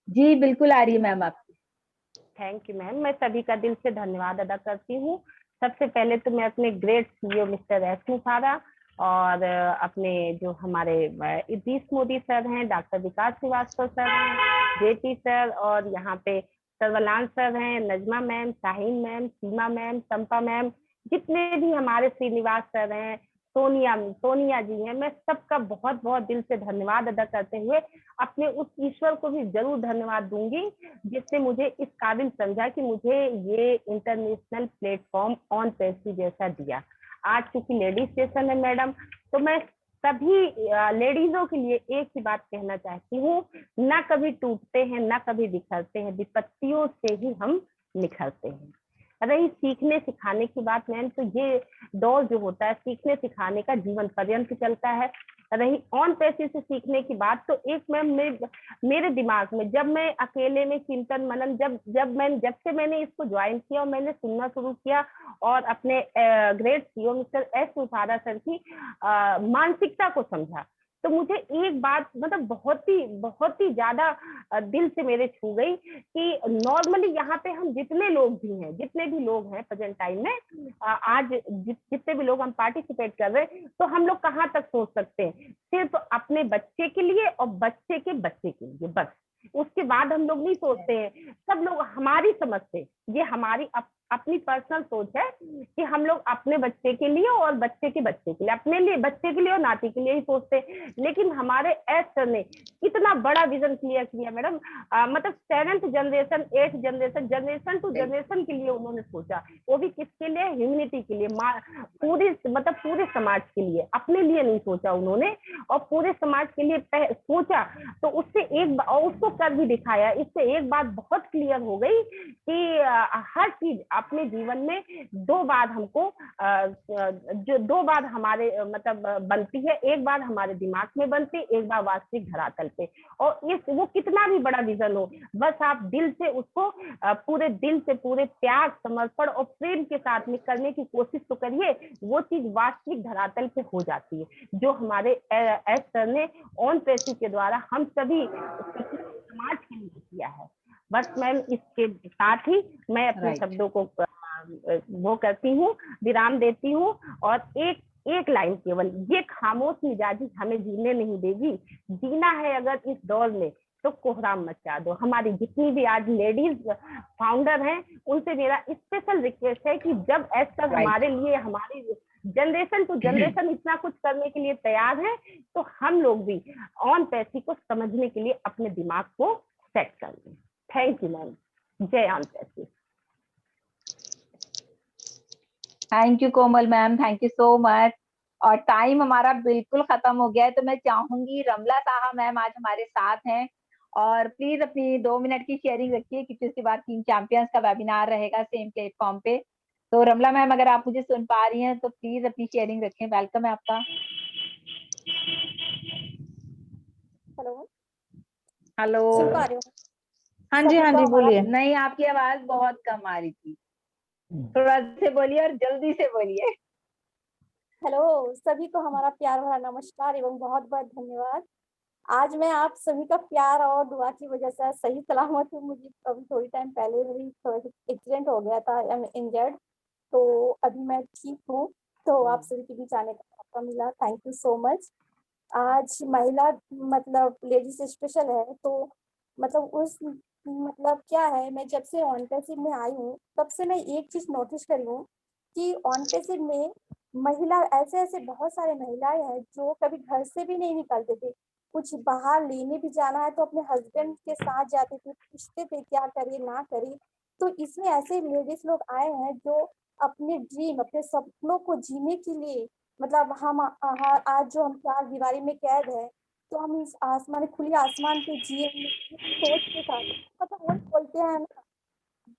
[SPEAKER 1] जी, बिल्कुल आ रही है मैम आपकी.
[SPEAKER 7] Thank you ma'am. मैं सभी का दिल से धन्यवाद अदा करती हूँ. सबसे पहले तो मैं अपने ग्रेट CEO मिस्टर एस मुफारा और अपने जो हमारे इद्रीस मोदी सर हैं, डॉक्टर विकास श्रीवास्तव सर हैं, जेपी सर, और यहाँ पे सर्वलाल सर हैं, नजमा मैम, शाहीन मैम, सीमा मैम, चंपा मैम, जितने भी हमारे श्रीनिवास सर हैं, सोनिया जी हैं, मैं सबका बहुत बहुत दिल से धन्यवाद अदा करते हुए अपने उस ईश्वर को भी जरूर धन्यवाद दूंगी जिसने मुझे इस काबिल समझा कि मुझे ये इंटरनेशनल प्लेटफॉर्म OnPassive जैसा दिया. आज चूंकि लेडीज सेशन है मैडम, तो मैं सभी लेडीजों के लिए एक ही बात कहना चाहती हूँ, ना कभी टूटते हैं, ना कभी बिखरते हैं, विपत्तियों से ही हम निखरते हैं. रही सीखने सिखाने की बात मैम, तो ये दौर जो होता है सीखने सिखाने का जीवन पर्यंत चलता है. रही OnPassive से सीखने की बात, तो एक मैम मेरे दिमाग में जब मैं अकेले में चिंतन मनन जब से मैंने इसको ज्वाइन किया और मैंने सुनना शुरू किया और अपने ग्रेट CEO मिस्टर एस मुफारा सर की मानसिकता को समझा, तो मुझे एक बात मतलब बहुत ही ज्यादा दिल से मेरे छू गई कि नॉर्मली यहाँ पे हम जितने भी लोग हैं प्रेजेंट टाइम में, आज जितने भी लोग हम पार्टिसिपेट कर रहे हैं, तो हम लोग कहाँ तक सोच सकते हैं? सिर्फ अपने बच्चे के लिए और बच्चे के लिए, बस. उसके बाद हम लोग नहीं सोचते हैं. सब लोग हमारी समझ से, ये हमारी अपनी पर्सनल सोच है कि हम लोग अपने बच्चे के लिए और बच्चे के लिए, अपने लिए, बच्चे के लिए और नाती के लिए ही सोचते हैं. लेकिन हमारे एस सर ने इतना बड़ा विजन क्लियर किया मैडम. मतलब 7th generation, 8th generation to generation के लिए उन्होंने सोचा. वो भी किसके लिए? ह्यूमैनिटी के लिए, पूरे समाज के लिए. अपने लिए नहीं सोचा उन्होंने, और पूरे समाज के लिए सोचा. तो उससे उसको कर भी दिखाया। इससे एक बात बहुत क्लियर हो गई कि हर चीज अपने जीवन में दो बार हमको जो दो बार हमारे मतलब बनती है, एक बार हमारे दिमाग में बनती है, एक बार वास्तविक धरातल पे। और इस वो कितना भी बड़ा विजन हो, बस आप दिल से उसको पूरे दिल से पूरे प्यार, समर्पण और प्रेम के साथ में करने की कोशिश तो करिए, वो चीज वास्तविक धरातल पे हो जाती है, जो हमारे एस सर ने ऑन पैसिव के द्वारा हम सभी समाज के लिए किया है। बस मैम इसके साथ ही मैं अपने शब्दों को वो करती हूँ, विराम देती हूँ। और एक लाइन केवल, ये खामोश मिजाजी हमें जीने नहीं देगी, जीना है अगर इस दौर में तो कोहराम मचा दो। हमारी जितनी भी आज लेडीज फाउंडर हैं, उनसे मेरा स्पेशल रिक्वेस्ट है कि जब ऐसा हमारे लिए, हमारी जनरेशन टू जनरेशन इतना कुछ करने के लिए तैयार है, तो हम लोग भी ऑन पैसिव को समझने के लिए अपने दिमाग को सेट कर लें। Thank you ma'am. जय ऑन पैसिव।
[SPEAKER 1] Thank you Komal ma'am, thank you so much. और टाइम हमारा बिल्कुल खत्म हो गया है, तो मैं चाहूंगी रमला साहा मैम आज हमारे साथ हैं, और प्लीज अपनी 2 मिनट की शेयरिंग रखिए, क्योंकि उसके बाद टीम चैंपियंस का वेबिनार रहेगा सेम प्लेटफॉर्म पे। तो रमला मैम, अगर आप मुझे सुन पा रही हैं तो प्लीज अपनी शेयरिंग रखें। वेलकम है आपका।
[SPEAKER 8] Hello
[SPEAKER 1] hello.
[SPEAKER 8] सुन पा रही हूँ?
[SPEAKER 4] हाँ जी, हाँ जी, बोलिए।
[SPEAKER 1] नहीं, आपकी आवाज बहुत कम आ रही थी, थोड़ा से बोलिए और जल्दी से बोलिए।
[SPEAKER 8] हेलो, सभी को हमारा प्यार भरा नमस्कार एवं बहुत बहुत धन्यवाद। आज मैं आप सभी का प्यार और दुआ की वजह से सही सलामत हूँ। मुझे अभी थोड़ी टाइम पहले मेरी थोड़ा सा एक्सीडेंट हो गया था, आई एम इंजर्ड, तो अभी मैं ठीक हूँ। तो आप सभी के बीच आने का मौका मिला, थैंक यू सो मच। आज महिला मतलब लेडीज स्पेशल है, तो मतलब उस मतलब क्या है, मैं जब से ऑन पैसिव में आई हूँ तब से मैं एक चीज नोटिस करी हूँ कि ऑन पैसिव में महिला ऐसे ऐसे बहुत सारे महिलाएं हैं जो कभी घर से भी नहीं निकलते थे। कुछ बाहर लेने भी जाना है तो अपने हस्बैंड के साथ जाते थे, पूछते थे क्या करे ना करे। तो इसमें ऐसे लेडीज लोग आए हैं जो अपने ड्रीम, अपने सपनों को जीने के लिए, मतलब हम आज जो हम चार दीवारी में कैद है, तो हम इस आसमान, खुली आसमान पे जिए सोच के साथ, मतलब वो बोलते हैं ना,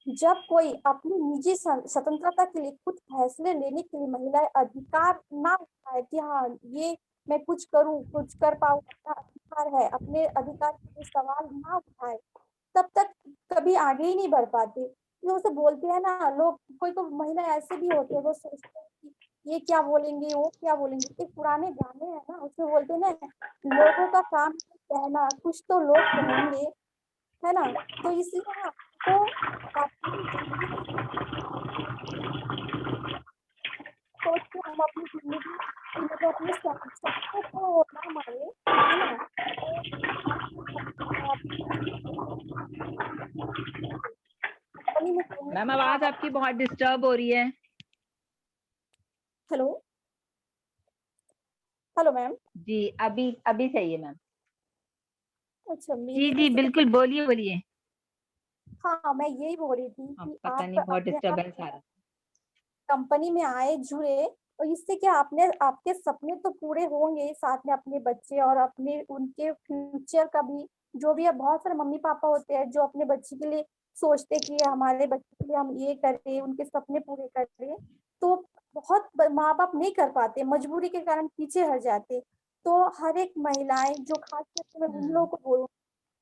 [SPEAKER 8] जब कोई अपनी निजी स्वतंत्रता के लिए खुद फैसले लेने के लिए महिलाएं अधिकार ना उठाए कि हाँ ये मैं कुछ करूं, कुछ कर पाऊं, अपना अधिकार है, अपने अधिकार के लिए सवाल ना उठाए, तब तक कभी आगे ही नहीं बढ़ पाते। जो उसे बोलते हैं ना लोग, कोई कोई महिला ऐसे भी होते हैं वो सोचते हैं कि ये क्या बोलेंगे, वो क्या बोलेंगे। एक पुराने गाने हैं ना, उसमें बोलते हैं ना, लोगों का काम है कहना, कुछ तो लोग कहेंगे, है ना। तो इसलिए आपको अपनी जिंदगी सोच के हम अपनी जिंदगी मतलब अपने सपनों को ना मारे, है ना।
[SPEAKER 1] मैम आवाज आपकी बहुत डिस्टर्ब हो रही है।
[SPEAKER 8] Hello hello ma'am.
[SPEAKER 1] जी अभी अभी सही है मैम।
[SPEAKER 8] अच्छा,
[SPEAKER 1] जी जी बिल्कुल, बोलिए बोलिए।
[SPEAKER 8] हाँ, मैं यही बोल रही थी कि
[SPEAKER 1] पता
[SPEAKER 8] आप
[SPEAKER 1] नहीं बहुत
[SPEAKER 8] अपने
[SPEAKER 1] डिस्टर्बेंस आ रहा।
[SPEAKER 8] कंपनी में आए, जुड़े, और इससे क्या आपने आपके सपने तो पूरे होंगे, साथ में अपने बच्चे और अपने उनके फ्यूचर का भी। जो भी है, बहुत सारे मम्मी पापा होते हैं जो अपने बच्चे के लिए सोचते कि हमारे बच्चे के लिए हम ये करें, उनके सपने पूरे करें, तो बहुत माँ बाप नहीं कर पाते, मजबूरी के कारण पीछे हट जाते। तो हर एक महिलाएं, जो खास करके मैं उन लोगों को बोलूँ,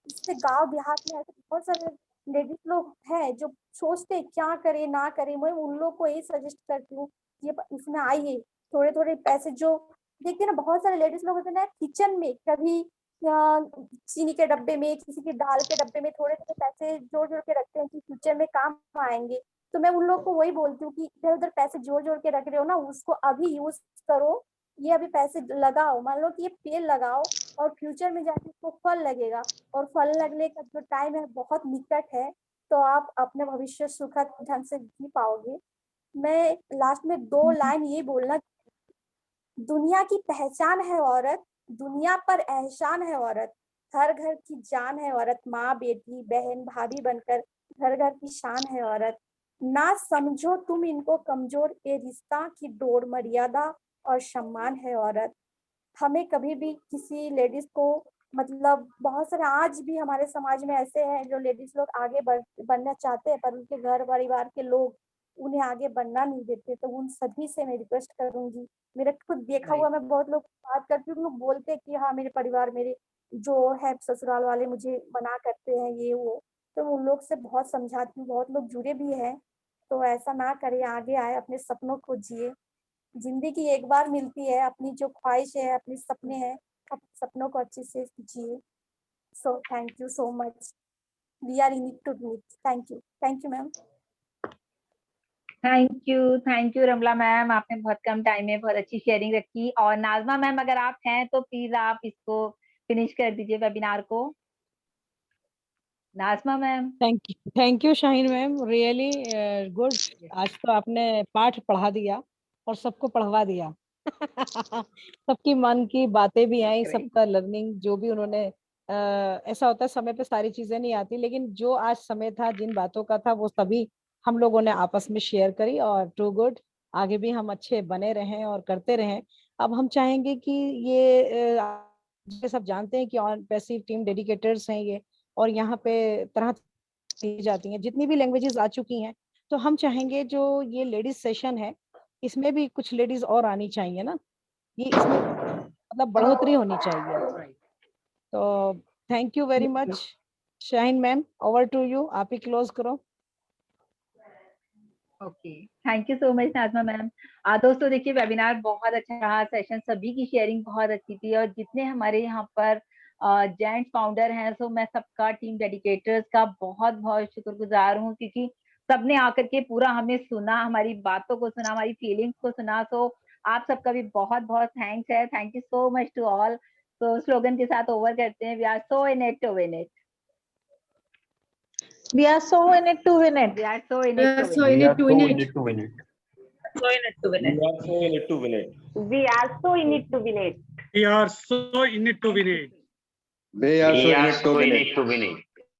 [SPEAKER 8] इससे गांव देहात में ऐसे बहुत सारे लेडीज लोग हैं जो सोचते क्या करे ना करे। मैं उन लोग को यही सजेस्ट करती हूँ, ये इसमें आइए, थोड़े थोड़े पैसे जो देखते हैं ना, बहुत सारे लेडीज लोग होते हैं ना, किचन में कभी चीनी के डब्बे में, किसी की दाल के डब्बे में थोड़े थोड़े पैसे जोड़ जोड़ के रखते हैं कि फ्यूचर में काम आएंगे। तो मैं उन लोग को वही बोलती हूँ कि इधर उधर पैसे जोड़ जोड़ के रख रहे हो ना, उसको अभी यूज करो। ये अभी पैसे लगाओ, मान लो कि ये पेड़ लगाओ, और फ्यूचर में जाके इसको फल लगेगा, और फल लगने का जो टाइम है बहुत निकट है, तो आप अपने भविष्य सुखद ढंग से जी पाओगे। मैं लास्ट में 2 लाइन ये बोलना, दुनिया की पहचान है औरत, दुनिया पर एहसान है औरत, हर घर की जान है औरत, माँ बेटी बहन भाभी बनकर घर घर की शान है औरत। ना समझो तुम इनको कमजोर, ये रिश्ता की डोर मर्यादा और सम्मान है औरत। हमें कभी भी किसी लेडीज को मतलब बहुत सारे आज भी हमारे समाज में ऐसे हैं जो लेडीज लोग आगे बढ़ना चाहते हैं, पर उनके घर परिवार के लोग उन्हें आगे बढ़ना नहीं देते। तो उन सभी से मैं रिक्वेस्ट करूंगी, मेरा खुद देखा हुआ, मैं बहुत लोग बात करती हूँ, लोग बोलते हैं कि हाँ मेरे परिवार, मेरे जो है ससुराल वाले मुझे मना करते हैं ये वो, तो उन लोग से बहुत समझाती हूँ, बहुत लोग जुड़े भी हैं। तो ऐसा ना करें, आगे आए, अपने सपनों को जिए। जिंदगी एक बार मिलती है, अपनी जो ख्वाहिश है, अपने सपने हैं, अपने सपनों को अच्छे से जिए। So thank you so much, we are in it to do it. Thank you ma'am.
[SPEAKER 1] Thank you Ramla ma'am, आपने बहुत कम टाइम में बहुत अच्छी शेयरिंग रखी। और नाजमा मैम अगर आप हैं तो प्लीज आप इसको फिनिश कर दीजिए वेबिनार को। Najma ma'am.
[SPEAKER 3] Thank you Shaheen ma'am, really good. आज तो आपने पाठ पढ़ा दिया और सबको पढ़वा दिया। सबकी मन की बातें भी आई, सबका लर्निंग जो भी उन्होंने ऐसा होता है समय पे सारी चीजें नहीं आती, लेकिन जो आज समय था, जिन बातों का था, वो सभी हम लोगों ने आपस में शेयर करी। और टू गुड, आगे भी हम अच्छे बने रहें और करते रहें। अब हम चाहेंगे कि ये सब जानते हैं कि ऑन पैसिव टीम डेडिकेटर्स हैं ये, और यहाँ पे तरह दी जाती हैं, जितनी भी लैंग्वेजेस आ चुकी हैं। तो हम चाहेंगे जो ये लेडीज सेशन है, इसमें भी कुछ लेडीज और आनी चाहिए ना, ये इसमें मतलब बढ़ोतरी होनी चाहिए। तो thank you very much Shaheen ma'am, over to you, आप ही क्लोज करो।
[SPEAKER 1] Okay, thank you so much Najma ma'am. दोस्तों देखिए, वेबिनार बहुत अच्छा रहा, सेशन सभी की शेयरिंग बहुत अच्छी थी, और जितने हमारे यहाँ पर जेंट्स फाउंडर हैं, सो मैं सबका, टीम डेडिकेटर्स का बहुत बहुत शुक्रगुजार हूँ, क्योंकि सबने आकर के पूरा हमें सुना, हमारी बातों को सुना, हमारी फीलिंग्स को सुना। सो आप सबका भी बहुत बहुत थैंक्स है। Thank you so much to all. तो स्लोगन के साथ ओवर करते हैं, we are so in it to win it.
[SPEAKER 4] We are so in it to win it.
[SPEAKER 1] We are so in it to
[SPEAKER 6] So
[SPEAKER 1] win
[SPEAKER 6] in
[SPEAKER 1] it.
[SPEAKER 6] it to win it.
[SPEAKER 2] So in it to win it.
[SPEAKER 9] We are so in it to win it.
[SPEAKER 7] We are so in it to win it.
[SPEAKER 10] We are so in it to win it.
[SPEAKER 9] We are so in it to win it.
[SPEAKER 11] to win it.